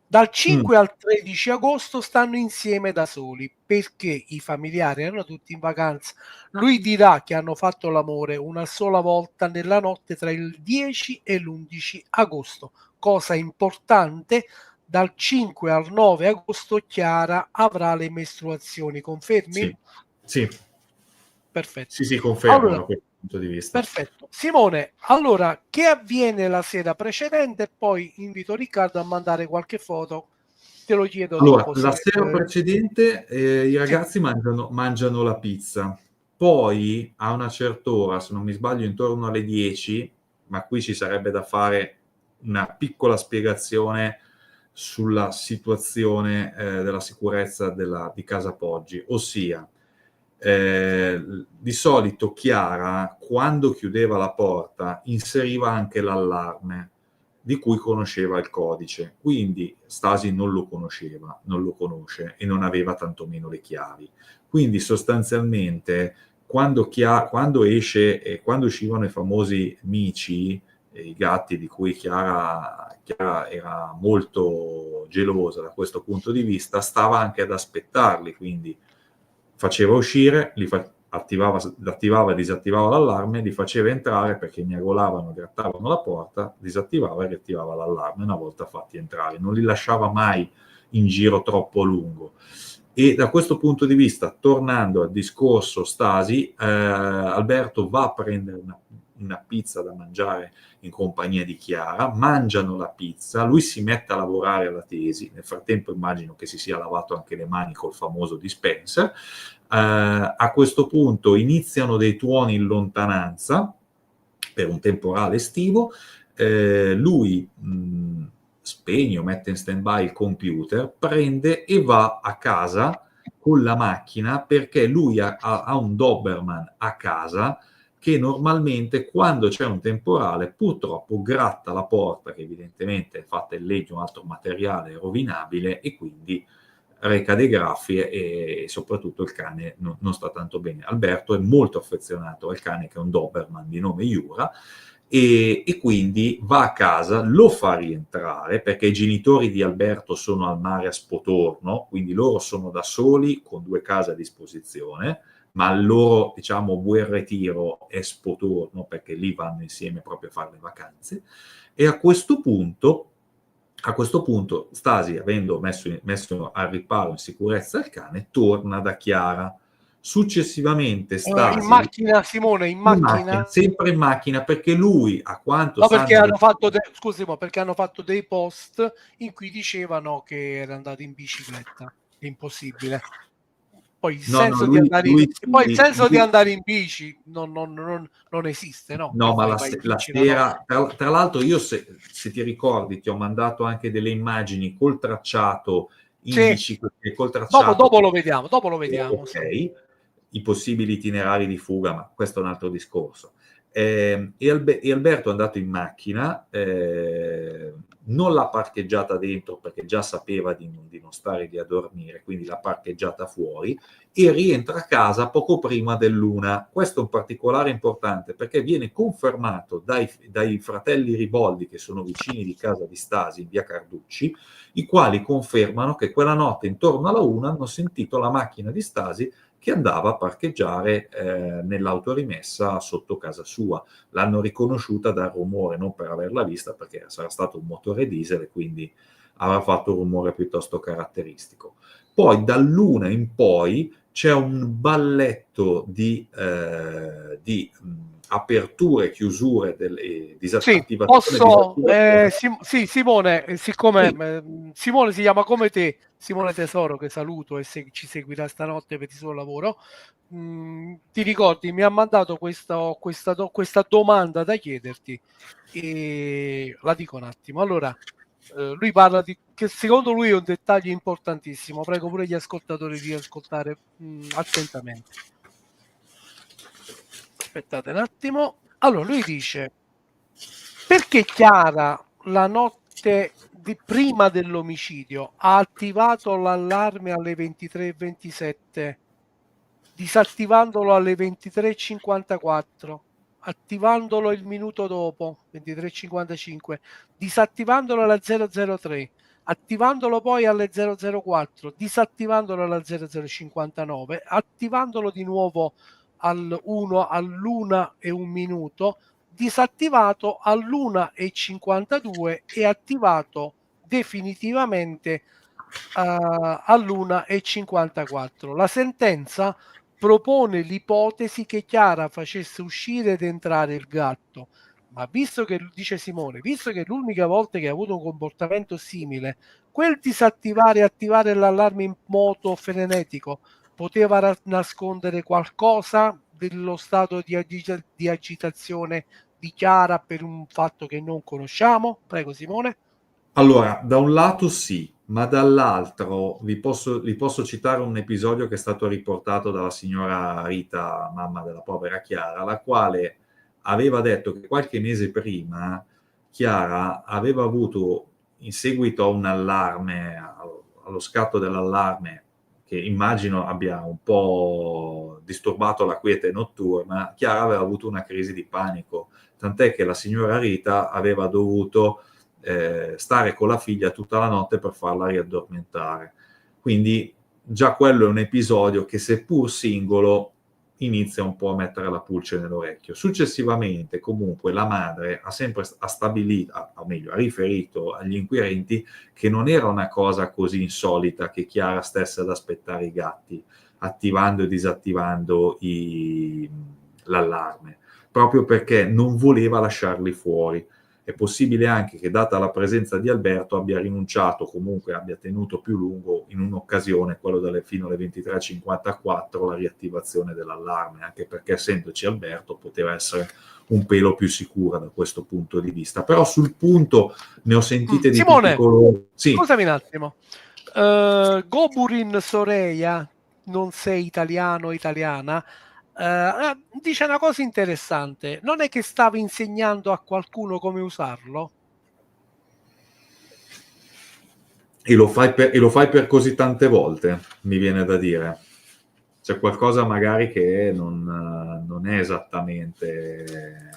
Dal 5 al 13 agosto stanno insieme da soli perché i familiari erano tutti in vacanza. Lui dirà che hanno fatto l'amore una sola volta nella notte tra il 10 e l'11 agosto. Cosa importante, dal 5 al 9 agosto Chiara avrà le mestruazioni, confermi? Sì, sì, Perfetto. sì, confermo Allora, da questo punto di vista. perfetto. Simone, allora, che avviene la sera precedente? Poi invito Riccardo a mandare qualche foto, te lo chiedo Allora, dopo. la sera precedente i Sì, ragazzi mangiano la pizza, poi a una certa ora, se non mi sbaglio intorno alle 10, ma qui ci sarebbe da fare una piccola spiegazione sulla situazione della sicurezza di Casa Poggi, ossia di solito Chiara, quando chiudeva la porta, inseriva anche l'allarme di cui conosceva il codice. Quindi Stasi non lo conosceva, non lo conosce e non aveva tantomeno le chiavi. Quindi sostanzialmente quando esce e quando uscivano i famosi mici, i gatti di cui Chiara era molto gelosa da questo punto di vista, stava anche ad aspettarli, quindi faceva uscire, attivava e disattivava l'allarme, li faceva entrare perché miagolavano, grattavano la porta, disattivava e riattivava l'allarme una volta fatti entrare. Non li lasciava mai in giro troppo a lungo. E da questo punto di vista, tornando al discorso Stasi, Alberto va a prendere una pizza da mangiare in compagnia di Chiara, mangiano la pizza, lui si mette a lavorare alla tesi, nel frattempo immagino che si sia lavato anche le mani col famoso dispenser. A questo punto iniziano dei tuoni in lontananza per un temporale estivo, lui spegne o mette in stand-by il computer, prende e va a casa con la macchina perché lui ha un Doberman a casa che normalmente quando c'è un temporale purtroppo gratta la porta, che evidentemente è fatta in legno o altro materiale rovinabile, e quindi reca dei graffi e soprattutto il cane non sta tanto bene. Alberto è molto affezionato al cane, che è un Doberman di nome Jura, e quindi va a casa, lo fa rientrare perché i genitori di Alberto sono al mare a Spotorno, quindi loro sono da soli con 2 case a disposizione, ma il loro, diciamo, buon retiro è Spotorno perché lì vanno insieme proprio a fare le vacanze. E a questo punto Stasi, avendo messo al riparo in sicurezza il cane, torna da Chiara. Successivamente in Stasi macchina, Simone, in in macchina, macchina. sempre in macchina, perché lui, a quanto No, perché sanno le... hanno fatto, scusami, perché hanno fatto dei post in cui dicevano che era andato in bicicletta. È impossibile. Poi il No, no, senso di andare in, poi il sì, senso di andare in bici non esiste, no? Che no, ma fai? Vai in la bici la notte. sera, tra l'altro io se ti ricordi ti ho mandato anche delle immagini col tracciato in Sì, bicicletta, col dopo, tracciato, dopo lo vediamo, sì. ok, i possibili itinerari di fuga, ma questo è un altro discorso. E Alberto è andato in macchina, non l'ha parcheggiata dentro perché già sapeva di non stare lì a dormire, quindi l'ha parcheggiata fuori e rientra a casa poco prima dell'1. Questo è un particolare importante perché viene confermato dai fratelli Riboldi, che sono vicini di casa di Stasi in via Carducci, i quali confermano che quella notte intorno alla 1 hanno sentito la macchina di Stasi che andava a parcheggiare nell'autorimessa sotto casa sua. L'hanno riconosciuta dal rumore, non per averla vista, perché sarà stato un motore diesel e quindi avrà fatto un rumore piuttosto caratteristico. Poi dall'1 in poi c'è un balletto di aperture, chiusure, Sì, disattivazione, posso, disattivazione. sì, Simone, siccome Sì. Simone si chiama come te, Simone Tesoro, che saluto e ci seguirà stanotte per il suo lavoro, ti ricordi, mi ha mandato questa domanda da chiederti e la dico un attimo. Allora, lui parla di che secondo lui è un dettaglio importantissimo. Prego pure gli ascoltatori di ascoltare attentamente. Aspettate un attimo. Allora, lui dice: perché Chiara la notte prima dell'omicidio ha attivato l'allarme alle 23:27, disattivandolo alle 23:54, attivandolo il minuto dopo 23:55, disattivandolo alla 003, attivandolo poi alle 004, disattivandolo alla 00:59, attivandolo di nuovo all'1 e 1 minuto, disattivato all'1:52 e attivato definitivamente all'1:54. La sentenza propone l'ipotesi che Chiara facesse uscire ed entrare il gatto, ma visto che, dice Simone, visto che l'unica volta che ha avuto un comportamento simile, quel disattivare e attivare l'allarme in modo frenetico poteva nascondere qualcosa dello stato di agitazione di Chiara per un fatto che non conosciamo? Prego Simone. Allora, da un lato sì, ma dall'altro vi posso citare un episodio che è stato riportato dalla signora Rita, mamma della povera Chiara, la quale aveva detto che qualche mese prima Chiara aveva avuto, in seguito a un allarme, allo scatto dell'allarme, che immagino abbia un po' disturbato la quiete notturna, Chiara aveva avuto una crisi di panico, tant'è che la signora Rita aveva dovuto stare con la figlia tutta la notte per farla riaddormentare. Quindi già quello è un episodio che, seppur singolo, inizia un po' a mettere la pulce nell'orecchio. Successivamente, comunque, la madre ha sempre stabilito, o meglio, ha riferito agli inquirenti che non era una cosa così insolita che Chiara stesse ad aspettare i gatti, attivando e disattivando l'allarme, proprio perché non voleva lasciarli fuori. È possibile anche che, data la presenza di Alberto, abbia rinunciato, comunque abbia tenuto più lungo in un'occasione, quello fino alle 23:54, la riattivazione dell'allarme, anche perché, essendoci Alberto, poteva essere un pelo più sicura da questo punto di vista. Però sul punto ne ho sentite di tutti Simone, colori. Sì. scusami un attimo. Goburin Soreia, non sei italiano o italiana, dice una cosa interessante. Non è che stavi insegnando a qualcuno come usarlo? E lo fai per così tante volte, mi viene da dire. C'è qualcosa magari che non è esattamente...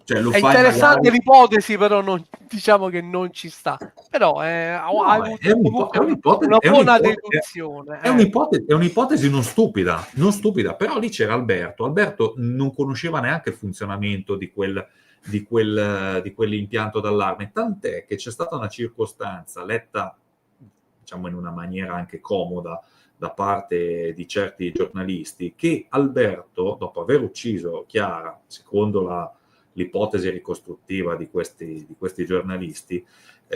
Cioè, lo È fai interessante magari... l'ipotesi, però diciamo che non ci sta. Però hai No, avuto comunque una è buona deduzione. è un'ipotesi non stupida, non stupida, però lì c'era Alberto. Alberto non conosceva neanche il funzionamento di quell'impianto d'allarme, tant'è che c'è stata una circostanza letta, diciamo, in una maniera anche comoda da parte di certi giornalisti, che Alberto, dopo aver ucciso Chiara, secondo l'ipotesi ricostruttiva di questi giornalisti,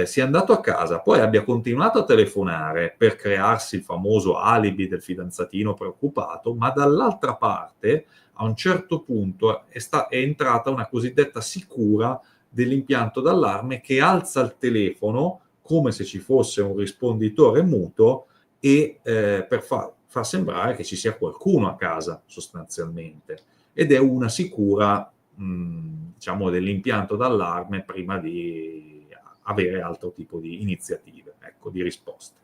sia andato a casa, poi abbia continuato a telefonare per crearsi il famoso alibi del fidanzatino preoccupato, ma dall'altra parte, a un certo punto, è entrata una cosiddetta sicura dell'impianto d'allarme che alza il telefono come se ci fosse un risponditore muto e per far sembrare che ci sia qualcuno a casa, sostanzialmente. Ed è una sicura, diciamo, dell'impianto d'allarme prima di avere altro tipo di iniziative, ecco, di risposte.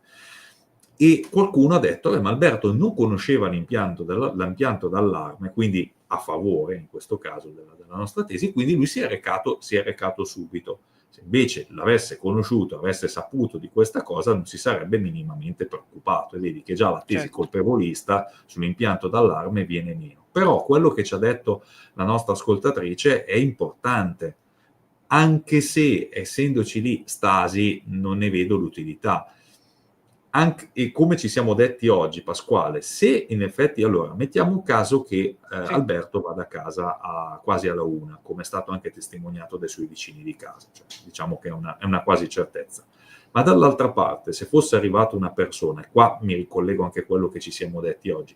E qualcuno ha detto, ma Alberto non conosceva l'impianto d'allarme, quindi a favore, in questo caso, della nostra tesi, quindi lui si è recato subito. Se invece l'avesse conosciuto, avesse saputo di questa cosa, non si sarebbe minimamente preoccupato. E vedi che già la tesi colpevolista sull'impianto d'allarme viene meno. Però quello che ci ha detto la nostra ascoltatrice è importante, anche se, essendoci lì Stasi, non ne vedo l'utilità. E come ci siamo detti oggi, Pasquale, se in effetti, allora, mettiamo un caso che Alberto vada a casa quasi alla 1, come è stato anche testimoniato dai suoi vicini di casa, cioè, diciamo che è una quasi certezza. Ma dall'altra parte, se fosse arrivata una persona, e qua mi ricollego anche a quello che ci siamo detti oggi,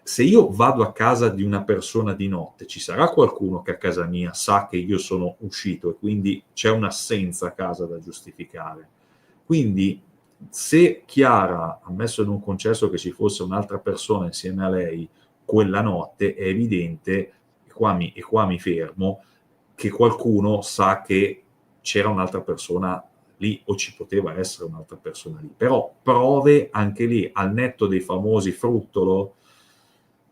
se io vado a casa di una persona di notte, ci sarà qualcuno che a casa mia sa che io sono uscito e quindi c'è un'assenza a casa da giustificare. Quindi se Chiara, ammesso non concesso che ci fosse un'altra persona insieme a lei quella notte, è evidente, e qua mi fermo, che qualcuno sa che c'era un'altra persona lì o ci poteva essere un'altra persona lì. Però prove anche lì, al netto dei famosi fruttolo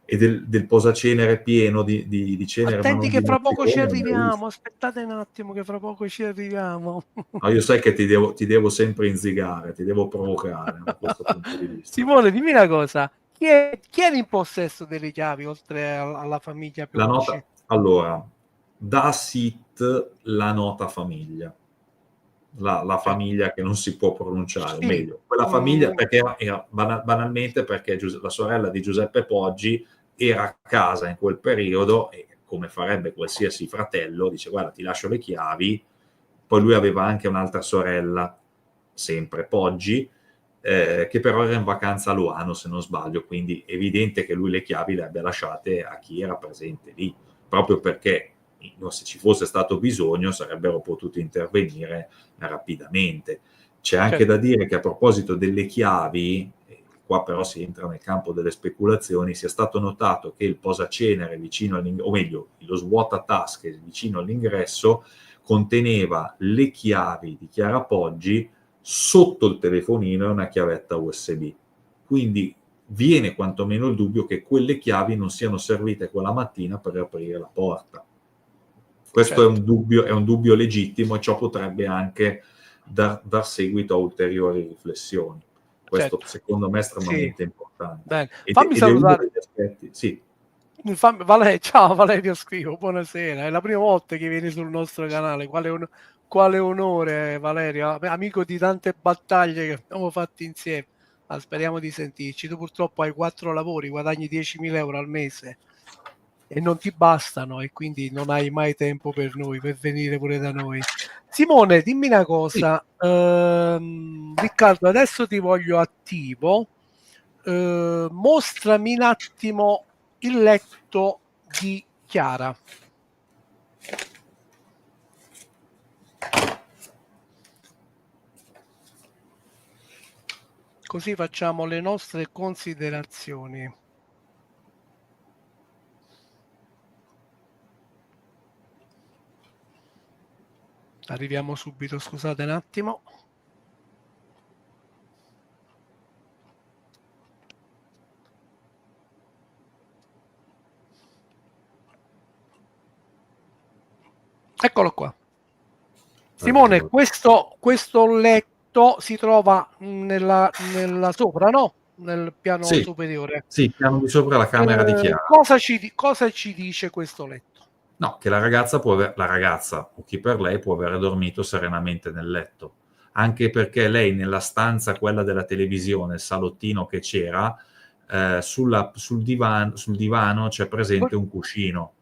e del posacenere pieno di cenere ma Attenti non che di fra poco ci mozzicone, non ne ho visto. arriviamo, aspettate un attimo che fra poco ci arriviamo. No, io sai che ti devo sempre inzigare, ti devo provocare da questo punto di vista. Simone, dimmi una cosa, chi era in possesso delle chiavi oltre alla famiglia La Piocci? nota, allora, da SIT la nota famiglia, la Cioè, famiglia che non si può pronunciare, o sì, meglio, quella famiglia mm, perché era banalmente perché la sorella di Giuseppe Poggi era a casa in quel periodo e come farebbe qualsiasi fratello, dice guarda ti lascio le chiavi, poi lui aveva anche un'altra sorella, sempre Poggi, che però era in vacanza a Luano se non sbaglio, quindi è evidente che lui le chiavi le abbia lasciate a chi era presente lì, proprio perché se ci fosse stato bisogno sarebbero potuti intervenire rapidamente. C'è anche certo. da dire che a proposito delle chiavi, qua però si entra nel campo delle speculazioni, sia stato notato che il posacenere vicino all'ingresso, o meglio, lo svuotatasche vicino all'ingresso conteneva le chiavi di Chiara Poggi sotto il telefonino e una chiavetta USB. Quindi viene quantomeno il dubbio che quelle chiavi non siano servite quella mattina per aprire la porta. Questo Certo. è un dubbio legittimo e ciò potrebbe anche dar seguito a ulteriori riflessioni. Questo Certo. secondo me è Sì, estremamente importante. bene. Fammi Ed è uno salutare. degli aspetti, sì. Ciao Valerio Scrivo, buonasera. È la prima volta che vieni sul nostro canale. Quale onore, Valerio, amico di tante battaglie che abbiamo fatto insieme. Speriamo di sentirci. Tu purtroppo hai 4 lavori, guadagni 10.000 euro al mese e non ti bastano e quindi non hai mai tempo per noi, per venire pure da noi. Simone, dimmi una Sì. cosa. Riccardo, adesso ti voglio attivo. Mostrami un attimo il letto di Chiara. Così facciamo le nostre considerazioni. Arriviamo subito, scusate un attimo. Eccolo qua. Simone, Allora. questo letto si trova nella sopra, no? Nel piano Sì, superiore. sì, piano di sopra la camera di Chiara. Cosa ci dice questo letto? No, che la ragazza la ragazza o chi per lei può avere dormito serenamente nel letto, anche perché lei nella stanza, quella della televisione, il salottino che c'era, sul divano c'è presente un cuscino.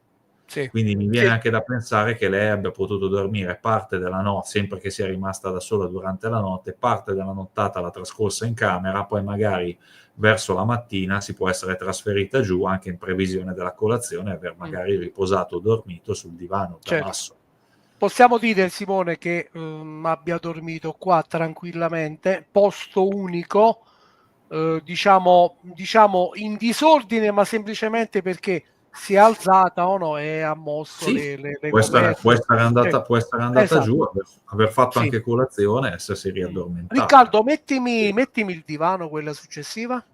Sì, Quindi mi viene sì, anche da pensare che lei abbia potuto dormire parte della notte, sempre che sia rimasta da sola durante la notte, parte della nottata l'ha trascorsa in camera, poi magari verso la mattina si può essere trasferita giù anche in previsione della colazione e aver magari riposato o dormito sul divano da certo. basso. Possiamo dire, Simone, che abbia dormito qua tranquillamente, posto unico, diciamo in disordine, ma semplicemente perché si è alzata o no e ha mosso Sì, le coperte. può essere andata Esatto, giù, aver fatto sì. anche colazione e essersi riaddormentata. Riccardo, mettimi il divano, quella successiva.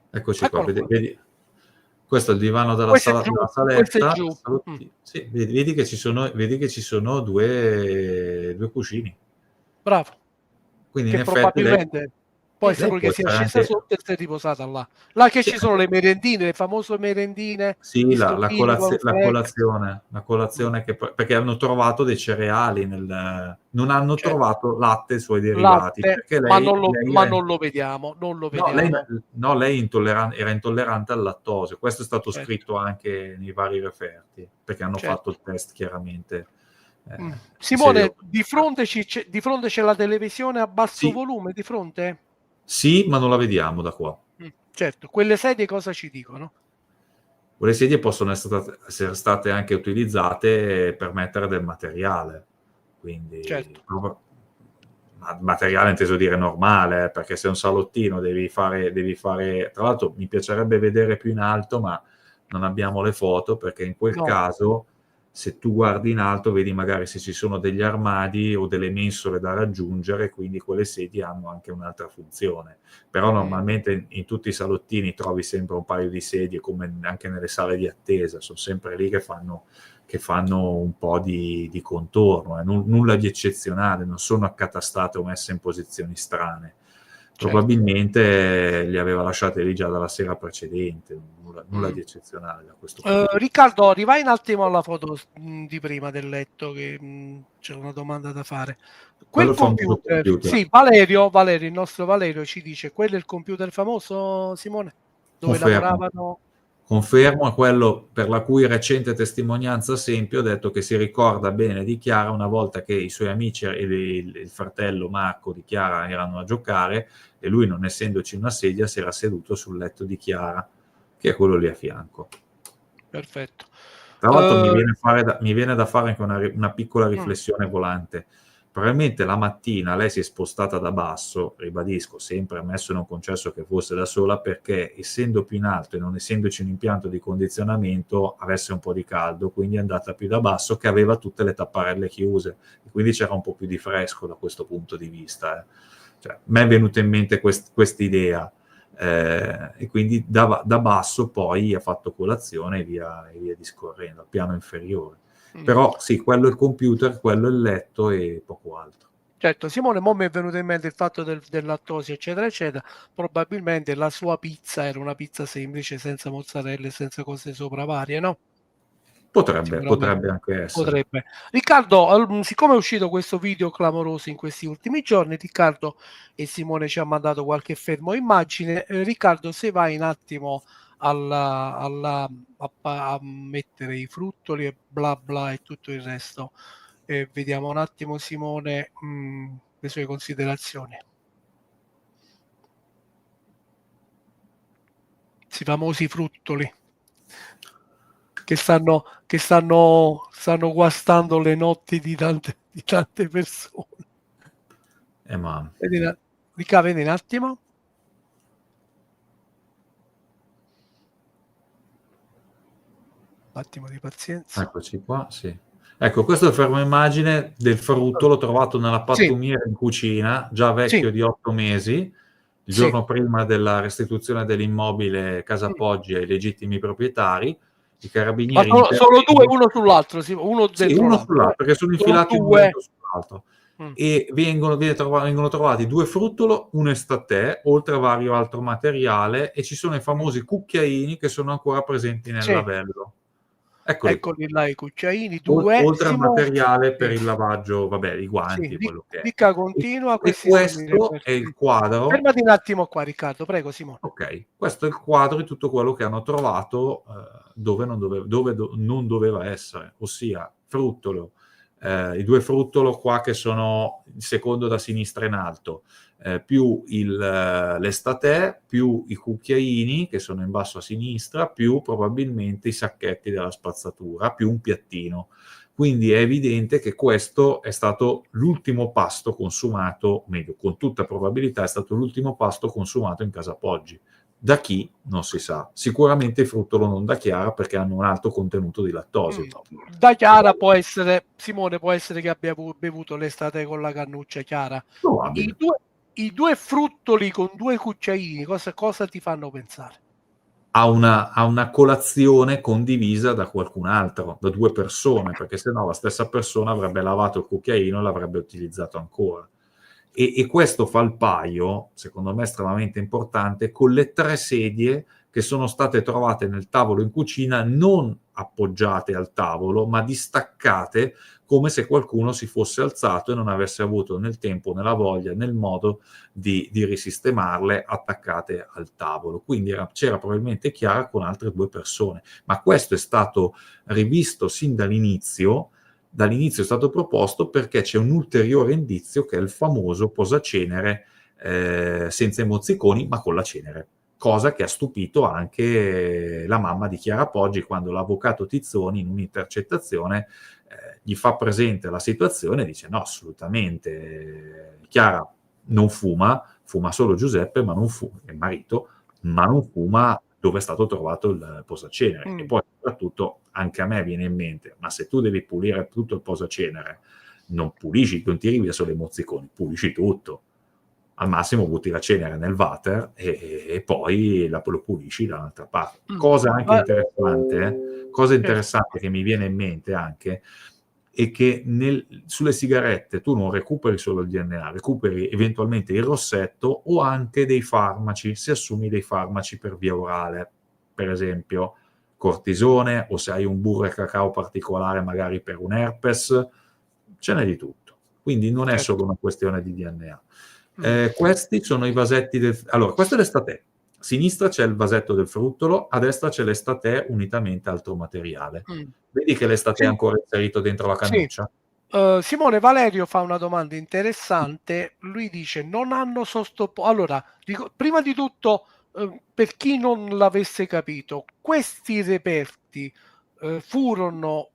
Eccoci qua, Eccolo qua. vedi, questo è il divano della Questo è saletta, giù. sì, vedi che ci sono due cuscini. Bravo. Quindi in Che effetti lei, probabilmente può essere lei pure può che sia essere scesa anche, sotto e si è riposata là. Là che sì, ci sono le merendine, le famose merendine, sì, biscottini, cornflakes. la Mm, colazione perché hanno trovato dei cereali non hanno cioè, trovato latte e suoi derivati, latte, perché ma non lo vediamo, non lo no, vediamo. lei era intollerante al lattosio. Questo è stato Certo, scritto anche nei vari referti, perché hanno fatto certo. il test chiaramente in sede Simone, di fronte c'è la televisione a basso sì, volume, di fronte? sì, ma non la vediamo da qua. Mm. certo. Quelle sedie cosa ci dicono? Quelle sedie possono essere state anche utilizzate per mettere del materiale, quindi Certo. materiale inteso dire normale, perché se è un salottino devi fare. Tra l'altro mi piacerebbe vedere più in alto, ma non abbiamo le foto, perché in quel No. caso se tu guardi in alto vedi magari se ci sono degli armadi o delle mensole da raggiungere, quindi quelle sedie hanno anche un'altra funzione. Però normalmente in tutti i salottini trovi sempre un paio di sedie, come anche nelle sale di attesa, sono sempre lì che fanno un po' di contorno, nulla di eccezionale, non sono accatastate o messe in posizioni strane. Certo. Probabilmente li aveva lasciate lì già dalla sera precedente, nulla di eccezionale da questo punto. Riccardo, rivai un attimo alla foto di prima del letto, che c'è una domanda da fare. Quello Quel è il famoso computer, computer. sì, Valerio, il nostro Valerio ci dice, quello è il computer famoso, Simone, dove lavoravano? Confermo, è quello per la cui recente testimonianza Sempio ha detto che si ricorda bene di Chiara una volta che i suoi amici e il fratello Marco di Chiara erano a giocare e lui, non essendoci una sedia, si era seduto sul letto di Chiara, che è quello lì a fianco. Perfetto. Tra l'altro mi viene da fare anche una piccola riflessione volante. Probabilmente la mattina lei si è spostata da basso, ribadisco, sempre ammesso e non concesso che fosse da sola, perché essendo più in alto e non essendoci un impianto di condizionamento avesse un po' di caldo, quindi è andata più da basso, che aveva tutte le tapparelle chiuse, e quindi c'era un po' più di fresco da questo punto di vista. Cioè, mi è venuta in mente quest'idea. E quindi da basso poi ha fatto colazione e via discorrendo, al piano inferiore. Però sì, quello è il computer, quello è il letto e poco altro. Certo, Simone, mo mi è venuto in mente il fatto del lattosio, eccetera, eccetera. Probabilmente la sua pizza era una pizza semplice, senza mozzarella e senza cose sopra varie, no? Potrebbe anche essere. Potrebbe. Riccardo, siccome è uscito questo video clamoroso in questi ultimi giorni, Riccardo e Simone ci ha mandato qualche fermo immagine. Riccardo, se vai un attimo a mettere i fruttoli e bla bla e tutto il resto, vediamo un attimo, Simone, le sue considerazioni. I famosi fruttoli che stanno guastando le notti di tante persone. Ma Vedi un attimo. Un attimo di pazienza. Eccoci qua, sì. Ecco, questo è il fermo immagine del frutto, l'ho trovato nella pattumiera in cucina, già vecchio di 8 mesi, il giorno prima della restituzione dell'immobile Casa Poggi ai legittimi proprietari. I carabinieri solo due, uno sull'altro, uno dentro uno l'altro. sull'altro, perché sono infilati uno dentro sull'altro. E vengono trovati 2 fruttolo, un estatè, oltre a vario altro materiale, e ci sono i famosi cucchiaini che sono ancora presenti nel lavello. Eccoli là i cucciaini, 2. Oltre al materiale per il lavaggio, vabbè, i guanti, quello che è. Dica continua, E questo è il quadro. Fermati un attimo qua, Riccardo, prego, Simone. Ok, questo è il quadro di tutto quello che hanno trovato dove non doveva essere, ossia fruttolo, i 2 fruttolo qua che sono il secondo da sinistra in alto, più l'estatè, più i cucchiaini che sono in basso a sinistra, più probabilmente i sacchetti della spazzatura, più un piattino. Quindi è evidente che questo è stato l'ultimo pasto consumato, meglio, con tutta probabilità è stato l'ultimo pasto consumato in Casa Poggi. Da chi? Non si sa. Sicuramente il fruttolo non da Chiara, perché hanno un alto contenuto di lattosio. Da Chiara può essere, Simone, può essere che abbia bevuto l'estate con la cannuccia Chiara. I due fruttoli con 2 cucciaini, cosa ti fanno pensare? A una colazione condivisa da qualcun altro, da 2 persone, perché sennò la stessa persona avrebbe lavato il cucchiaino e l'avrebbe utilizzato ancora. E questo fa il paio, secondo me estremamente importante, con le 3 sedie che sono state trovate nel tavolo in cucina, non appoggiate al tavolo, ma distaccate, come se qualcuno si fosse alzato e non avesse avuto né il tempo, né la voglia, né il modo di risistemarle attaccate al tavolo. Quindi c'era probabilmente Chiara con altre 2 persone, ma questo è stato rivisto sin dall'inizio è stato proposto perché c'è un ulteriore indizio che è il famoso posacenere senza i mozziconi ma con la cenere. cosa che ha stupito anche la mamma di Chiara Poggi quando l'avvocato Tizzoni in un'intercettazione gli fa presente la situazione e dice no, assolutamente, Chiara non fuma solo Giuseppe, ma non fuma, il marito, ma non fuma dove è stato trovato il posacenere. E poi soprattutto anche a me viene in mente, ma se tu devi pulire tutto il posacenere, non pulisci, non tiri via solo i mozziconi, pulisci tutto. Al massimo butti la cenere nel water e poi lo pulisci da un'altra parte. Cosa anche interessante, cosa interessante che mi viene in mente anche, è che sulle sigarette tu non recuperi solo il DNA, recuperi eventualmente il rossetto o anche dei farmaci, se assumi dei farmaci per via orale, per esempio cortisone, o se hai un burro e cacao particolare magari per un herpes, ce n'è di tutto. Quindi non è solo una questione di DNA. Questi sono i vasetti allora, questo è l'estatè. A sinistra c'è il vasetto del fruttolo, a destra c'è l'estatè unitamente altro materiale. Vedi che l'estatè è ancora inserito dentro la cannuccia? Simone Valerio fa una domanda interessante. Lui dice: non hanno sottoposto. Allora, prima di tutto, per chi non l'avesse capito, questi reperti furono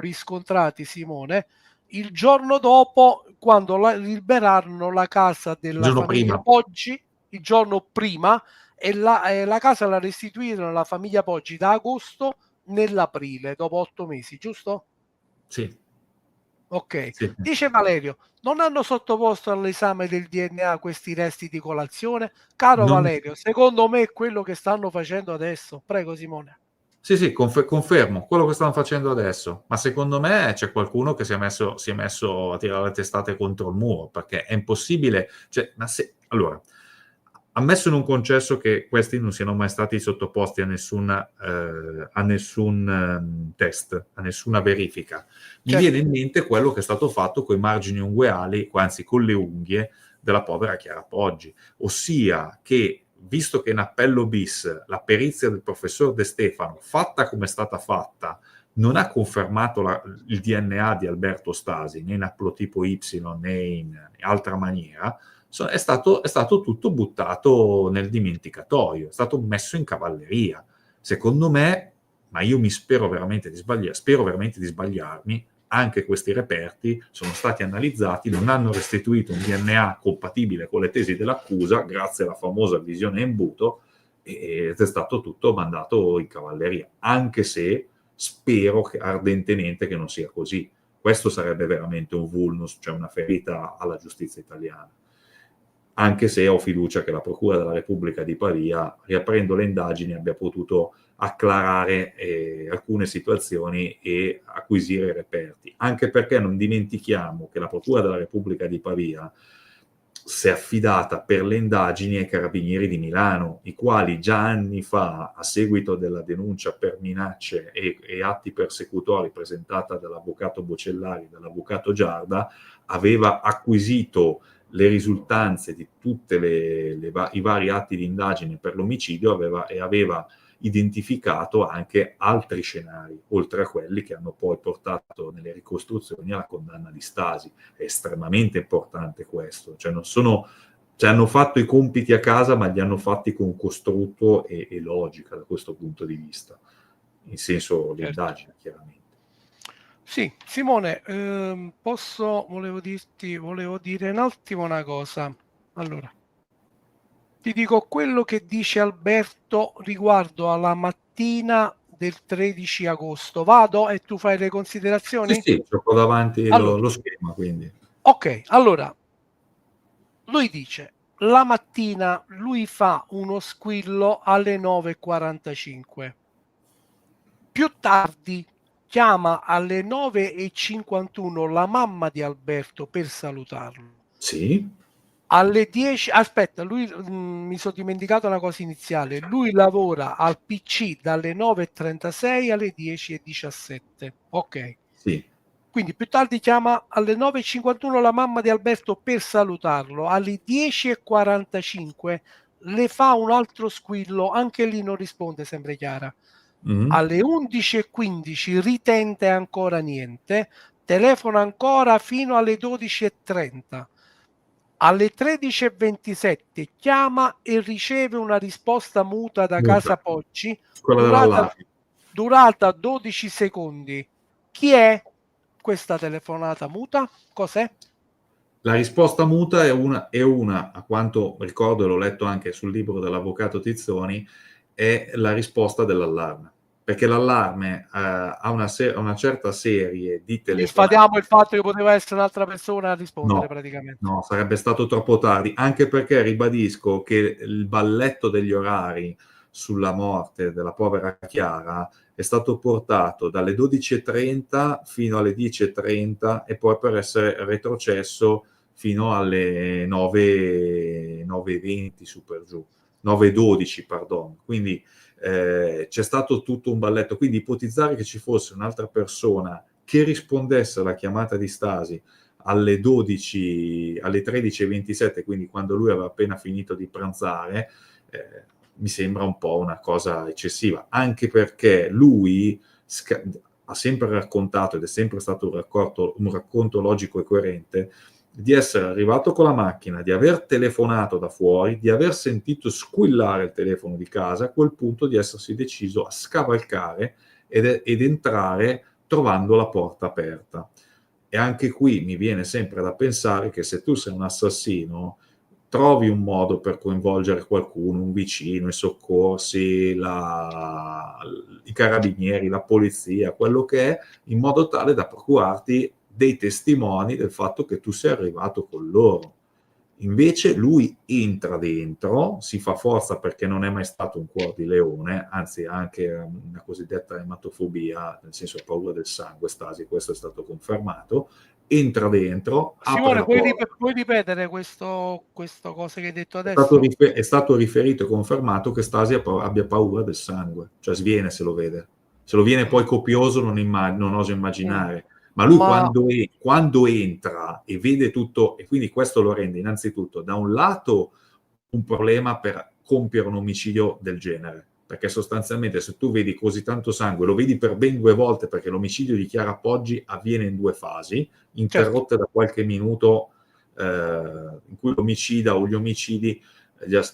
riscontrati, Simone, il giorno dopo, quando liberarono la casa della famiglia Poggi, il giorno prima, e la casa la restituirono alla famiglia Poggi da agosto nell'aprile, dopo 8 mesi, giusto? Sì. Ok, sì. Dice Valerio, non hanno sottoposto all'esame del DNA questi resti di colazione? Caro Valerio, secondo me è quello che stanno facendo adesso. Prego Simone. Sì, confermo, quello che stanno facendo adesso, ma secondo me c'è qualcuno che si è messo a tirare le testate contro il muro, perché è impossibile, allora, ammesso in un concesso che questi non siano mai stati sottoposti a nessun test, a nessuna verifica, mi viene in mente quello che è stato fatto con i margini ungueali, anzi con le unghie della povera Chiara Poggi, ossia che visto che in appello bis la perizia del professor De Stefano, fatta come è stata fatta, non ha confermato il DNA di Alberto Stasi, né in aplotipo Y né in altra maniera, è stato tutto buttato nel dimenticatoio, è stato messo in cavalleria. Secondo me, ma io spero veramente di sbagliarmi, anche questi reperti sono stati analizzati, non hanno restituito un DNA compatibile con le tesi dell'accusa, grazie alla famosa visione in imbuto, ed è stato tutto mandato in cavalleria, anche se spero ardentemente che non sia così. Questo sarebbe veramente un vulnus, cioè una ferita alla giustizia italiana. Anche se ho fiducia che la Procura della Repubblica di Pavia, riaprendo le indagini, abbia potuto acclarare alcune situazioni e acquisire reperti. Anche perché non dimentichiamo che la Procura della Repubblica di Pavia si è affidata per le indagini ai Carabinieri di Milano, i quali già anni fa, a seguito della denuncia per minacce e atti persecutori presentata dall'avvocato Bocellari e dall'avvocato Giarda, aveva acquisito le risultanze di tutti i vari atti di indagine per l'omicidio e aveva identificato anche altri scenari, oltre a quelli che hanno poi portato nelle ricostruzioni alla condanna di Stasi. È estremamente importante questo, hanno fatto i compiti a casa, ma li hanno fatti con costrutto e logica da questo punto di vista, in senso di indagine, chiaramente. Sì, Simone, volevo dire un attimo una cosa. Allora, ti dico quello che dice Alberto riguardo alla mattina del 13 agosto. Vado e tu fai le considerazioni? Sì, ho davanti lo schema, quindi. Ok, allora, lui dice, la mattina lui fa uno squillo alle 9:45. Più tardi chiama alle 9:51 la mamma di Alberto per salutarlo. Sì. Alle 10, aspetta, mi sono dimenticato una cosa iniziale. Lui lavora al PC dalle 9:36 alle 10:17. Ok. Sì. Quindi più tardi chiama alle 9:51 la mamma di Alberto per salutarlo. Alle 10:45 le fa un altro squillo, anche lì non risponde, sempre Chiara. Alle 11:15 ritente ancora niente, telefona ancora fino alle 12:30. alle 13:27 chiama e riceve una risposta muta da Casa Poggi quella dell'allarme. durata 12 secondi. Chi è questa telefonata muta? Cos'è? La risposta muta è una, a quanto ricordo, e l'ho letto anche sul libro dell'avvocato Tizzoni, è la risposta dell'allarme. Perché l'allarme ha una certa serie di Quindi telefonate. sfatiamo il fatto che poteva essere un'altra persona a rispondere praticamente. No, sarebbe stato troppo tardi, anche perché ribadisco che il balletto degli orari sulla morte della povera Chiara è stato portato dalle 12:30 fino alle 10:30 e poi per essere retrocesso fino alle 9:20 su per giù, 9:12 pardon. Quindi c'è stato tutto un balletto, quindi ipotizzare che ci fosse un'altra persona che rispondesse alla chiamata di Stasi alle 13:27, quindi quando lui aveva appena finito di pranzare, mi sembra un po' una cosa eccessiva, anche perché lui ha sempre raccontato, ed è sempre stato un racconto logico e coerente, di essere arrivato con la macchina, di aver telefonato da fuori, di aver sentito squillare il telefono di casa, a quel punto di essersi deciso a scavalcare ed entrare trovando la porta aperta. E anche qui mi viene sempre da pensare che se tu sei un assassino, trovi un modo per coinvolgere qualcuno, un vicino, i soccorsi, i carabinieri, la polizia, quello che è, in modo tale da procurarti dei testimoni del fatto che tu sei arrivato con loro. Invece lui entra dentro, si fa forza perché non è mai stato un cuor di leone, anzi ha anche una cosiddetta ematofobia, nel senso paura del sangue, Stasi, questo è stato confermato, entra dentro, apre Simone, la porta. puoi ripetere questo cosa che hai detto adesso? È stato riferito e confermato che Stasi abbia paura del sangue, cioè sviene se lo vede. Se lo viene poi copioso non oso immaginare. Ma lui Ma quando entra e vede tutto, e quindi questo lo rende innanzitutto da un lato un problema per compiere un omicidio del genere, perché sostanzialmente se tu vedi così tanto sangue, lo vedi per ben 2 volte, perché l'omicidio di Chiara Poggi avviene in 2 fasi, certo, interrotte da qualche minuto in cui l'omicida o gli omicidi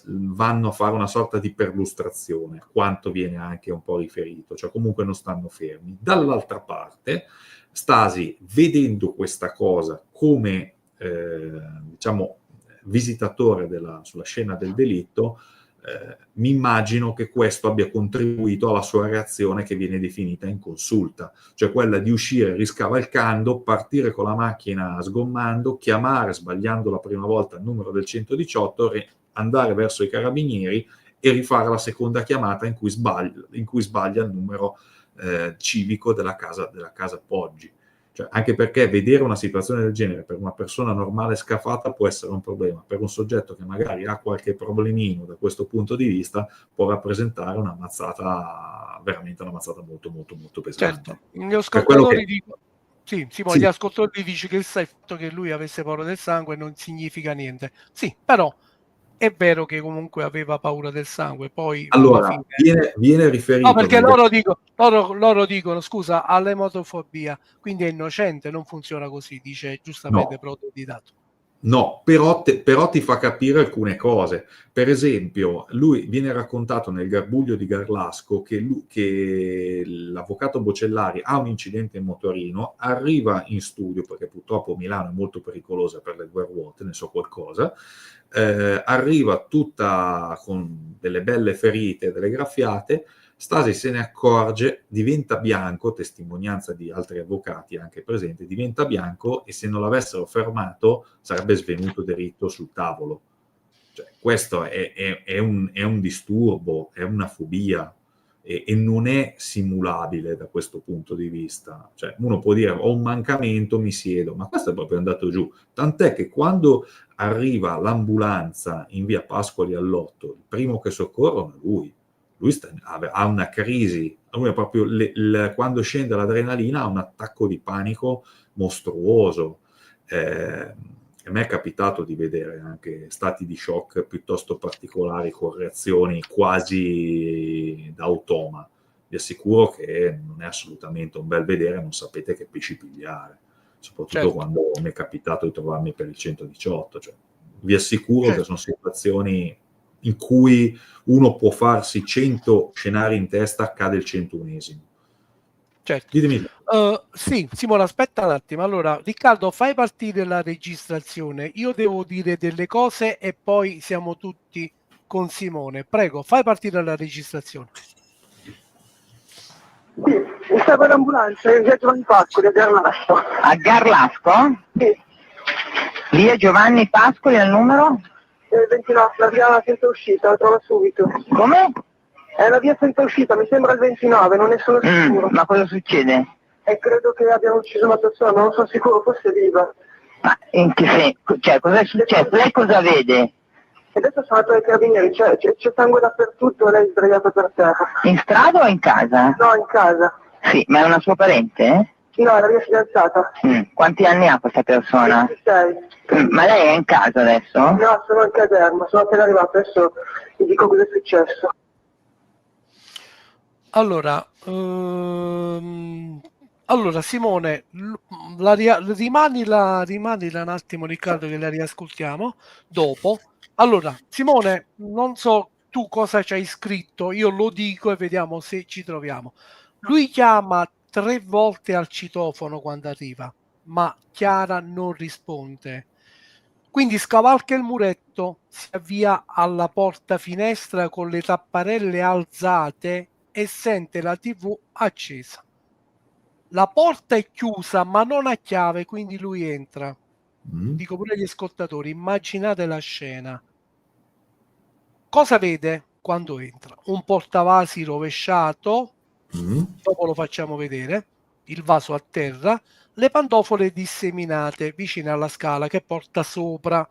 vanno a fare una sorta di perlustrazione, quanto viene anche un po' riferito, cioè comunque non stanno fermi. Dall'altra parte, Stasi, vedendo questa cosa come, diciamo, visitatore sulla scena del delitto, mi immagino che questo abbia contribuito alla sua reazione che viene definita in consulta, cioè quella di uscire riscavalcando, partire con la macchina sgommando, chiamare sbagliando la prima volta il numero del 118, andare verso i carabinieri e rifare la seconda chiamata in cui sbaglia il numero civico della casa Poggi. Cioè, anche perché vedere una situazione del genere per una persona normale scafata può essere un problema, per un soggetto che magari ha qualche problemino da questo punto di vista può rappresentare una mazzata, veramente una mazzata molto molto molto pesante. certo. Gli Per quello ascoltatori che... dicono, sì, Simone, gli Sì, ascoltatori dicono che il fatto che lui avesse paura del sangue non significa niente. Sì, però è vero che comunque aveva paura del sangue, poi alla allora, fine... viene No, riferito perché negli... loro dicono, scusa, all'emotofobia, quindi è innocente, non funziona così, dice giustamente No, Proto di Dato. no, però ti fa capire alcune cose. Per esempio, lui viene raccontato nel Garbuglio di Garlasco che l'avvocato Bocellari ha un incidente in motorino, arriva in studio, perché purtroppo Milano è molto pericolosa per le due ruote, ne so qualcosa, arriva tutta con delle belle ferite, delle graffiate. Stasi se ne accorge, diventa bianco, testimonianza di altri avvocati anche presenti, diventa bianco e se non l'avessero fermato sarebbe svenuto diritto sul tavolo. Cioè, questo è un disturbo, è una fobia e non è simulabile da questo punto di vista. Cioè, uno può dire ho un mancamento, mi siedo, ma questo è proprio andato giù. Tant'è che quando arriva l'ambulanza in via Pasquali all'8, il primo che soccorrono è lui. Lui ha una crisi, lui è proprio quando scende l'adrenalina ha un attacco di panico mostruoso. A me è capitato di vedere anche stati di shock piuttosto particolari con reazioni quasi da automa. Vi assicuro che non è assolutamente un bel vedere, non sapete che pesci pigliare, soprattutto Certo. quando mi è capitato di trovarmi per il 118. Cioè, Vi assicuro Certo. che sono situazioni in cui uno può farsi 100 scenari in testa, accade il 101esimo. Certo. Ditemi. Sì, Simone, aspetta un attimo. Allora, Riccardo, fai partire la registrazione. Io devo dire delle cose e poi siamo tutti con Simone. Prego, fai partire la registrazione. Sì, stavo in ambulanza in via Giovanni Pascoli a Garlasco. A Garlasco? Sì, Via Giovanni Pascoli al numero? 29, la via senza uscita, la trovo subito. Come? È la via senza uscita, mi sembra il 29, non ne sono sicuro. Ma cosa succede? E credo che abbiano ucciso una persona, non sono sicuro, forse viva. Ma in che senso? Cioè, cosa è successo? Lei cosa vede? E adesso sono andato ai carabinieri, c'è sangue dappertutto e lei è sdraiata per terra. In strada o in casa? No, in casa. Sì, ma è una sua parente? No, è la mia fidanzata. Quanti anni ha questa persona? 26. Ma lei è in casa adesso? No, sono in caserma, sono appena arrivato, adesso vi dico cosa è successo. Allora, Simone, rimanila un attimo, Riccardo, che la riascoltiamo dopo. Allora, Simone, non so tu cosa ci hai scritto, io lo dico e vediamo se ci troviamo. Lui chiama 3 volte al citofono quando arriva, ma Chiara non risponde. Quindi scavalca il muretto, si avvia alla porta finestra con le tapparelle alzate e sente la TV accesa. La porta è chiusa ma non a chiave, quindi lui entra. Dico pure agli ascoltatori, immaginate la scena. Cosa vede quando entra? Un portavasi rovesciato, dopo lo facciamo vedere, il vaso a terra, le pantofole disseminate vicino alla scala che porta sopra,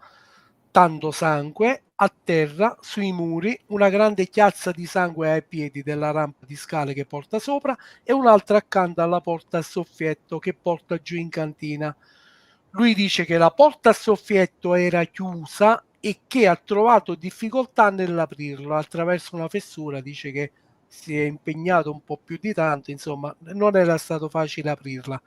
tanto sangue, a terra, sui muri, una grande chiazza di sangue ai piedi della rampa di scale che porta sopra e un'altra accanto alla porta a soffietto che porta giù in cantina. Lui dice che la porta a soffietto era chiusa e che ha trovato difficoltà nell'aprirla attraverso una fessura. Dice che si è impegnato un po' più di tanto, insomma, non era stato facile aprirla.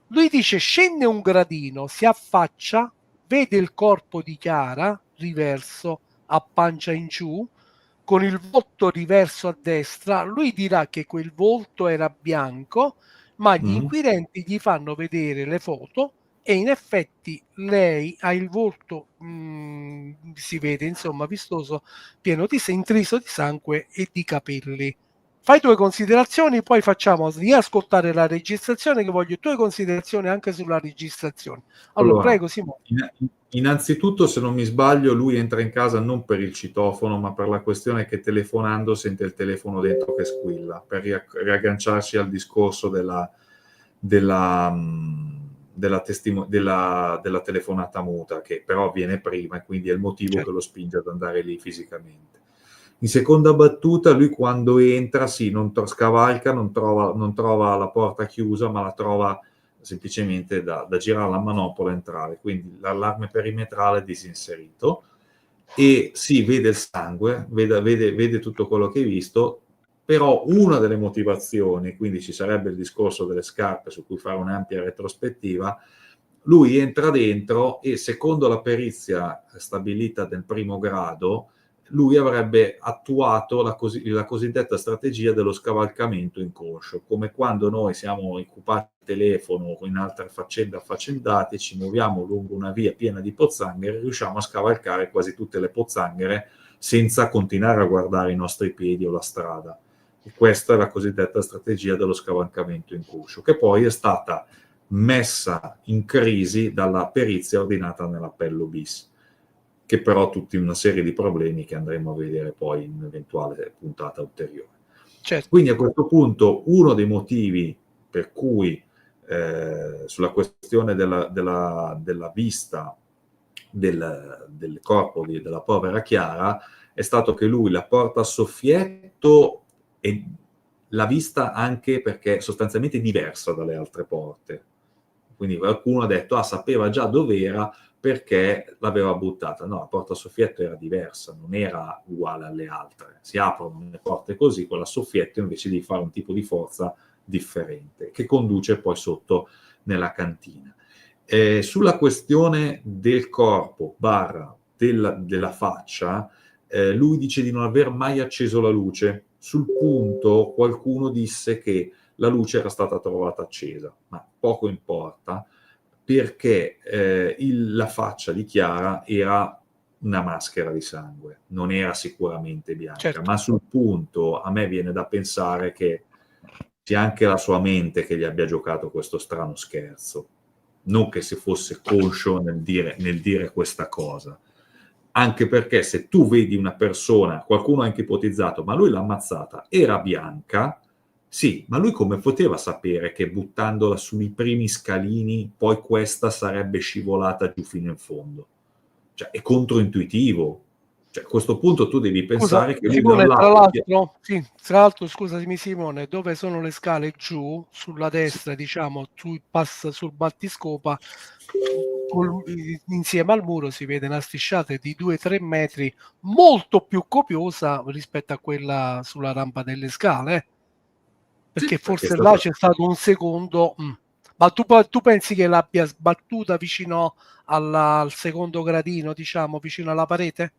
Lui dice scende un gradino, si affaccia, vede il corpo di Chiara riverso a pancia in giù, con il volto riverso a destra. Lui dirà che quel volto era bianco, ma gli inquirenti gli fanno vedere le foto e in effetti lei ha il volto, si vede insomma vistoso, pieno di intriso di sangue e di capelli. Fai tue considerazioni, poi facciamo riascoltare la registrazione, che voglio tue considerazioni anche sulla registrazione. Allora prego Simone. Innanzitutto, se non mi sbaglio, lui entra in casa non per il citofono, ma per la questione che telefonando sente il telefono dentro che squilla, per riagganciarsi al discorso della telefonata muta, che però avviene prima e quindi è il motivo che lo spinge ad andare lì fisicamente. In seconda battuta, lui quando entra, sì, non scavalca, non trova la porta chiusa, ma la trova semplicemente da girare la manopola e entrare, quindi l'allarme perimetrale è disinserito e sì, vede il sangue, vede tutto quello che hai visto, però una delle motivazioni, quindi ci sarebbe il discorso delle scarpe su cui fare un'ampia retrospettiva, lui entra dentro e secondo la perizia stabilita del primo grado, lui avrebbe attuato la cosiddetta strategia dello scavalcamento inconscio, come quando noi siamo occupati al telefono o in altre faccende affaccendate, ci muoviamo lungo una via piena di pozzanghere, riusciamo a scavalcare quasi tutte le pozzanghere senza continuare a guardare i nostri piedi o la strada. E questa è la cosiddetta strategia dello scavalcamento inconscio, che poi è stata messa in crisi dalla perizia ordinata nell'appello bis, che però ha tutta una serie di problemi che andremo a vedere poi in un'eventuale puntata ulteriore. Certo. Quindi a questo punto uno dei motivi per cui sulla questione della vista del corpo della povera Chiara è stato che lui la porta a soffietto e l'ha vista anche perché è sostanzialmente diversa dalle altre porte. Quindi qualcuno ha detto, sapeva già dov'era perché l'aveva buttata. No, la porta a soffietto era diversa, non era uguale alle altre. Si aprono le porte così, con la soffietto invece di fare un tipo di forza differente, che conduce poi sotto nella cantina. Sulla questione del corpo / della faccia, lui dice di non aver mai acceso la luce. Sul punto qualcuno disse che la luce era stata trovata accesa, ma poco importa, perché la faccia di Chiara era una maschera di sangue, non era sicuramente bianca, Certo. ma sul punto a me viene da pensare che sia anche la sua mente che gli abbia giocato questo strano scherzo, non che si fosse conscio nel dire questa cosa. Anche perché se tu vedi una persona, qualcuno ha anche ipotizzato, ma lui l'ha ammazzata, era bianca, sì, ma lui come poteva sapere che buttandola sui primi scalini poi questa sarebbe scivolata giù fino in fondo? Cioè, è controintuitivo. Cioè, a questo punto tu devi Scusa, pensare che lui da un Simone, lato... tra l'altro, scusami Simone, dove sono le scale giù, sulla destra, diciamo, tu passa sul battiscopa, insieme al muro si vede una strisciata di 2-3 metri, molto più copiosa rispetto a quella sulla rampa delle scale, perché Sì, perché è forse là stata... c'è stato un secondo... Ma tu pensi che l'abbia sbattuta vicino al secondo gradino, diciamo, vicino alla parete?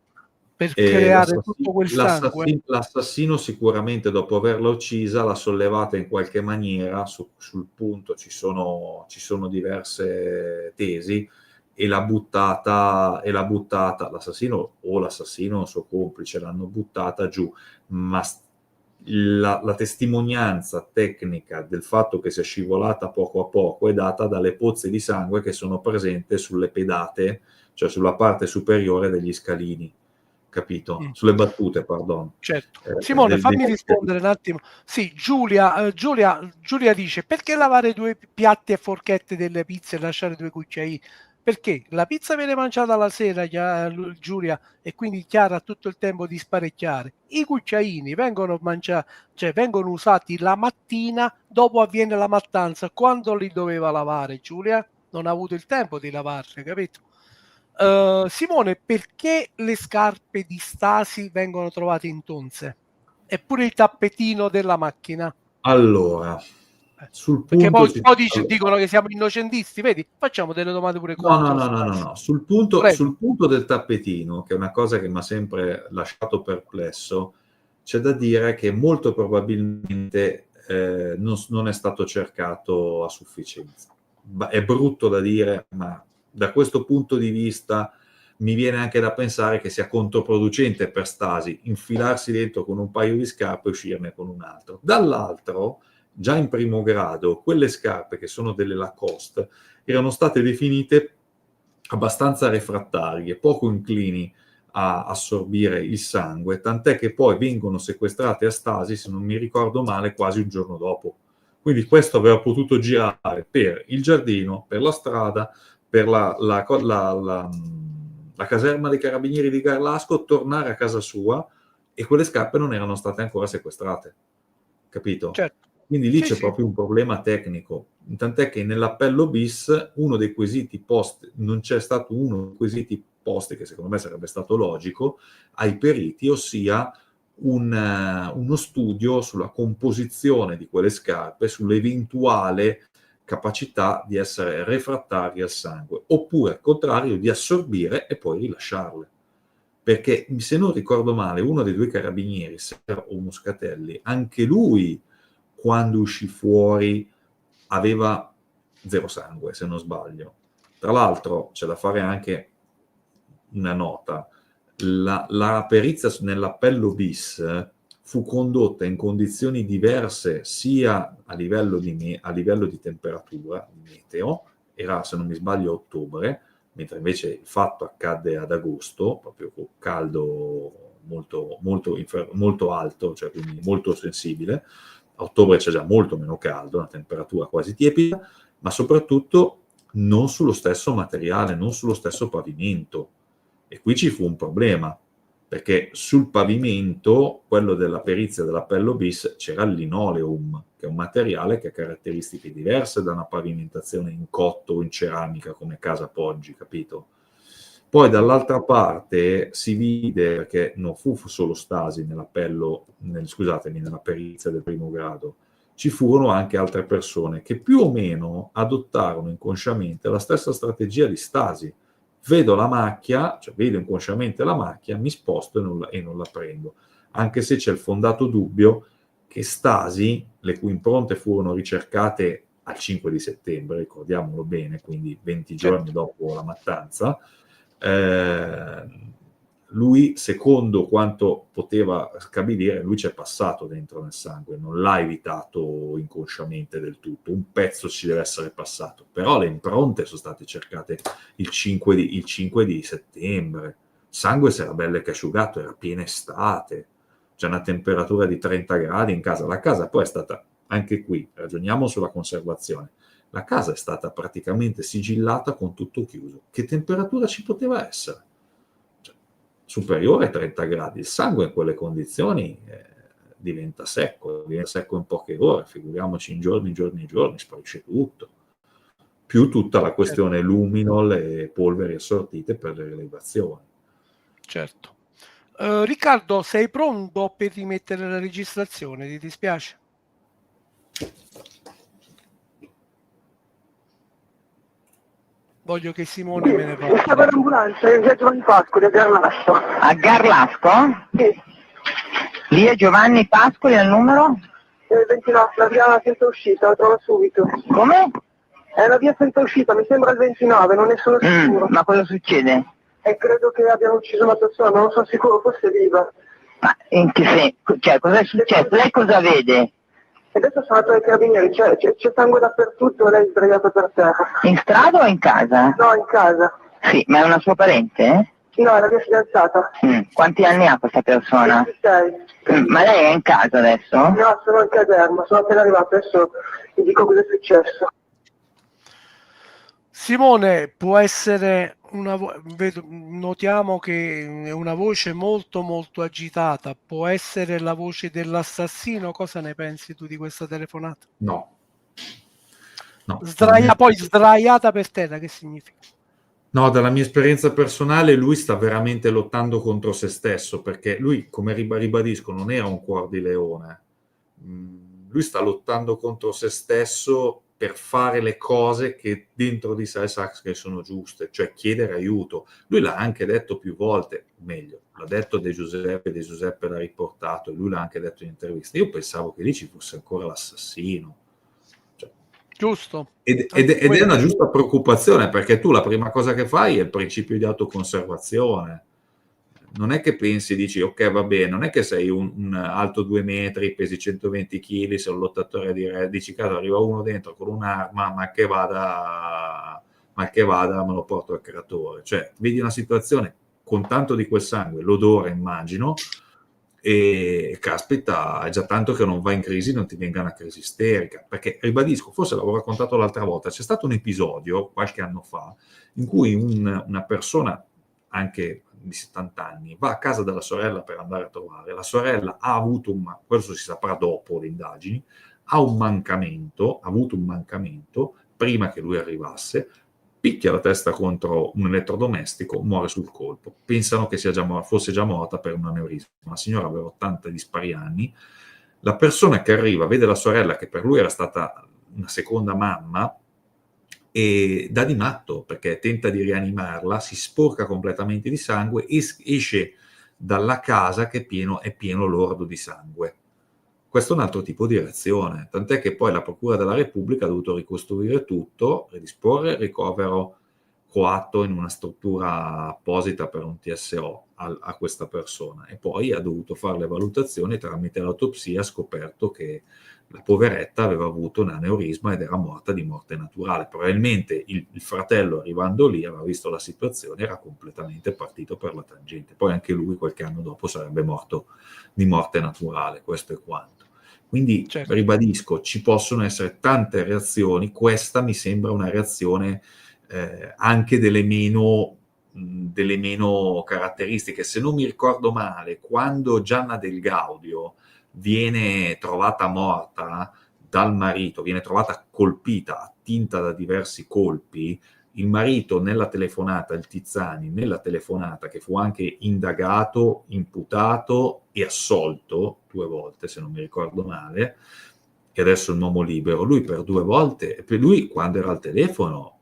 Per creare tutto quel sangue? L'assassino sicuramente dopo averla uccisa l'ha sollevata in qualche maniera, sul punto ci sono diverse tesi, e l'ha buttata, l'assassino o l'assassino o il suo complice l'hanno buttata giù, ma la testimonianza tecnica del fatto che sia scivolata poco a poco è data dalle pozze di sangue che sono presenti sulle pedate, cioè sulla parte superiore degli scalini, capito? Sulle battute, pardon. Certo. Simone, fammi degli scalini. rispondere un attimo. Sì, Giulia dice: perché lavare 2 piatti e forchette delle pizze e lasciare 2 cucchiaini? Perché la pizza viene mangiata la sera, Giulia, e quindi Chiara ha tutto il tempo di sparecchiare. I cucchiaini vengono mangiati, cioè vengono usati la mattina, dopo avviene la mattanza. Quando li doveva lavare, Giulia? Non ha avuto il tempo di lavarli, capito? Simone, perché le scarpe di Stasi vengono trovate in tonze? Eppure il tappetino della macchina? Allora, sul Perché punto poi dicono che siamo innocentisti, vedi? Facciamo delle domande pure No, contro no. Prego. Sul punto del tappetino, che è una cosa che mi ha sempre lasciato perplesso, c'è da dire che molto probabilmente non è stato cercato a sufficienza. È brutto da dire, ma da questo punto di vista mi viene anche da pensare che sia controproducente per Stasi infilarsi dentro con un paio di scarpe e uscirne con un altro. Dall'altro, già in primo grado, quelle scarpe che sono delle Lacoste erano state definite abbastanza refrattarie, poco inclini a assorbire il sangue, tant'è che poi vengono sequestrate a Stasi, se non mi ricordo male, quasi un giorno dopo. Quindi questo aveva potuto girare per il giardino, per la strada, per la caserma dei carabinieri di Garlasco, tornare a casa sua, e quelle scarpe non erano state ancora sequestrate, capito? Certo. Quindi lì Sì, c'è sì. proprio un problema tecnico, tant'è che nell'appello bis uno dei quesiti posti, non c'è stato uno dei quesiti posti, che secondo me sarebbe stato logico, ai periti, ossia uno studio sulla composizione di quelle scarpe, sull'eventuale capacità di essere refrattarie al sangue, oppure al contrario di assorbire e poi rilasciarle. Perché se non ricordo male, uno dei 2 carabinieri, Serra o Moscatelli, anche lui quando uscì fuori aveva 0 sangue, se non sbaglio. Tra l'altro c'è da fare anche una nota: la perizia nell'appello bis fu condotta in condizioni diverse sia a livello di temperatura, meteo, era se non mi sbaglio ottobre, mentre invece il fatto accadde ad agosto, proprio con caldo molto alto, cioè quindi molto sensibile. A ottobre c'è già molto meno caldo, una temperatura quasi tiepida, ma soprattutto non sullo stesso materiale, non sullo stesso pavimento. E qui ci fu un problema, perché sul pavimento, quello della perizia dell'appello bis, c'era il linoleum, che è un materiale che ha caratteristiche diverse da una pavimentazione in cotto o in ceramica come Casa Poggi, capito? Poi dall'altra parte si vide, perché non fu solo Stasi nella perizia del primo grado, ci furono anche altre persone che più o meno adottarono inconsciamente la stessa strategia di Stasi, vedo la macchia, cioè vedo inconsciamente la macchia, mi sposto e non la prendo, anche se c'è il fondato dubbio che Stasi, le cui impronte furono ricercate al 5 di settembre, ricordiamolo bene, quindi 20 giorni dopo la mattanza, lui, secondo quanto poteva scabilire, lui c'è passato dentro nel sangue, non l'ha evitato inconsciamente del tutto, un pezzo ci deve essere passato, però le impronte sono state cercate il 5 di settembre, il sangue si era bello che asciugato, era piena estate, c'è una temperatura di 30 gradi in casa, la casa poi è stata, anche qui, ragioniamo sulla conservazione, la casa è stata praticamente sigillata con tutto chiuso, che temperatura ci poteva essere? Superiore ai 30 gradi, il sangue in quelle condizioni diventa secco in poche ore, figuriamoci in giorni, sparisce tutto, più tutta la questione luminol e polveri assortite per le rilevazioni. Certo. Riccardo, sei pronto per rimettere la registrazione? Ti dispiace? Voglio che Simone me ne parli. Stavo in ambulanza, in via Giovanni Pascoli a Garlasco. A Garlasco? Sì, Via Giovanni Pascoli al numero? 29, la via senza uscita, la trovo subito. Come? È una via senza uscita, mi sembra il 29, non ne sono sicuro. Ma cosa succede? E credo che abbiano ucciso una persona, ma non sono sicuro, forse viva. Ma in che senso? Cioè, cosa è successo? Lei cosa vede? E adesso sono andato ai carabinieri, c'è sangue dappertutto e lei è sdraiata per terra. In strada o in casa? No, in casa. Sì, ma è una sua parente? No, è la mia fidanzata. Quanti anni ha questa persona? 26. Ma lei è in casa adesso? No, sono in caserma, sono appena arrivato, adesso vi dico cosa è successo. Simone, può essere notiamo che è una voce molto molto agitata, può essere la voce dell'assassino? Cosa ne pensi tu di questa telefonata? No. Poi sdraiata per terra, che significa? No, dalla mia esperienza personale lui sta veramente lottando contro se stesso, perché lui, come ribadisco, non era un cuor di leone. Lui sta lottando contro se stesso per fare le cose che dentro di sé sa che sono giuste, cioè chiedere aiuto. Lui l'ha anche detto più volte, meglio, l'ha detto De Giuseppe l'ha riportato, e lui l'ha anche detto in intervista. Io pensavo che lì ci fosse ancora l'assassino. Giusto. Ed è una giusta preoccupazione, perché tu la prima cosa che fai è il principio di autoconservazione. Non è che pensi e dici ok, va bene, non è che sei un alto 2 metri, pesi 120 kg, sei un lottatore dici caso arriva uno dentro con un'arma, ma che vada, me lo porto al creatore. Cioè, vedi una situazione con tanto di quel sangue, l'odore immagino, e caspita, è già tanto che non vai in crisi, non ti venga una crisi isterica, perché ribadisco, forse l'avevo raccontato l'altra volta, c'è stato un episodio qualche anno fa in cui una persona anche di 70 anni va a casa della sorella per andare a trovare, la sorella ha avuto questo si saprà dopo le indagini, ha avuto un mancamento prima che lui arrivasse, picchia la testa contro un elettrodomestico, muore sul colpo. Pensano che fosse già morta per un aneurisma. La signora aveva 80 dispari anni. La persona che arriva vede la sorella, che per lui era stata una seconda mamma, e dà di matto, perché tenta di rianimarla, si sporca completamente di sangue e esce dalla casa che è pieno lordo di sangue. Questo è un altro tipo di reazione, tant'è che poi la Procura della Repubblica ha dovuto ricostruire tutto, redisporre ricovero coatto in una struttura apposita per un TSO a questa persona, e poi ha dovuto fare le valutazioni. Tramite l'autopsia ha scoperto che la poveretta aveva avuto un aneurisma ed era morta di morte naturale. Probabilmente il fratello, arrivando lì, aveva visto la situazione, era completamente partito per la tangente. Poi anche lui qualche anno dopo sarebbe morto di morte naturale, questo è quanto. Quindi ribadisco, ci possono essere tante reazioni, questa mi sembra una reazione anche delle meno caratteristiche. Se non mi ricordo male, quando Gianna Del Gaudio viene trovata morta dal marito, viene trovata colpita, attinta da diversi colpi, il marito nella telefonata, il Tizzani, nella telefonata, che fu anche indagato, imputato e assolto 2 volte, se non mi ricordo male, e adesso è un uomo libero, lui per 2 volte, lui quando era al telefono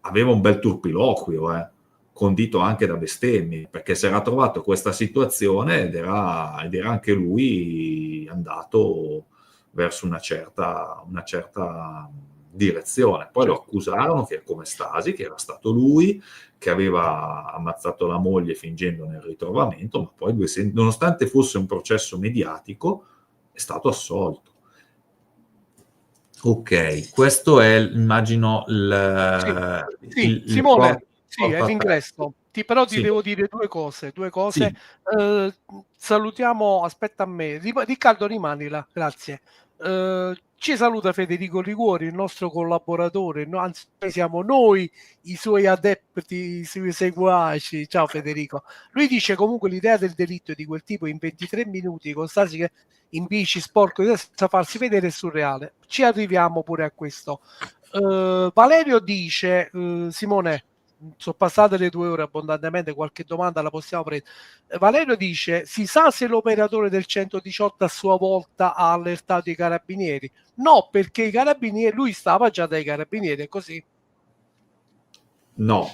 aveva un bel turpiloquio, condito anche da bestemmie, perché si era trovato questa situazione ed era anche lui andato verso una certa direzione. Poi lo accusarono che come Stasi, che era stato lui che aveva ammazzato la moglie fingendo nel ritrovamento, ma poi nonostante fosse un processo mediatico è stato assolto. Ok, questo è, immagino, Simone, è porta l'ingresso. Però ti sì. devo dire due cose. Sì. Salutiamo, aspetta a me. Riccardo, rimani là, grazie. Ci saluta Federico Liguori, il nostro collaboratore, anzi siamo noi i suoi adepti, i suoi seguaci. Ciao Federico. Lui dice comunque l'idea del delitto di quel tipo in 23 minuti con Stasi che in bici sporco senza farsi vedere è surreale. Ci arriviamo pure a questo. Valerio dice, Simone, sono passate le 2 ore abbondantemente, qualche domanda la possiamo prendere. Valerio dice, si sa se l'operatore del 118 a sua volta ha allertato i carabinieri? No, perché i carabinieri, lui stava già dai carabinieri, è così? No,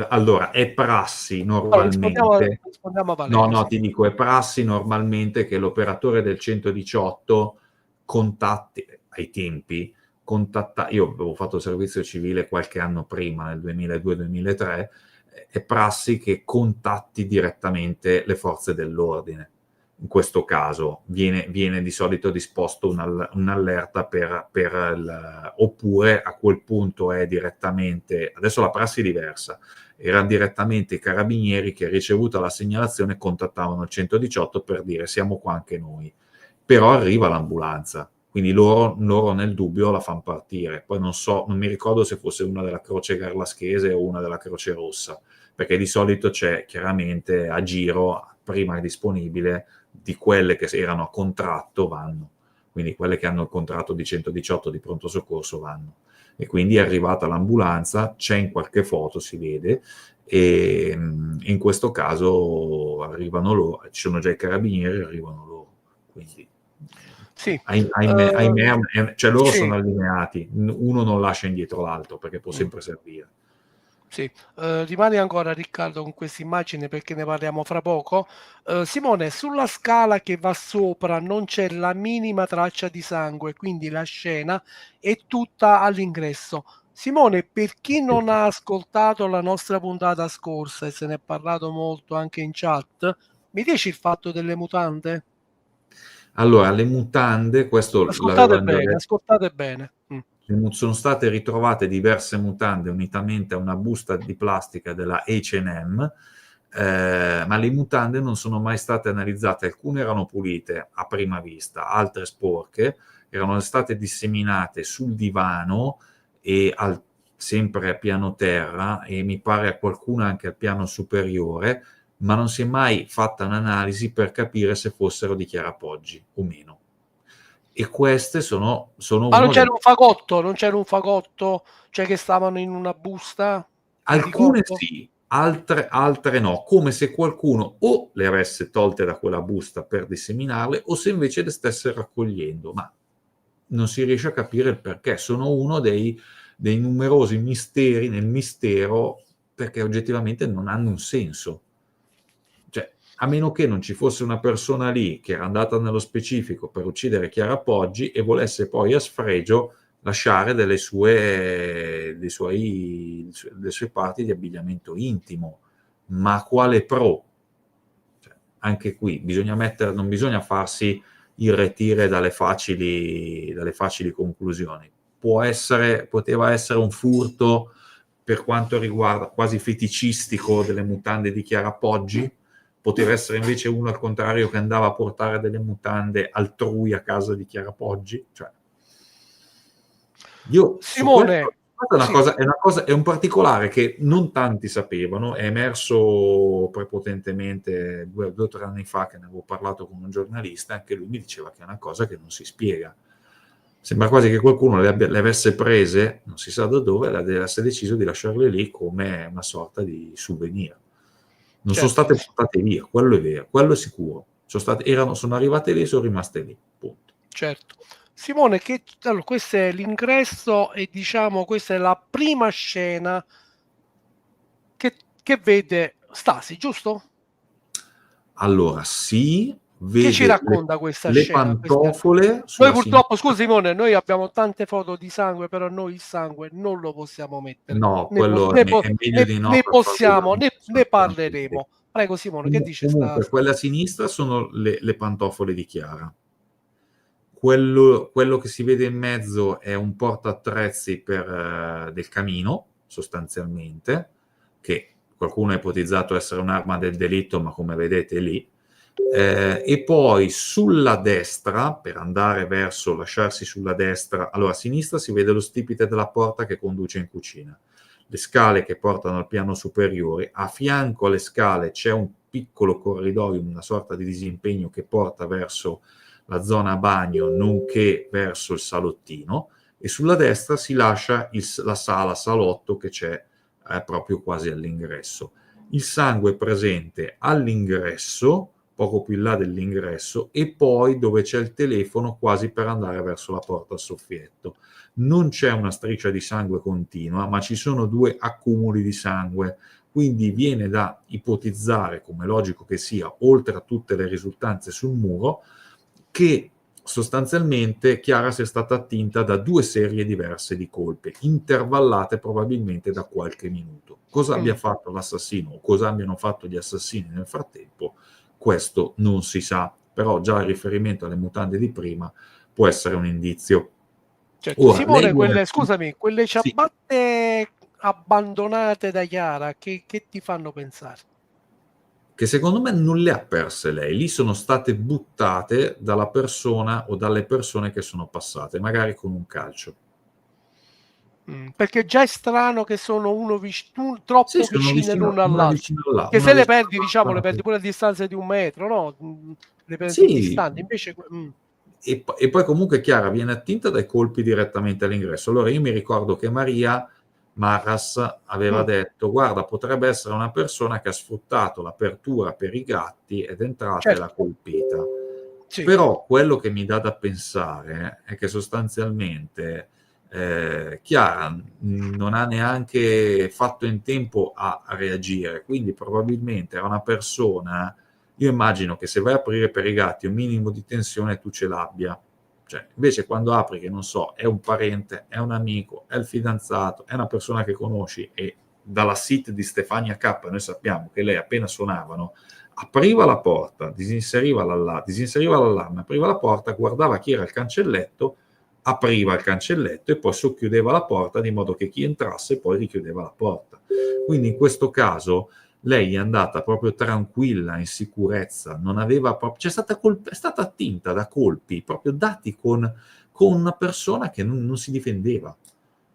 allora è prassi normalmente. Rispondiamo a Valerio. No, ti dico, è prassi normalmente che l'operatore del 118 contatti, ai tempi, io avevo fatto servizio civile qualche anno prima, nel 2002-2003, è prassi che contatti direttamente le forze dell'ordine. In questo caso viene di solito disposto un'allerta oppure a quel punto è direttamente, adesso la prassi è diversa, era direttamente i carabinieri che, ricevuta la segnalazione, contattavano il 118 per dire siamo qua anche noi, però arriva l'ambulanza, quindi loro nel dubbio la fanno partire. Poi non mi ricordo se fosse una della Croce Garlaschese o una della Croce Rossa, perché di solito c'è chiaramente a giro, prima disponibile, di quelle che erano a contratto vanno, quindi quelle che hanno il contratto di 118 di pronto soccorso vanno. E quindi è arrivata l'ambulanza, c'è in qualche foto, si vede, e in questo caso arrivano loro, ci sono già i carabinieri, arrivano loro. Quindi sì. ahimè, cioè loro sì. sono allineati, uno non lascia indietro l'altro perché può sempre servire. Sì, rimani ancora Riccardo con questa immagine perché ne parliamo fra poco. Simone, sulla scala che va sopra non c'è la minima traccia di sangue, quindi la scena è tutta all'ingresso. Simone, per chi non ha ascoltato la nostra puntata scorsa e se ne è parlato molto anche in chat, mi dici il fatto delle mutande? Allora, le mutande, questo ascoltate bene. Sono state ritrovate diverse mutande unitamente a una busta di plastica della H&M, ma le mutande non sono mai state analizzate. Alcune erano pulite a prima vista, altre sporche, erano state disseminate sul divano e sempre a piano terra, e mi pare a qualcuna anche al piano superiore, ma non si è mai fatta un'analisi per capire se fossero di chiarapoggi o meno. E queste sono ma non c'era un fagotto, cioè che stavano in una busta? Alcune sì, altre no, come se qualcuno o le avesse tolte da quella busta per disseminarle o se invece le stesse raccogliendo, ma non si riesce a capire il perché. Sono uno dei numerosi misteri nel mistero, perché oggettivamente non hanno un senso. Cioè, a meno che non ci fosse una persona lì che era andata nello specifico per uccidere Chiara Poggi e volesse poi a sfregio lasciare delle sue parti di abbigliamento intimo. Ma quale pro? Cioè, anche qui non bisogna farsi irretire dalle facili conclusioni. Poteva essere un furto, per quanto riguarda, quasi feticistico, delle mutande di Chiara Poggi. Poteva essere invece uno al contrario che andava a portare delle mutande altrui a casa di Chiara Poggi. Cioè, Simone, è un particolare che non tanti sapevano, è emerso prepotentemente 2 o 3 anni fa, che ne avevo parlato con un giornalista, anche lui mi diceva che è una cosa che non si spiega. Sembra quasi che qualcuno le avesse prese, non si sa da dove, e avesse deciso di lasciarle lì come una sorta di souvenir. Non sono state portate via, quello è vero, quello è sicuro. Sono arrivate lì e sono rimaste lì, punto. Certo. Simone, allora, questo è l'ingresso e diciamo questa è la prima scena che vede Stasi, giusto? Allora, sì, Che ci vede racconta questa le scena? pantofole Noi sulla purtroppo, sinistra. scusa Simone, noi abbiamo tante foto di sangue, però noi il sangue non lo possiamo mettere, No, quello è meglio di no ne per farvi possiamo, dormire, ne sono tranquilli. parleremo. Prego Simone, che dice Comunque, quella a sinistra sono le pantofole di Chiara. Quello che si vede in mezzo è un portaattrezzi del camino, sostanzialmente, che qualcuno ha ipotizzato essere un'arma del delitto, ma come vedete è lì. E poi sulla destra, per andare verso, lasciarsi sulla destra, allora a sinistra si vede lo stipite della porta che conduce in cucina, le scale che portano al piano superiore, a fianco alle scale c'è un piccolo corridoio, una sorta di disimpegno che porta verso la zona bagno, nonché verso il salottino, e sulla destra si lascia la sala salotto che c'è proprio quasi all'ingresso. Il sangue è presente all'ingresso, poco più in là dell'ingresso, e poi dove c'è il telefono quasi per andare verso la porta al soffietto. Non c'è una striscia di sangue continua, ma ci sono 2 accumuli di sangue, quindi viene da ipotizzare, come logico che sia, oltre a tutte le risultanze sul muro, che sostanzialmente Chiara sia stata attinta da 2 serie diverse di colpi, intervallate probabilmente da qualche minuto. Cosa abbia fatto l'assassino o cosa abbiano fatto gli assassini nel frattempo, questo non si sa, però già il riferimento alle mutande di prima può essere un indizio. certo. Ora, Simone, scusami, quelle sì, ciabatte abbandonate da Chiara, che ti fanno pensare? che secondo me non le ha perse lei, lì sono state buttate dalla persona o dalle persone che sono passate, magari con un calcio. Perché già è strano che sono Sì, troppo sono vicine l'una una all'altra. vicino all'altra, Che una se le vicino perdi, diciamo, le perdi all'altra. pure a distanza di 1 metro, no? Le perdi Sì, distanti. Invece, e poi comunque Chiara viene attinta dai colpi direttamente all'ingresso. Allora io mi ricordo che Maria Marras aveva detto: guarda, potrebbe essere una persona che ha sfruttato l'apertura per i gatti ed è entrata e l'ha certo, colpita. sì. Però quello che mi dà da pensare è che sostanzialmente Chiara non ha neanche fatto in tempo a reagire, quindi probabilmente era una persona. Io immagino che se vai a aprire per i gatti un minimo di tensione tu ce l'abbia. Cioè, invece quando apri che non so, è un parente, è un amico, è il fidanzato, è una persona che conosci, e dalla sit di Stefania K noi sappiamo che lei appena suonavano apriva la porta, disinseriva l'allarme, apriva la porta, guardava chi era il cancelletto, apriva il cancelletto e poi socchiudeva la porta di modo che chi entrasse poi richiudeva la porta. Quindi in questo caso lei è andata proprio tranquilla, in sicurezza, non aveva proprio, è stata attinta da colpi proprio dati con una persona che non si difendeva.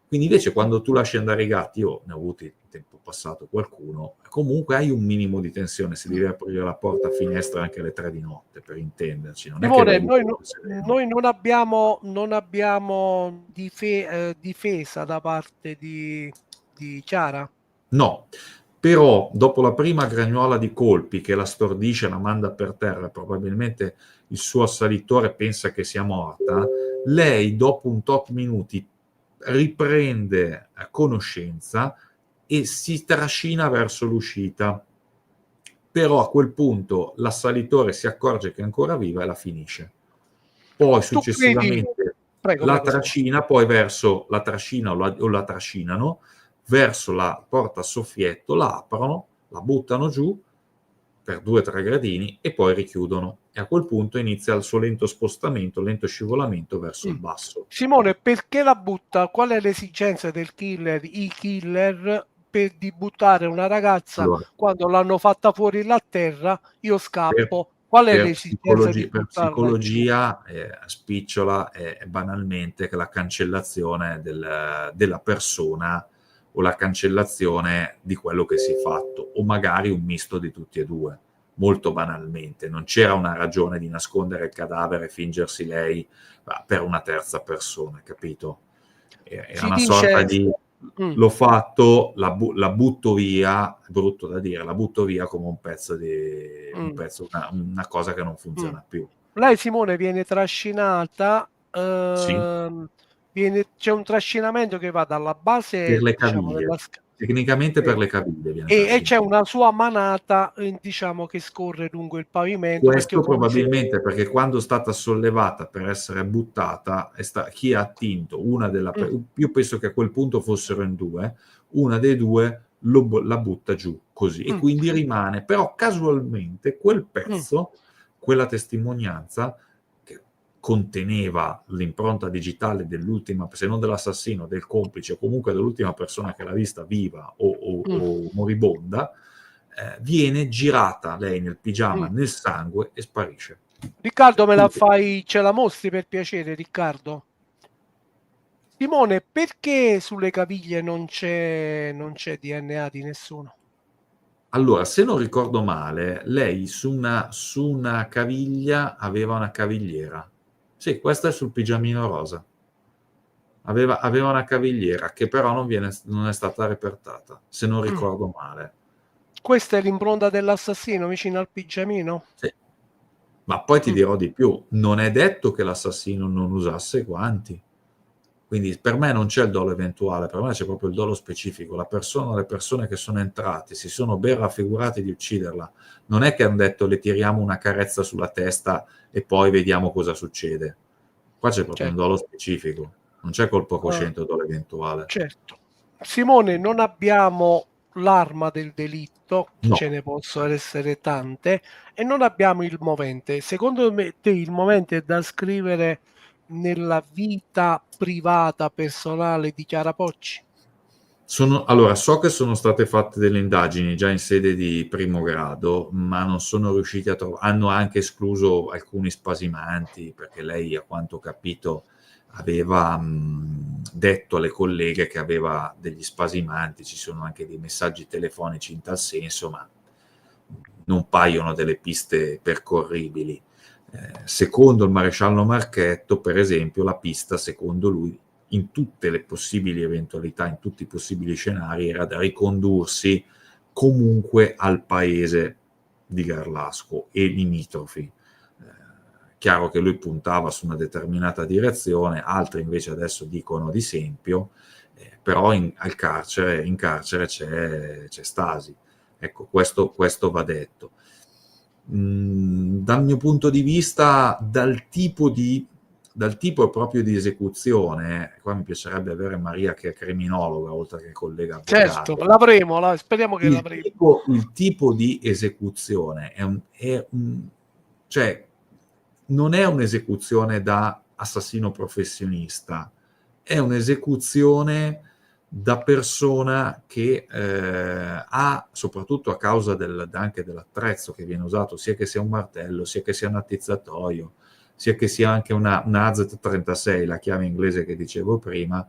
Quindi invece quando tu lasci andare i gatti, io ne ho avuti in tempo passato qualcuno, comunque hai un minimo di tensione se devi aprire la porta a finestra anche alle 3 di notte, per intenderci, non è che vai Simone, lì noi non abbiamo difesa da parte di Chiara. No, però dopo la prima gragnuola di colpi che la stordisce, la manda per terra, probabilmente il suo assalitore pensa che sia morta, lei dopo un tot minuti riprende conoscenza e si trascina verso l'uscita. Però a quel punto l'assalitore si accorge che è ancora viva e la finisce. Poi Tu credi? successivamente Prego, la prego, Simone. trascina, poi verso la trascina o la trascinano verso la porta a soffietto, la aprono, la buttano giù per 2-3 gradini e poi richiudono. E a quel punto inizia il suo lento spostamento, lento scivolamento verso il basso. Simone, perché la butta? Qual è l'esigenza del killer, i killer, di buttare una ragazza Allora, quando l'hanno fatta fuori la terra? Io per, scappo. Qual è l'esigenza di per buttarla giù? psicologia spicciola è banalmente che la cancellazione della persona o la cancellazione di quello che si è fatto, o magari un misto di tutti e due. Molto banalmente, non c'era una ragione di nascondere il cadavere e fingersi lei per una terza persona, capito? Era Si una sorta dice... di Mm, l'ho fatto, la butto via, è brutto da dire, la butto via come un pezzo, mm, una cosa che non mm. funziona più. Lei, Simone, viene trascinata, Sì, c'è un trascinamento che va dalla per base, le diciamo, caviglie. Tecnicamente per le caviglie viene e c'è una sua manata, diciamo, che scorre lungo il pavimento. Questo probabilmente perché quando è stata sollevata per essere buttata, chi ha attinto una io penso che a quel punto fossero in due, una dei due la butta giù così e quindi rimane, però casualmente quel pezzo, quella testimonianza che conteneva l'impronta digitale dell'ultima, se non dell'assassino, del complice o comunque dell'ultima persona che l'ha vista viva o moribonda, viene girata lei nel pigiama nel sangue e sparisce. Riccardo, ce la mostri per piacere, Riccardo? Simone, perché sulle caviglie non c'è DNA di nessuno? Allora, se non ricordo male, lei su una caviglia aveva una cavigliera. Sì, questa è sul pigiamino rosa. Aveva una cavigliera che però non è stata repertata, se non ricordo male. Questa è l'impronta dell'assassino vicino al pigiamino? Sì. Ma poi ti dirò di più, non è detto che l'assassino non usasse guanti. Quindi per me non c'è il dolo eventuale, per me c'è proprio il dolo specifico. Le persone che sono entrate si sono ben raffigurate di ucciderla. Non è che hanno detto le tiriamo una carezza sulla testa e poi vediamo cosa succede. Qua c'è proprio un dolo specifico. Non c'è colpo cosciente o dolo eventuale. Certo. Simone, non abbiamo l'arma del delitto, No. ce ne possono essere tante, e non abbiamo il movente. Secondo me il movente è da scrivere nella vita privata, personale di Chiara Pocci? Allora, so che sono state fatte delle indagini già in sede di primo grado, ma non sono riusciti a trovare. Hanno anche escluso alcuni spasimanti, perché lei, a quanto ho capito, aveva detto alle colleghe che aveva degli spasimanti. Ci sono anche dei messaggi telefonici in tal senso, ma non paiono delle piste percorribili. Secondo il maresciallo Marchetto, per esempio, la pista, secondo lui, in tutte le possibili eventualità, in tutti i possibili scenari, era da ricondursi comunque al paese di Garlasco e limitrofi. Chiaro che lui puntava su una determinata direzione, altri invece adesso dicono di Sempio, però in carcere c'è Stasi. Ecco, questo va detto. Dal mio punto di vista, dal tipo proprio di esecuzione, qua mi piacerebbe avere Maria che è criminologa oltre che collega avvocato. Certo, l'avremo, speriamo che l'avremo. Il tipo di esecuzione cioè non è un'esecuzione da assassino professionista, è un'esecuzione da persona che ha, soprattutto a causa anche dell'attrezzo che viene usato, sia che sia un martello, sia che sia un attizzatoio, sia che sia anche una AZ-36, la chiave inglese che dicevo prima,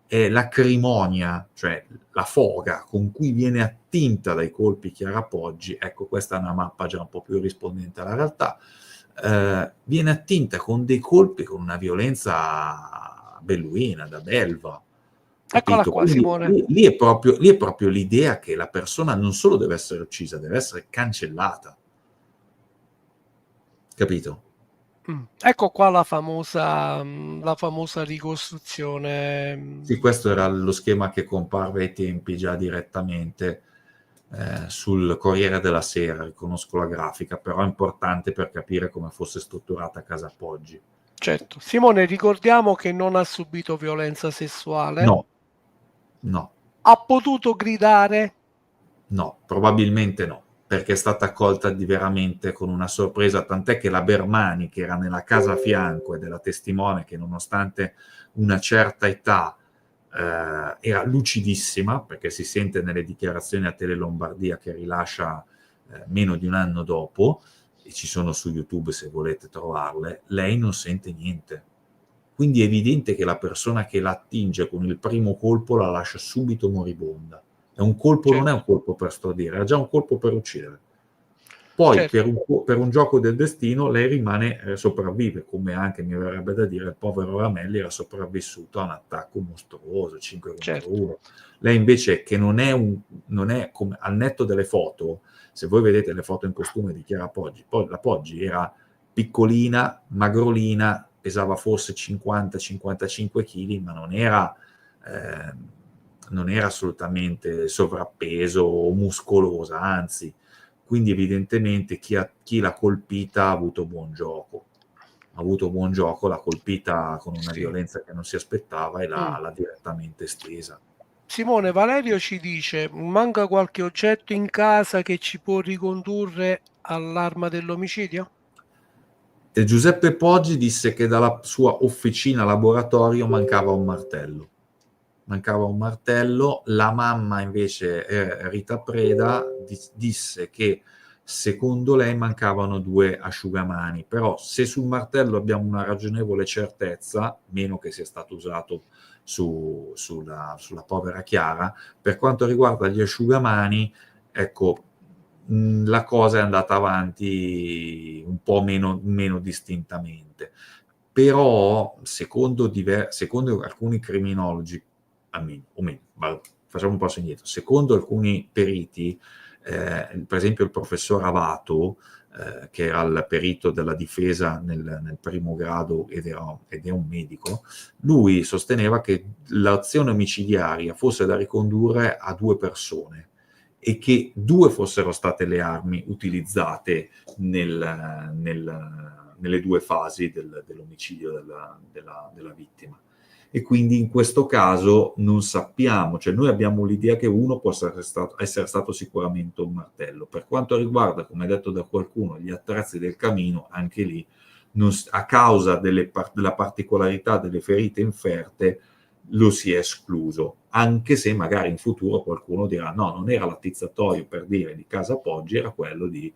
è l'acrimonia, cioè la foga con cui viene attinta dai colpi Chiara Poggi. Ecco, questa è una mappa già un po' più rispondente alla realtà. Viene attinta con dei colpi con una violenza belluina, da belva. Eccola qua, quindi, Simone. Lì è proprio l'idea che la persona non solo deve essere uccisa, deve essere cancellata. Capito? Ecco qua la famosa ricostruzione. Sì, questo era lo schema che comparve ai tempi già direttamente sul Corriere della Sera. Riconosco la grafica, però è importante per capire come fosse strutturata Casa Poggi. Certo. Simone, ricordiamo che non ha subito violenza sessuale. No. Ha potuto gridare? No, probabilmente no, perché è stata accolta veramente con una sorpresa, tant'è che la Bermani, che era nella casa a fianco, e della testimone che nonostante una certa età era lucidissima, perché si sente nelle dichiarazioni a Tele Lombardia che rilascia meno di un anno dopo, e ci sono su YouTube se volete trovarle, lei non sente niente. Quindi è evidente che la persona che la attinge con il primo colpo la lascia subito moribonda. È un colpo, certo. Non è un colpo per stordire, era già un colpo per uccidere. Poi, certo. per un gioco del destino, lei rimane, sopravvive, come anche mi verrebbe da dire il povero Ramelli era sopravvissuto a un attacco mostruoso, 5 contro 1. Lei invece, che non è come al netto delle foto, se voi vedete le foto in costume di Chiara Poggi, la Poggi era piccolina, magrolina, pesava forse 50-55 kg, ma non era non era assolutamente sovrappeso o muscolosa, anzi, quindi evidentemente chi l'ha colpita ha avuto buon gioco. Ha avuto buon gioco, l'ha colpita con una Sì. violenza che non si aspettava e Mm. l'ha direttamente stesa. Simone, Valerio ci dice: manca qualche oggetto in casa che ci può ricondurre all'arma dell'omicidio? E Giuseppe Poggi disse che dalla sua officina laboratorio mancava un martello. La mamma invece, Rita Preda, disse che secondo lei mancavano 2 asciugamani, però se sul martello abbiamo una ragionevole certezza, meno che sia stato usato sulla povera Chiara, per quanto riguarda gli asciugamani, ecco, la cosa è andata avanti un po' meno distintamente. Però, secondo alcuni criminologi, facciamo un passo indietro, secondo alcuni periti, per esempio il professor Avato, che era il perito della difesa nel primo grado ed è un medico, lui sosteneva che l'azione omicidiaria fosse da ricondurre a 2 persone e che 2 fossero state le armi utilizzate nelle 2 fasi dell'omicidio della vittima. E quindi in questo caso non sappiamo, cioè noi abbiamo l'idea che uno possa essere stato sicuramente un martello. Per quanto riguarda, come detto da qualcuno, gli attrezzi del camino, anche lì, a causa della particolarità delle ferite inferte, lo si è escluso, anche se magari in futuro qualcuno dirà no, non era l'attizzatoio, per dire, di casa Poggi, era quello di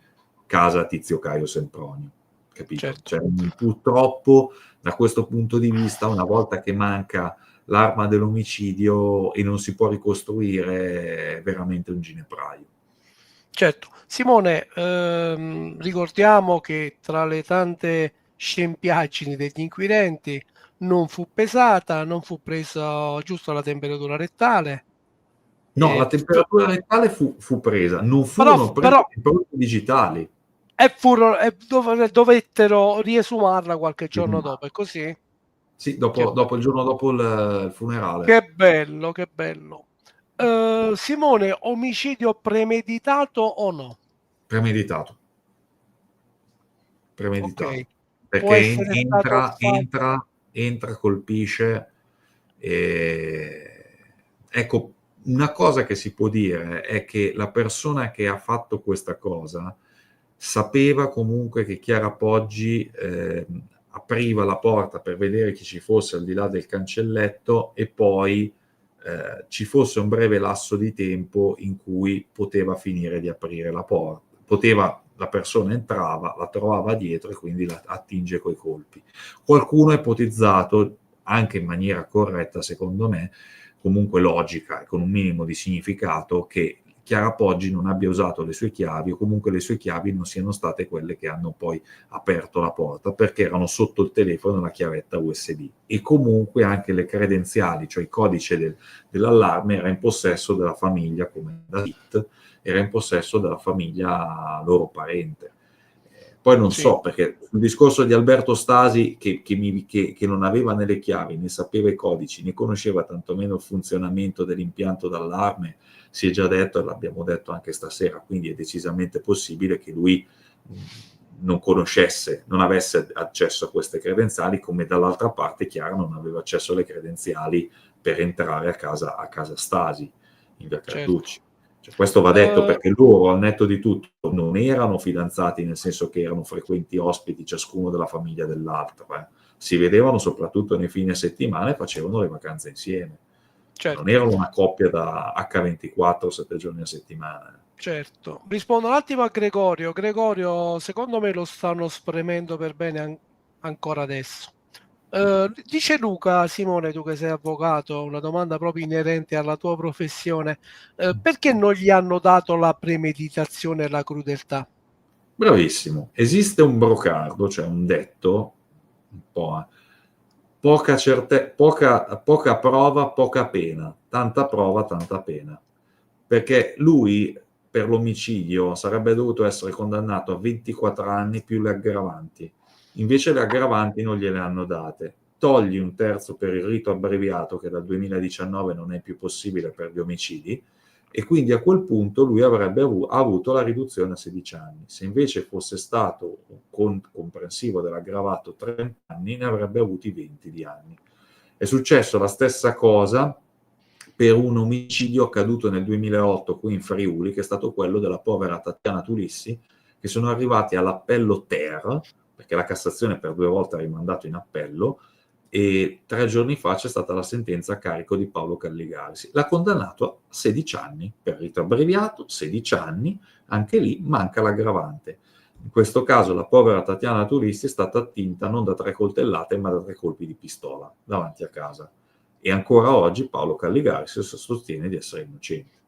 casa Tizio Caio Sempronio, capito? Certo. Cioè, purtroppo da questo punto di vista, una volta che manca l'arma dell'omicidio e non si può ricostruire, è veramente un ginepraio. Certo. Simone, ricordiamo che tra le tante scempiaggini degli inquirenti non fu pesata, non fu presa giusto la temperatura rettale. No, la temperatura rettale fu presa, non furono prese impronte digitali. Dovettero riesumarla qualche giorno dopo, è così? Sì, dopo il giorno dopo il funerale. Che bello, che bello. Simone, omicidio premeditato o no? Premeditato. Ok. Può Perché essere stato fatto... entra, colpisce. Ecco, una cosa che si può dire è che la persona che ha fatto questa cosa sapeva comunque che Chiara Poggi apriva la porta per vedere chi ci fosse al di là del cancelletto e poi ci fosse un breve lasso di tempo in cui poteva finire di aprire la porta. La persona entrava, la trovava dietro e quindi la attinge coi colpi. Qualcuno ha ipotizzato, anche in maniera corretta secondo me, comunque logica e con un minimo di significato, che Chiara Poggi non abbia usato le sue chiavi o comunque le sue chiavi non siano state quelle che hanno poi aperto la porta, perché erano sotto il telefono la chiavetta USB e comunque anche le credenziali, cioè il codice dell'allarme era in possesso della famiglia, come da IT, era in possesso della famiglia loro parente. Poi non so, perché sul discorso di Alberto Stasi, che non aveva né le chiavi, né sapeva i codici, né conosceva tantomeno il funzionamento dell'impianto d'allarme, si è già detto e l'abbiamo detto anche stasera, quindi è decisamente possibile che lui non conoscesse, non avesse accesso a queste credenziali, come dall'altra parte Chiara non aveva accesso alle credenziali per entrare a casa Stasi, in via Carducci. Certo. Cioè, questo va detto perché loro, al netto di tutto, non erano fidanzati, nel senso che erano frequenti ospiti ciascuno della famiglia dell'altro. Si vedevano soprattutto nei fine settimana e facevano le vacanze insieme. Certo. Non erano una coppia da H24 7 giorni a settimana. Certo. Rispondo un attimo a Gregorio. Gregorio, secondo me lo stanno spremendo per bene ancora adesso. Dice Luca, Simone, tu che sei avvocato, una domanda proprio inerente alla tua professione, perché non gli hanno dato la premeditazione e la crudeltà? Bravissimo. Esiste un brocardo, cioè un detto, un po', poca prova, poca pena, tanta prova, tanta pena. Perché lui, per l'omicidio, sarebbe dovuto essere condannato a 24 anni più le aggravanti. Invece le aggravanti non gliele hanno date. togli un terzo per il rito abbreviato, che dal 2019 non è più possibile per gli omicidi, e quindi a quel punto lui avrebbe avuto la riduzione a 16 anni. Se invece fosse stato comprensivo dell'aggravato 30 anni, ne avrebbe avuti 20 di anni. È successo la stessa cosa per un omicidio accaduto nel 2008 qui in Friuli, che è stato quello della povera Tatiana Tulissi, che sono arrivati all'appello Ter, perché la Cassazione per 2 volte ha rimandato in appello, e 3 giorni fa c'è stata la sentenza a carico di Paolo Calligari. L'ha condannato a 16 anni per rito abbreviato, 16 anni, anche lì manca l'aggravante. In questo caso la povera Tatiana Tulissi è stata attinta non da 3 coltellate, ma da 3 colpi di pistola davanti a casa. E ancora oggi Paolo Calligari sostiene di essere innocente.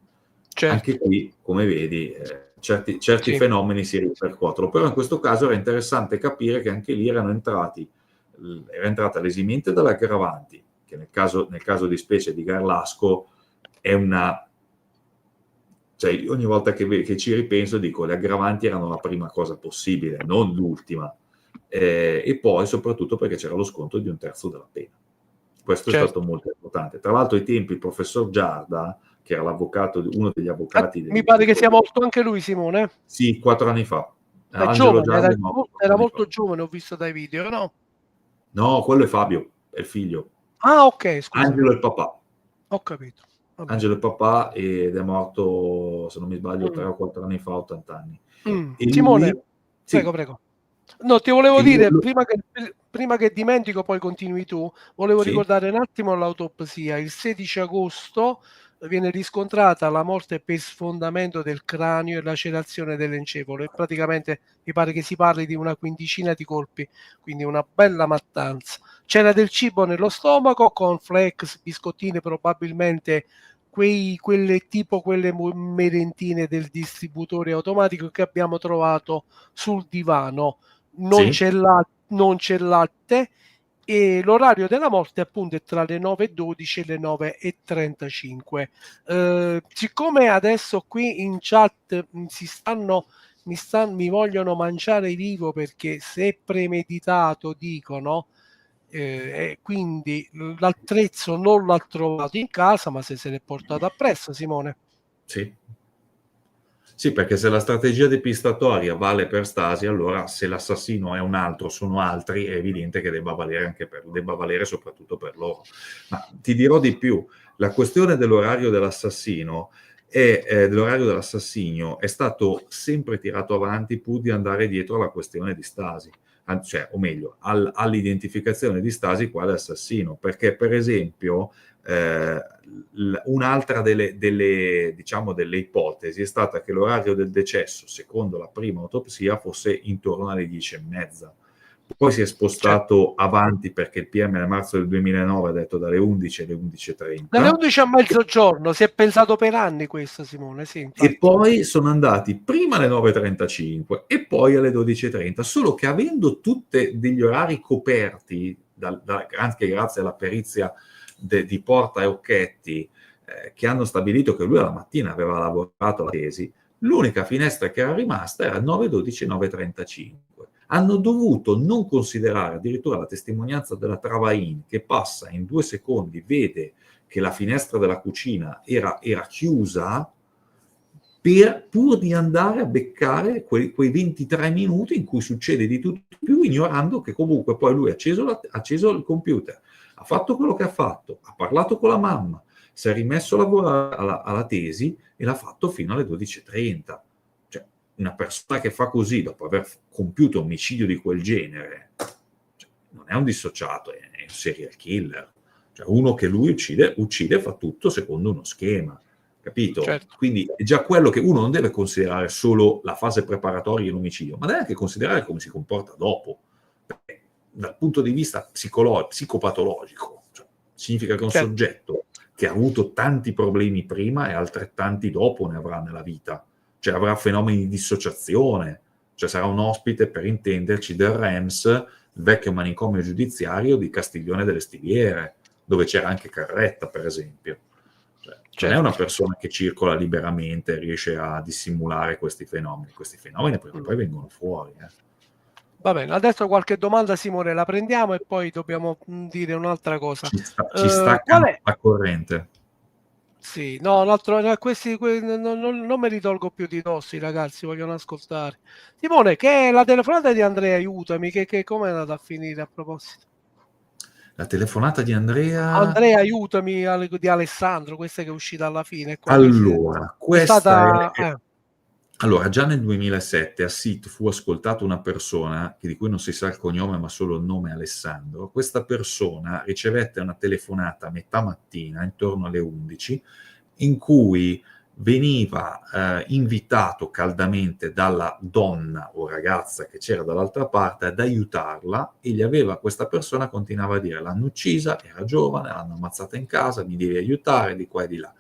Certo. Anche qui, come vedi, certi fenomeni si ripercuotono. Però in questo caso era interessante capire che anche lì era entrata l'esimente dalle aggravanti, che nel caso di specie di Garlasco è una... Cioè, ogni volta che ci ripenso dico le aggravanti erano la prima cosa possibile, non l'ultima. E poi soprattutto perché c'era lo sconto di un terzo della pena. Questo è stato molto importante. Tra l'altro ai tempi il professor Giarda, che era uno degli avvocati... Mi pare che sia morto anche lui, Simone. Sì, 4 anni fa. Era molto giovane, ho visto dai video, no? No, quello è Fabio, è il figlio. Ah, ok, scusa. Angelo è il papà. Ho capito. Vabbè. Angelo è il papà ed è morto, se non mi sbaglio, 3 o 4 anni fa, 80 anni. Simone, lui... prego. No, ti volevo dire, prima che dimentico, poi continui tu, volevo ricordare un attimo l'autopsia. Il 16 agosto viene riscontrata la morte per sfondamento del cranio e lacerazione dell'encefalo, e praticamente mi pare che si parli di una quindicina di colpi, quindi una bella mattanza. C'era del cibo nello stomaco, cornflakes, biscottine, probabilmente quelle merendine del distributore automatico che abbiamo trovato sul divano. Non c'è latte, e l'orario della morte appunto è tra le 9:12 e le 9:35. Siccome adesso qui in chat mi vogliono mangiare vivo, perché se è premeditato dicono, quindi l'attrezzo non l'ha trovato in casa, ma se l'è portato appresso, Simone. Sì, perché se la strategia depistatoria vale per Stasi, allora se l'assassino è un altro, sono altri, è evidente che debba valere soprattutto per loro. Ma ti dirò di più, la questione dell'orario dell'assassinio è stato sempre tirato avanti pur di andare dietro alla questione di Stasi, cioè, o meglio, all'identificazione di Stasi quale assassino, perché per esempio un'altra delle ipotesi è stata che l'orario del decesso, secondo la prima autopsia, fosse intorno alle 10:30. Poi si è spostato avanti, perché il PM nel marzo del 2009 ha detto dalle 11 alle 11:30. Dalle 11 a mezzogiorno, si è pensato per anni questo, Simone, sì, e poi sono andati prima alle 9:35 e poi alle 12:30, solo che avendo tutti degli orari coperti, anche grazie alla perizia di Porta e Occhetti, che hanno stabilito che lui alla mattina aveva lavorato la tesi, l'unica finestra che era rimasta era 9:12 e 9:35. Hanno dovuto non considerare addirittura la testimonianza della Travain, che passa in 2 secondi, vede che la finestra della cucina era chiusa, pur di andare a beccare quei 23 minuti in cui succede di tutto più, ignorando che comunque poi lui ha acceso il computer, ha fatto quello che ha fatto, ha parlato con la mamma, si è rimesso a lavorare alla tesi e l'ha fatto fino alle 12:30. Cioè, una persona che fa così dopo aver compiuto un omicidio di quel genere, cioè, non è un dissociato, è un serial killer. Cioè, uno che lui uccide e fa tutto secondo uno schema, capito? Certo. Quindi è già quello che uno non deve considerare solo la fase preparatoria dell'omicidio, ma deve anche considerare come si comporta dopo. Perché dal punto di vista psicopatologico, cioè, significa che un soggetto che ha avuto tanti problemi prima e altrettanti dopo ne avrà nella vita, cioè avrà fenomeni di dissociazione, cioè sarà un ospite, per intenderci, del REMS, il vecchio manicomio giudiziario di Castiglione delle Stiviere, dove c'era anche Carretta, per esempio. Cioè, non è una persona che circola liberamente e riesce a dissimulare questi fenomeni. Questi fenomeni poi vengono fuori. Va bene, adesso qualche domanda, Simone, la prendiamo e poi dobbiamo dire un'altra cosa. Ci Qual staccano è? la corrente. Sì, no, un altro, no, non me li tolgo più di dosso, i ragazzi vogliono ascoltare. Simone, che è la telefonata di Andrea, aiutami, che come è andata a finire a proposito? La telefonata di Andrea... Andrea, aiutami, di Alessandro, questa che è uscita alla fine. Qua, Allora, è questa stata... è... Allora, già nel 2007 a SIT fu ascoltata una persona, di cui non si sa il cognome ma solo il nome Alessandro. Questa persona ricevette una telefonata a metà mattina, intorno alle 11, in cui veniva invitato caldamente dalla donna o ragazza che c'era dall'altra parte ad aiutarla, e questa persona continuava a dire: l'hanno uccisa, era giovane, l'hanno ammazzata in casa, mi devi aiutare di qua e di là.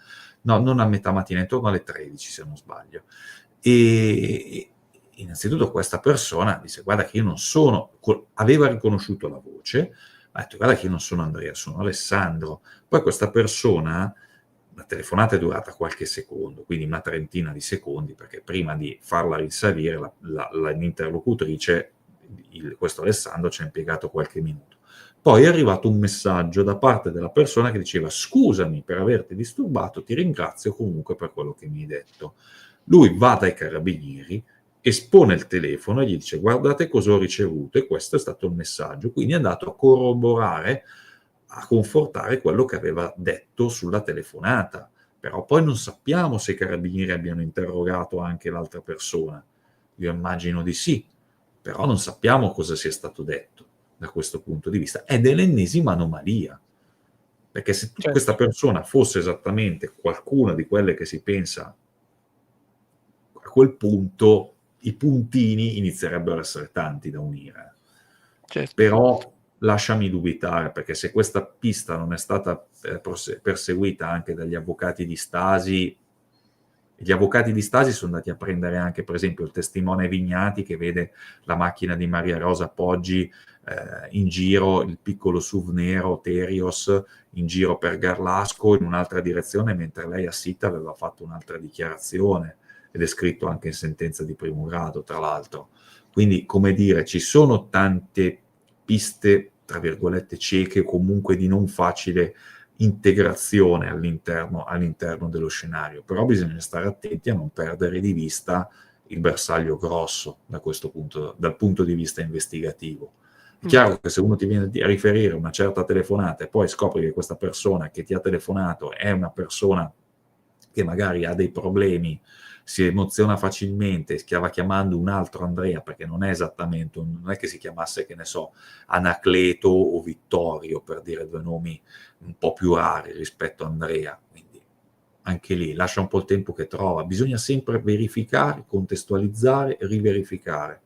No, non a metà mattina, intorno alle 13 se non sbaglio. E innanzitutto questa persona disse: guarda che io non sono, aveva riconosciuto la voce, ha detto: guarda che io non sono Andrea, sono Alessandro. Poi questa persona, la telefonata è durata qualche secondo, quindi una trentina di secondi, perché prima di farla risalire l'interlocutrice, questo Alessandro, ci ha impiegato qualche minuto. Poi è arrivato un messaggio da parte della persona che diceva: scusami per averti disturbato, ti ringrazio comunque per quello che mi hai detto. Lui va dai carabinieri, espone il telefono e gli dice: guardate cosa ho ricevuto, e questo è stato il messaggio. Quindi è andato a corroborare, a confortare quello che aveva detto sulla telefonata. Però poi non sappiamo se i carabinieri abbiano interrogato anche l'altra persona. Io immagino di sì, però non sappiamo cosa sia stato detto da questo punto di vista. Ed è l'ennesima anomalia, perché se questa persona fosse esattamente qualcuna di quelle che si pensa, a quel punto i puntini inizierebbero a essere tanti da unire. Certo. Però lasciami dubitare, perché se questa pista non è stata perseguita anche dagli avvocati di Stasi, gli avvocati di Stasi sono andati a prendere anche, per esempio, il testimone Vignati, che vede la macchina di Maria Rosa Poggi in giro, il piccolo SUV nero Terios in giro per Garlasco in un'altra direzione, mentre lei a SIT aveva fatto un'altra dichiarazione, ed è scritto anche in sentenza di primo grado, tra l'altro. Quindi, come dire, ci sono tante piste, tra virgolette, cieche, comunque di non facile integrazione all'interno dello scenario, però bisogna stare attenti a non perdere di vista il bersaglio grosso dal punto di vista investigativo. È chiaro che se uno ti viene a riferire una certa telefonata e poi scopri che questa persona che ti ha telefonato è una persona che magari ha dei problemi, si emoziona facilmente, stava chiamando un altro Andrea, perché non è esattamente, non è che si chiamasse, che ne so, Anacleto o Vittorio, per dire due nomi un po' più rari rispetto a Andrea. Quindi anche lì lascia un po' il tempo che trova, bisogna sempre verificare, contestualizzare e riverificare,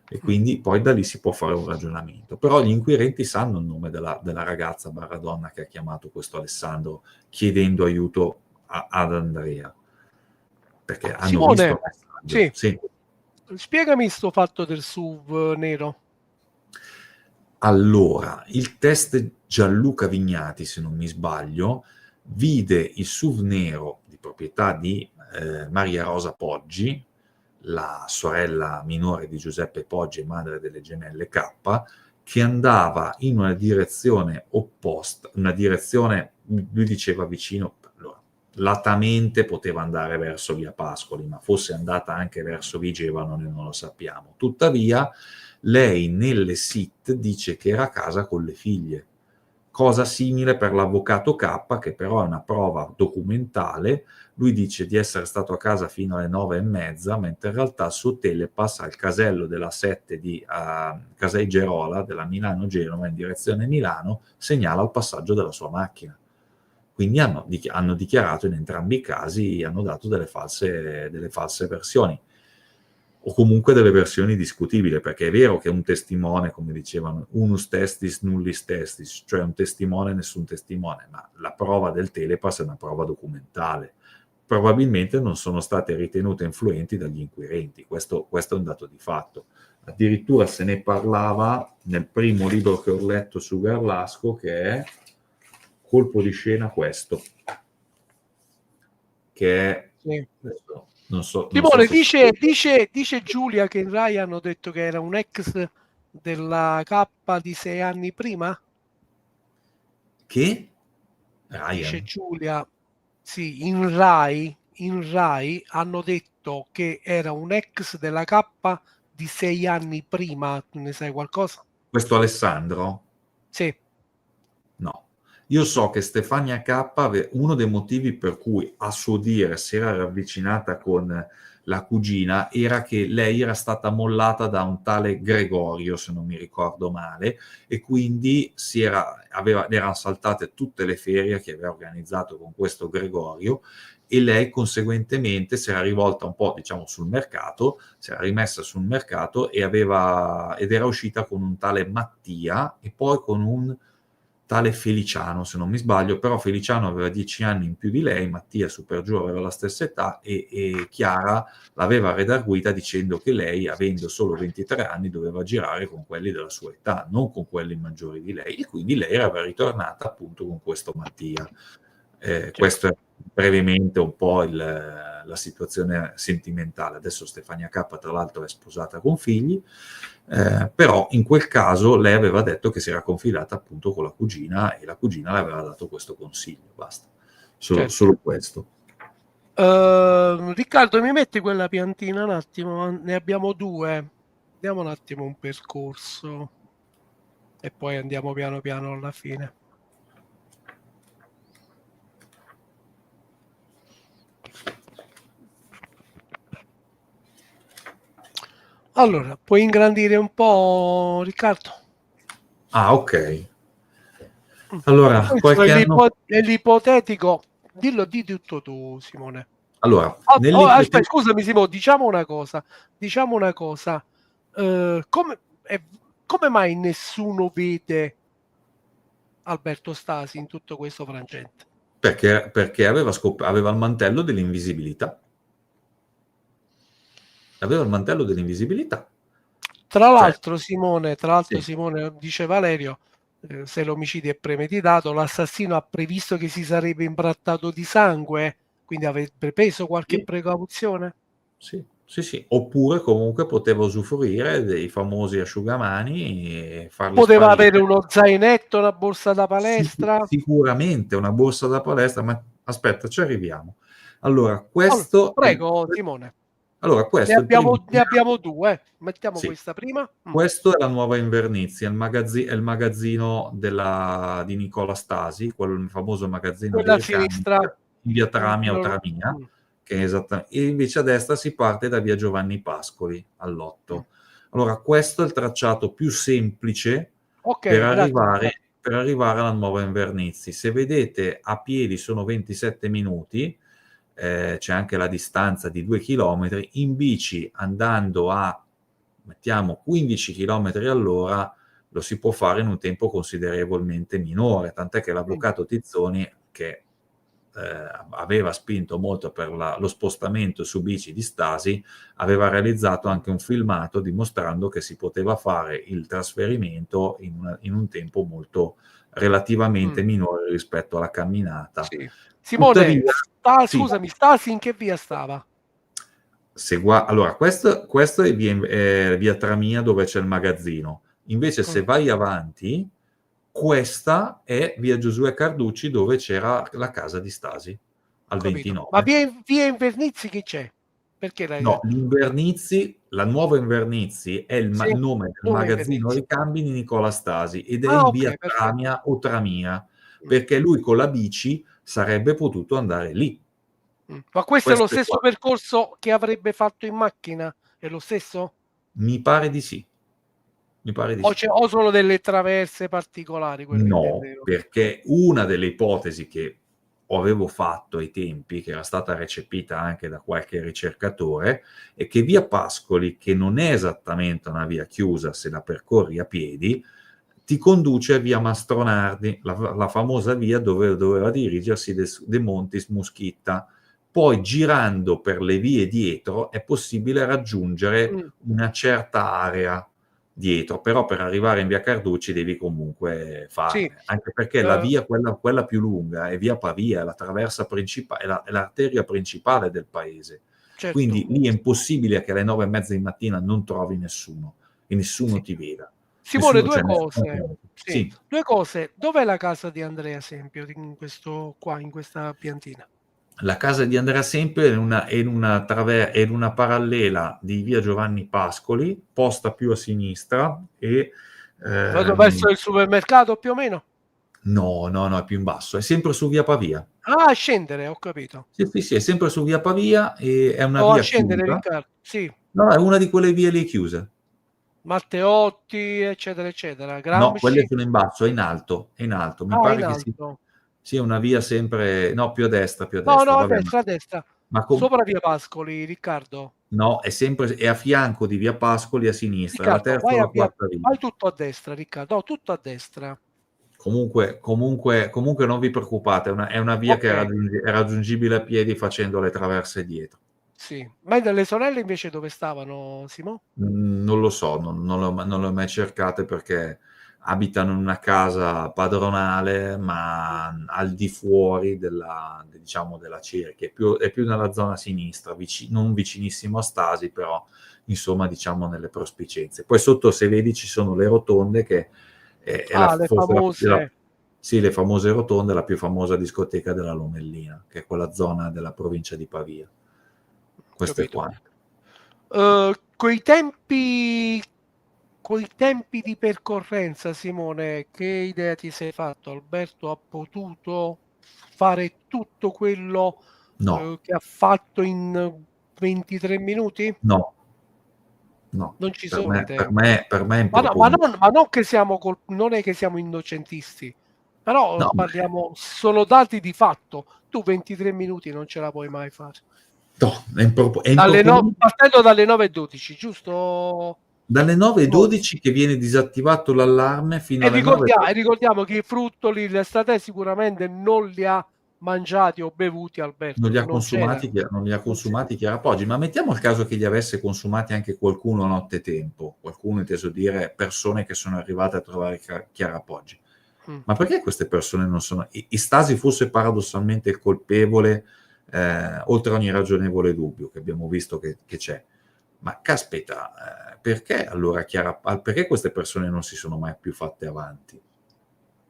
e quindi poi da lì si può fare un ragionamento. Però gli inquirenti sanno il nome della ragazza barra donna che ha chiamato questo Alessandro chiedendo aiuto ad Andrea, perché hanno Simone, visto il messaggio. Sì. Spiegami sto fatto del SUV nero. Allora, il test Gianluca Vignati, se non mi sbaglio, vide il SUV nero di proprietà di Maria Rosa Poggi, la sorella minore di Giuseppe Poggi e madre delle gemelle K, che andava in una direzione opposta, una direzione, lui diceva vicino, allora, latamente poteva andare verso via Pascoli, ma fosse andata anche verso Vigevano noi non lo sappiamo. Tuttavia lei nelle SIT dice che era a casa con le figlie, cosa simile per l'avvocato K, che però è una prova documentale. Lui dice di essere stato a casa fino alle 9:30, mentre in realtà il suo telepass al casello della 7 di Casei Gerola, della Milano-Genova in direzione Milano, segnala il passaggio della sua macchina. Quindi hanno dichiarato in entrambi i casi, hanno dato delle false versioni, o comunque delle versioni discutibili, perché è vero che un testimone, come dicevano, unus testis nullis testis, cioè un testimone nessun testimone, ma la prova del telepass è una prova documentale. Probabilmente non sono state ritenute influenti dagli inquirenti, questo è un dato di fatto. Addirittura se ne parlava nel primo libro che ho letto su Garlasco, che è Colpo di scena questo, che è... Sì. Non so Simone, se dice Giulia che in Rai hanno detto che era un ex della K di 6 anni prima? Che? Dice Ryan? Giulia, sì, in Rai hanno detto che era un ex della K di 6 anni prima, tu ne sai qualcosa? Questo Alessandro? Sì, No. Io so che Stefania K, uno dei motivi per cui a suo dire si era ravvicinata con la cugina era che lei era stata mollata da un tale Gregorio, se non mi ricordo male, e quindi le erano saltate tutte le ferie che aveva organizzato con questo Gregorio, e lei conseguentemente si era rivolta un po', diciamo, sul mercato, si era rimessa sul mercato ed era uscita con un tale Mattia e poi con un tale Feliciano, se non mi sbaglio, però Feliciano aveva 10 anni in più di lei, Mattia su per giù aveva la stessa età, e Chiara l'aveva redarguita dicendo che lei, avendo solo 23 anni, doveva girare con quelli della sua età, non con quelli maggiori di lei, e quindi lei era ritornata appunto con questo Mattia. Questo è brevemente un po' la situazione sentimentale. Adesso Stefania K, tra l'altro, è sposata con figli, però in quel caso lei aveva detto che si era confidata appunto con la cugina, e la cugina le aveva dato questo consiglio, basta, solo questo. Riccardo, mi metti quella piantina un attimo? Ne abbiamo due. Diamo un attimo un percorso e poi andiamo piano piano alla fine. Allora, puoi ingrandire un po', Riccardo? Ah, ok. Allora, Questo qualche anno... è l'ipotetico. Di tutto tu, Simone. Allora, Aspetta, scusami, Simone, diciamo una cosa. Come mai nessuno vede Alberto Stasi in tutto questo frangente? Perché aveva il mantello dell'invisibilità. Aveva il mantello dell'invisibilità. Tra Cioè, l'altro, Simone, sì. dice Valerio, se l'omicidio è premeditato, l'assassino ha previsto che si sarebbe imbrattato di sangue, quindi avrebbe preso qualche Sì. precauzione? Sì. Oppure comunque poteva usufruire dei famosi asciugamani e farli Poteva sparire. avere uno zainetto, una borsa da palestra? Sicuramente una borsa da palestra, ma aspetta, ci arriviamo. Allora, questo Prego, Simone. allora, Ne questo è il primo. abbiamo due. Mettiamo Sì. questa prima. Questo è la nuova Invernizzi, è il magazzino di Nicola Stasi, il famoso magazzino di Quella a ricambio sinistra. in via Tramia o Tramia, che è esattamente, e invece a destra si parte da via Giovanni Pascoli all'8. Allora, questo è il tracciato più semplice Ok, per grazie. arrivare alla nuova Invernizzi. Se vedete, a piedi sono 27 minuti, c'è anche la distanza di 2 chilometri, in bici andando a mettiamo 15 km all'ora lo si può fare in un tempo considerevolmente minore, tant'è che l'avvocato Tizzoni, che aveva spinto molto per lo spostamento su bici di Stasi, aveva realizzato anche un filmato dimostrando che si poteva fare il trasferimento in un tempo molto relativamente minore rispetto alla camminata. Sì. Simone, Tuttavia, sì, scusami, Stasi in che via stava? allora, questo è via Tramia, dove c'è il magazzino. Invece, se vai avanti, questa è via Giosuè Carducci, dove c'era la casa di Stasi, al Capito. Ma 29. via Invernizzi che c'è? Perché No, l'Invernizzi, la nuova Invernizzi è il sì, nome del nuova magazzino Invernizzi. ricambi di Nicola Stasi, ed è Ah, in via ok, perfetto. Tramia o Tramia, perché lui con la bici sarebbe potuto andare lì. Ma questo è lo Questo è stesso qua. percorso che avrebbe fatto in macchina? È lo stesso? Mi pare di sì. O sono delle traverse particolari, quello No, intendevo. perché una delle ipotesi che avevo fatto ai tempi, che era stata recepita anche da qualche ricercatore, è che via Pascoli, che non è esattamente una via chiusa se la percorri a piedi, ti conduce a via Mastronardi, la famosa via dove doveva dirigersi De Montis Muschitta. Poi, girando per le vie dietro, è possibile raggiungere una certa area dietro, però per arrivare in via Carducci devi comunque Sì. farne, anche perché la via, quella più lunga, è via Pavia, è la traversa principale, è l'arteria principale del paese. Certo. Quindi lì è impossibile che alle 9:30 di mattina non trovi nessuno e nessuno ti veda. Simone, Nessuno, due cioè, nessuno cose. Sì, sì. due cose. Dov'è la casa di Andrea Sempio in questa piantina? La casa di Andrea Sempio è in una parallela di via Giovanni Pascoli, posta più a sinistra e Vado verso il supermercato più o meno? no, è più in basso, è sempre su via Pavia. Ah, a scendere, ho capito. Sì, è sempre su via Pavia e è una O a via scendere, chiusa. Riccardo. Sì, No, è una di quelle vie lì chiuse. Matteotti, eccetera, eccetera. No, quelle Gramsci. sono in basso, è in alto. Mi Ah, in pare che alto. sia una via sempre, no, più a No, destra, no, vabbè, a destra. ma Sopra via Pascoli, Riccardo. no, è a fianco di via Pascoli a sinistra, è la Riccardo, terza o la quarta via. vai tutto a destra, Riccardo. No, tutto a destra. Comunque non vi preoccupate, è una via Ok, che è raggiungibile a piedi facendo le traverse dietro. sì. Ma le sorelle invece dove stavano, Simo? Non lo so, non le ho mai cercate perché abitano in una casa padronale, ma al di fuori diciamo, della cerchia, è più nella zona sinistra, non vicinissimo a Stasi, però insomma diciamo nelle prospicienze. Poi sotto, se vedi, ci sono le rotonde che è Ah, le famose. sì, le famose rotonde, la più famosa discoteca della Lomellina, che è quella zona della provincia di Pavia. Questo è Capito. quanto. Coi tempi di percorrenza, Simone, che idea ti sei fatto? Alberto ha potuto fare tutto quello No, che ha fatto in 23 minuti? no. Non ci Per sono me, idee. è Ma, no, ma, improponibile. non, ma non che non è che siamo innocentisti, però No, parliamo, sono dati di fatto. Tu 23 minuti non ce la puoi mai fare. no, è improponibile. Partendo dalle 9:12, giusto? Dalle Simone? 9:12 che viene disattivato l'allarme fino E alle 9. ricordiamo che i fruttoli l'estate sicuramente non li ha mangiati o bevuti Non Alberto, li ha non c'era. consumati, non li ha Non c'era. consumati Chiara Poggi, ma mettiamo il caso che li avesse consumati anche qualcuno nottetempo, qualcuno inteso dire persone che sono arrivate a trovare Chiara Poggi. Mm. Ma perché queste persone non sono... Stasi fosse paradossalmente il colpevole, oltre ogni ragionevole dubbio che abbiamo visto che c'è. Ma caspita, perché allora perché queste persone non si sono mai più fatte avanti?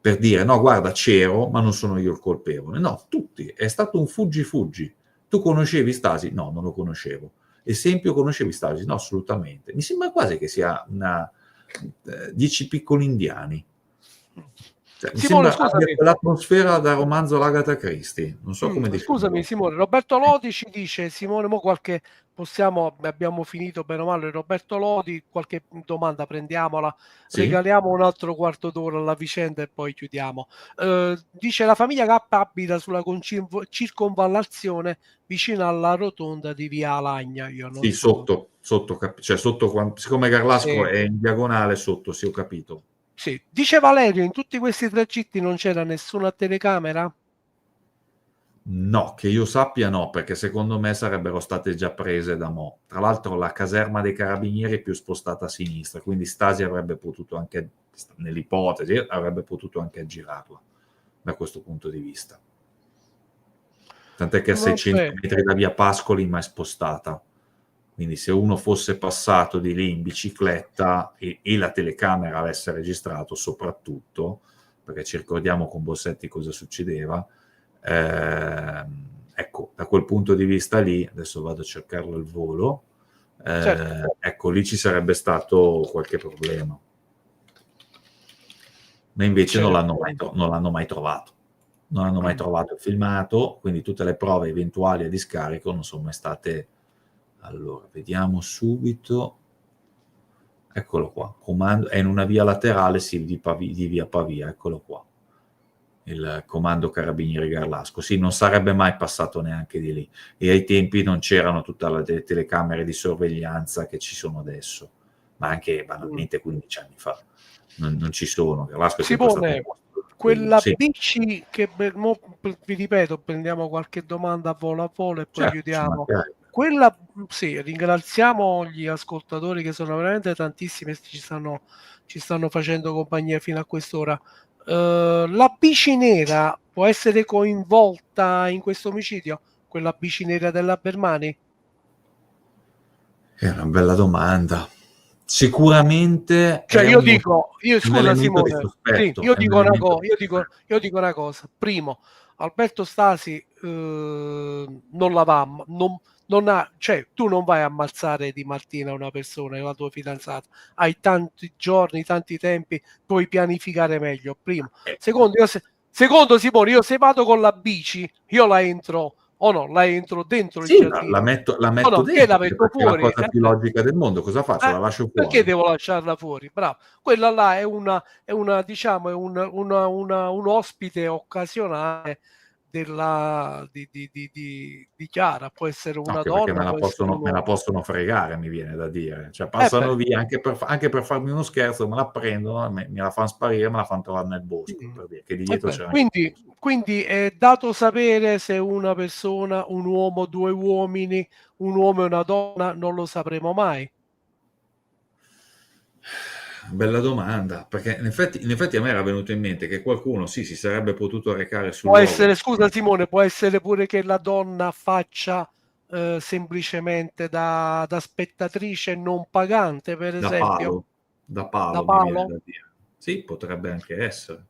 Per dire, no, guarda, c'ero, ma non sono io il colpevole. No, tutti, è stato un fuggi-fuggi. Tu conoscevi Stasi? No, non lo conoscevo. Esempio, conoscevi Stasi? No, assolutamente. Mi sembra quasi che sia 10 piccoli indiani. Cioè, mi Simone, sembra abbia scusami. quell'atmosfera da romanzo l'Agatha Christie. Non so come Scusami definirlo. Simone, Roberto Lodi ci dice, Simone, abbiamo finito bene o male, Roberto Lodi, qualche domanda prendiamola, Sì? regaliamo un altro quarto d'ora alla vicenda e poi chiudiamo. Dice la famiglia K abita sulla circonvallazione vicino alla rotonda di Via Alagna, io non Sì, so. cioè siccome Garlasco Sì, è in diagonale sotto, sì, ho capito. sì. Dice Valerio, in tutti questi tragitti non c'era nessuna telecamera? No, che io sappia no, perché secondo me sarebbero state già prese da mo'. Tra l'altro la caserma dei carabinieri è più spostata a sinistra, quindi Stasi avrebbe potuto anche, nell'ipotesi, avrebbe potuto anche aggirarla da questo punto di vista. Tant'è che a 600 Vabbè. metri da via Pascoli ma è spostata. Quindi se uno fosse passato di lì in bicicletta e la telecamera avesse registrato soprattutto, perché ci ricordiamo con Bossetti cosa succedeva, ecco, da quel punto di vista lì, adesso vado a cercarlo al volo, Certo. ecco, lì ci sarebbe stato qualche problema. Ma invece non l'hanno mai trovato. Non hanno mai trovato il filmato, quindi tutte le prove eventuali a discarico non sono mai state... Allora, vediamo subito. Eccolo qua. Comando, è in una via laterale, sì, di via Pavia, eccolo qua. Il comando Carabinieri Garlasco. Sì, non sarebbe mai passato neanche di lì. E ai tempi non c'erano tutte le telecamere di sorveglianza che ci sono adesso, ma anche banalmente 15 anni fa. Non ci sono. Garlasco è sempre stato un Simone, posto. quella Sì, bici vi ripeto, prendiamo qualche domanda a volo e poi certo, ci chiudiamo. mancherebbe. Quella, sì, ringraziamo gli ascoltatori che sono veramente tantissimi e ci stanno facendo compagnia fino a quest'ora. La bici nera può essere coinvolta in questo omicidio? Quella bici nera della Bermani? È una bella domanda. Sicuramente Cioè, è io un scusa elemento di Simone, sì, sospetto. io È un dico una elemento cosa, io dico una cosa. Primo, Alberto Stasi non la va, non ha, cioè tu non vai a ammazzare di mattina una persona, è la tua fidanzata, hai tanti giorni, tanti tempi, puoi pianificare meglio. Primo, secondo, secondo Simone, io se vado con la bici, io la entro o no, la entro dentro il sì, la giardino. O metto no, che la dentro, metto perché è la fuori? cosa più logica del mondo. Cosa faccio? La lascio Perché fuori? devo lasciarla fuori? Bravo. Quella là è una diciamo, è un ospite occasionale di Chiara. Può essere una Anche perché donna, può essere un me la uomo. possono fregare, mi viene da dire. Cioè, Beh. passano via anche per farmi uno scherzo, me la prendono, me la fanno sparire, me la fanno trovare nel bosco, Mm. per dire che di dietro c'era anche Quindi è dato sapere se una persona, un uomo, due uomini, un uomo e una donna, non lo sapremo mai. bella domanda, perché in effetti a me era venuto in mente che qualcuno sì, si sarebbe potuto recare sul Può luogo. essere, scusa Simone, può essere pure che la donna faccia semplicemente da spettatrice non pagante, per Da esempio, palo, da da palo mi viene palo. da dire. Sì, potrebbe anche essere.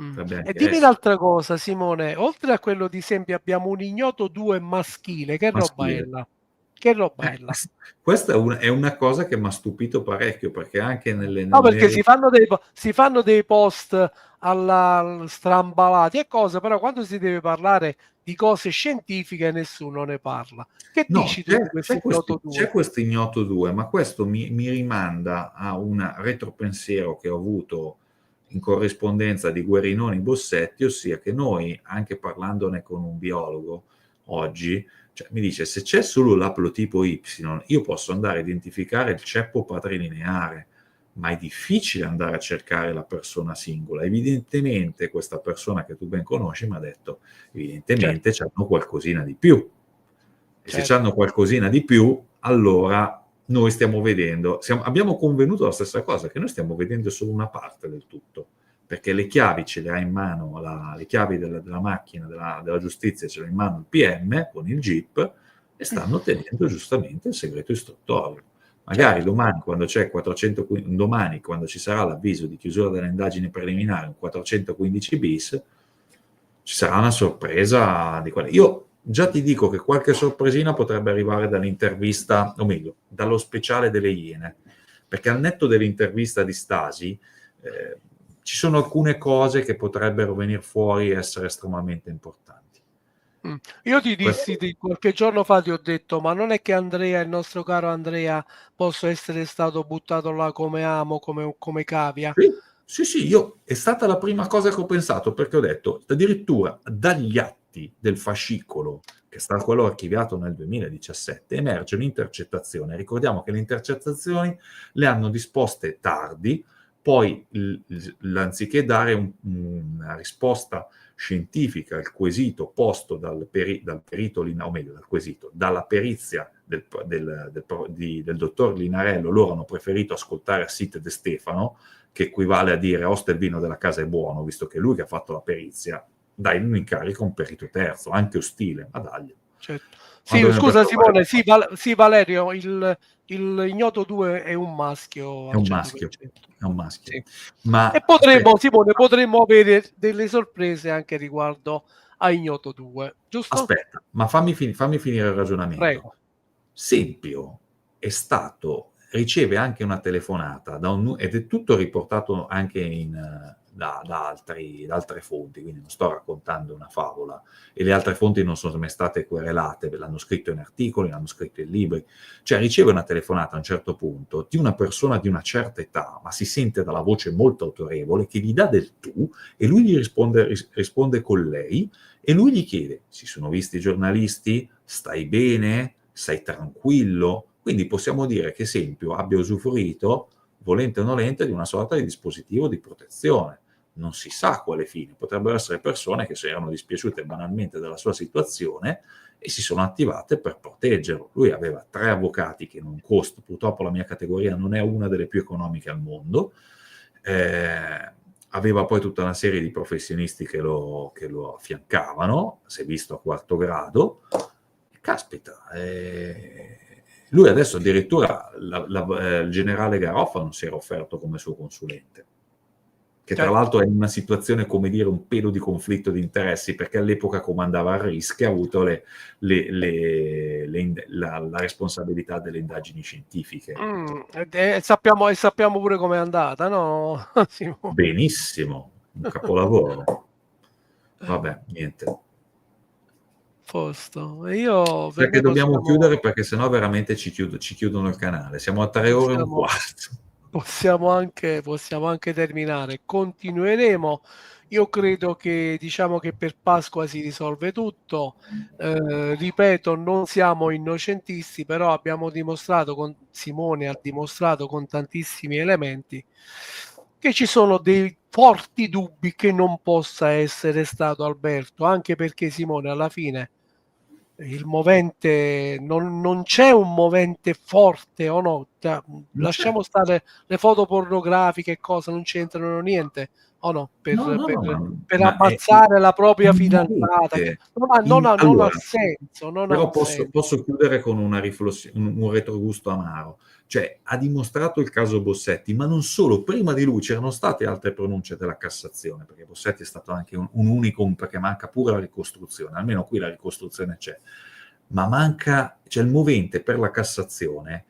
Mm. Potrebbe E anche dimmi essere. un'altra cosa, Simone, oltre a quello di sempre abbiamo un ignoto 2 maschile, che roba è Maschile. là? Che roba è là? Questa è una cosa che mi ha stupito parecchio, perché anche No, nel perché merito. si fanno dei post alla strambalati e cose, però quando si deve parlare di cose scientifiche nessuno ne parla. Che No, dici tu di questo ignoto c'è 2? questo ignoto 2, ma questo mi rimanda a un retropensiero che ho avuto in corrispondenza di Guerinoni Bossetti, ossia che noi, anche parlandone con un biologo oggi, cioè, mi dice se c'è solo l'aplotipo Y, io posso andare a identificare il ceppo patrilineare, ma è difficile andare a cercare la persona singola. Evidentemente questa persona che tu ben conosci mi ha detto, evidentemente Certo, c'hanno qualcosina di più. E se certo. c'hanno qualcosina di più, allora noi stiamo vedendo, abbiamo convenuto la stessa cosa, che noi stiamo vedendo solo una parte del tutto, perché le chiavi ce le ha in mano, le chiavi della macchina, della giustizia ce le ha in mano il PM con il GIP e stanno tenendo giustamente il segreto istruttorio. Magari Certo. domani, domani, quando ci sarà l'avviso di chiusura delle indagini preliminari, un 415 bis, ci sarà una sorpresa di quella. Io già ti dico che qualche sorpresina potrebbe arrivare dall'intervista, o meglio, dallo speciale delle Iene, perché al netto dell'intervista di Stasi ci sono alcune cose che potrebbero venire fuori e essere estremamente importanti. Io ti dissi Questo, qualche giorno fa, ti ho detto, ma non è che Andrea, il nostro caro Andrea, possa essere stato buttato là come amo, come cavia? sì, sì, sì, è stata la prima cosa che ho pensato, perché ho detto, addirittura dagli atti del fascicolo, che è stato quello archiviato nel 2017, emerge un'intercettazione. Ricordiamo che le intercettazioni le hanno disposte tardi, poi anziché dare una risposta scientifica al quesito posto dal perito, o meglio, dalla perizia del dottor Linarello, loro hanno preferito ascoltare Sit De Stefano, che equivale a dire osta il vino della casa è buono, visto che è lui che ha fatto la perizia, dai un incarico a un perito terzo, anche ostile, ma dagli. Certo. Quando Sì, viene per scusa trovare Simone, sì, sì, Valerio, il ignoto 2 è un maschio è al un maschio, 100%. è un maschio. Sì. E Ma potremmo, aspetta, Simone, potremmo avere delle sorprese anche riguardo a ignoto 2, giusto? ma fammi finire il ragionamento. Prego. Sempio riceve anche una telefonata ed è tutto riportato anche da altre fonti, quindi non sto raccontando una favola, e le altre fonti non sono mai state querelate, l'hanno scritto in articoli, l'hanno scritto in libri, cioè riceve una telefonata a un certo punto di una persona di una certa età, ma si sente dalla voce molto autorevole, che gli dà del tu e lui gli risponde con lei, e lui gli chiede, si sono visti i giornalisti? Stai bene? Sei tranquillo? Quindi possiamo dire che Sempio abbia usufruito, volente o nolente, di una sorta di dispositivo di protezione. Non si sa a quale fine. Potrebbero essere persone che si erano dispiaciute banalmente della sua situazione e si sono attivate per proteggerlo. Lui aveva 3 avvocati che non costa, purtroppo la mia categoria non è una delle più economiche al mondo, aveva poi tutta una serie di professionisti che lo affiancavano, si è visto a 4° grado, e caspita, Lui adesso addirittura il generale Garofalo non si era offerto come suo consulente, che tra Certo. l'altro è in una situazione, come dire, un pelo di conflitto di interessi, perché all'epoca comandava il RIS, che ha avuto la responsabilità delle indagini scientifiche. E sappiamo pure com'è andata, no? Simone? Benissimo, un capolavoro. Vabbè, niente. Posto. E io Sai per che me dobbiamo chiudere, perché sennò veramente ci chiudono il canale. Siamo a 3 ore e un quarto. possiamo anche terminare. Continueremo. Io credo che, diciamo, che per Pasqua si risolve tutto. Ripeto, non siamo innocentisti, però abbiamo dimostrato, Simone ha dimostrato con tantissimi elementi, che ci sono dei forti dubbi che non possa essere stato Alberto, anche perché Simone alla fine il movente non c'è un movente forte o no? Lasciamo stare le foto pornografiche e cose, non c'entrano niente o no? No, Per ma è ammazzare la propria in fidanzata, che molte. non ha Allora, senso, non ha però un senso. posso chiudere con una riflessione, un retrogusto amaro. Cioè, ha dimostrato il caso Bossetti, ma non solo, prima di lui c'erano state altre pronunce della Cassazione, perché Bossetti è stato anche un unicum, perché manca pure la ricostruzione, almeno qui la ricostruzione c'è, ma c'è il movente per la Cassazione.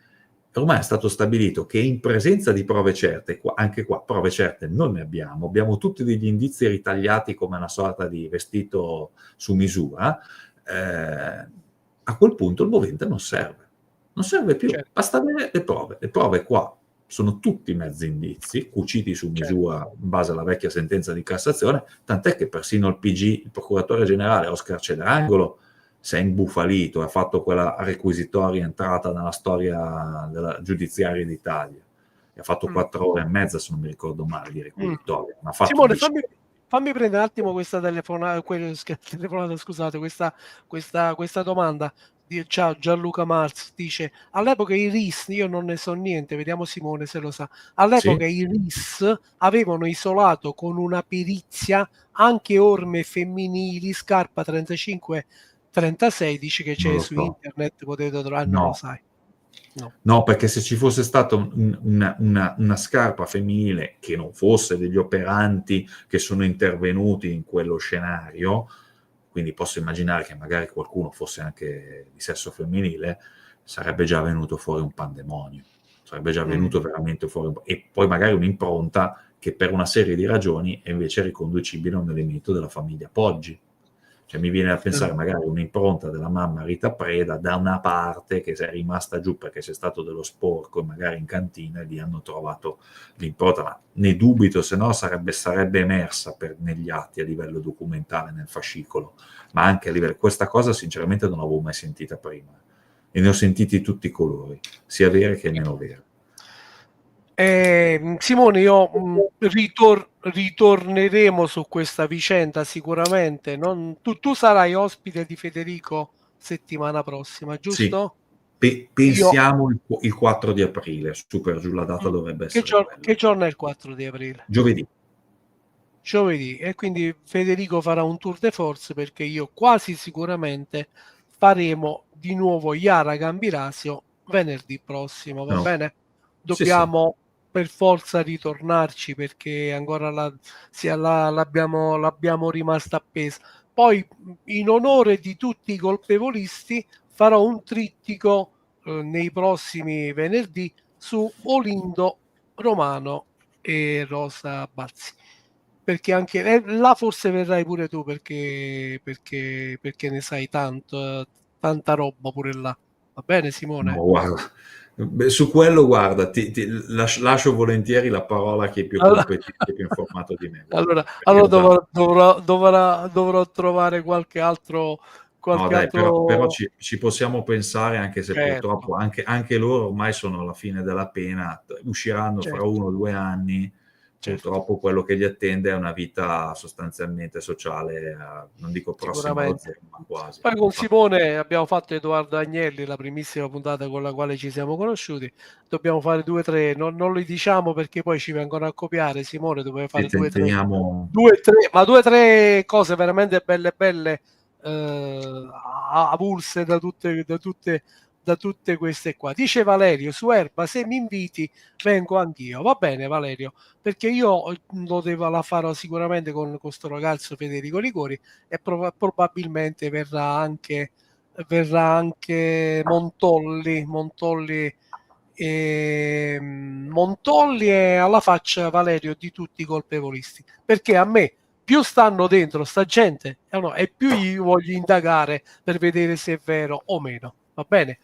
Ormai è stato stabilito che in presenza di prove certe, anche qua prove certe non ne abbiamo tutti degli indizi ritagliati come una sorta di vestito su misura, a quel punto il movente non serve più, Certo, basta avere le prove qua sono tutti mezzi indizi, cuciti su misura in base alla vecchia sentenza di Cassazione, tant'è che persino il PG, il procuratore generale Oscar Cedrangolo, si è imbufalito, ha fatto quella requisitoria entrata nella storia della giudiziaria d'Italia, e ha fatto 4 ore e mezza, se non mi ricordo male, di requisitoria. Ma ha fatto Simone, 10. fammi prendere un attimo questa telefonata, scusate, questa domanda. Ciao Gianluca Marz dice: all'epoca i RIS, io non ne so niente, vediamo Simone se lo sa. All'epoca Sì? i RIS avevano isolato con una perizia anche orme femminili, scarpa 35-36, dice che Non c'è lo su so. internet, potete trovare, non lo No. sai. No. No, perché se ci fosse stata una scarpa femminile che non fosse degli operanti che sono intervenuti in quello scenario, quindi posso immaginare che magari qualcuno fosse anche di sesso femminile, sarebbe già venuto fuori un pandemonio, sarebbe già venuto veramente fuori e poi magari un'impronta che per una serie di ragioni è invece riconducibile a un elemento della famiglia Poggi. Cioè, mi viene a pensare magari un'impronta della mamma Rita Preda da una parte che è rimasta giù perché c'è stato dello sporco e magari in cantina e lì hanno trovato l'impronta, ma ne dubito, se no sarebbe emersa negli atti a livello documentale nel fascicolo, ma anche a livello, questa cosa sinceramente non l'avevo mai sentita prima e ne ho sentiti tutti i colori, sia vere che meno vere. Simone, io ritorneremo su questa vicenda sicuramente. Tu sarai ospite di Federico settimana prossima, Sì, giusto? pensiamo il 4 di aprile, su per giù la data dovrebbe essere quella. Che giorno è il 4 di aprile? Giovedì. Giovedì. E quindi Federico farà un tour de force, perché io quasi sicuramente faremo di nuovo Iara Gambirasio venerdì prossimo, va No. bene? Sì. Dobbiamo per forza ritornarci, perché ancora l'abbiamo rimasta appesa. Poi, in onore di tutti i colpevolisti, farò un trittico nei prossimi venerdì su Olindo Romano e Rosa Bazzi, perché anche là forse verrai pure tu, perché ne sai tanto, tanta roba pure là. Va bene, Simone? No, guarda, su quello guarda, ti lascio volentieri la parola a chi è più Allora, competente e più informato di me. allora, Perché, guarda, dovrò trovare qualche altro, no, dai, però ci possiamo pensare, anche se certo, purtroppo anche loro ormai sono alla fine della pena, usciranno fra 1 o 2 anni. certo, Purtroppo quello che gli attende è una vita sostanzialmente sociale, non dico prossima allo sicuramente. zero, ma quasi. Poi con Simone abbiamo fatto Edoardo Agnelli, la primissima puntata con la quale ci siamo conosciuti. Dobbiamo fare 2 3, non li diciamo perché poi ci vengono a copiare. Simone, doveva fare 2 3, Teniamo 2 3, ma 2 3 cose veramente belle, avulse da tutte da tutte queste qua. Dice Valerio su Erba, se mi inviti vengo anch'io. Va bene Valerio, perché io la farò sicuramente con questo ragazzo Federico Ligori e probabilmente verrà anche Montolli e alla faccia Valerio di tutti i colpevolisti, perché a me più stanno dentro sta gente e più io voglio indagare per vedere se è vero o meno. Va bene?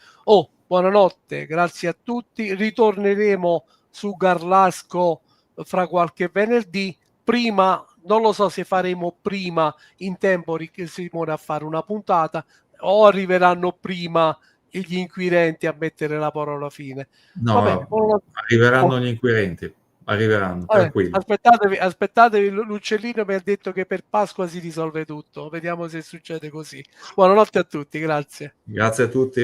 Buonanotte, grazie a tutti. Ritorneremo su Garlasco fra qualche venerdì. Prima, non lo so se faremo prima in tempo, Simone, a fare una puntata, o arriveranno prima gli inquirenti a mettere la parola fine. Va bene, No, arriveranno gli inquirenti, arriveranno, tranquilli. aspettatevi, l'uccellino mi ha detto che per Pasqua si risolve tutto. Vediamo se succede così. Buonanotte a tutti, grazie. Grazie a tutti.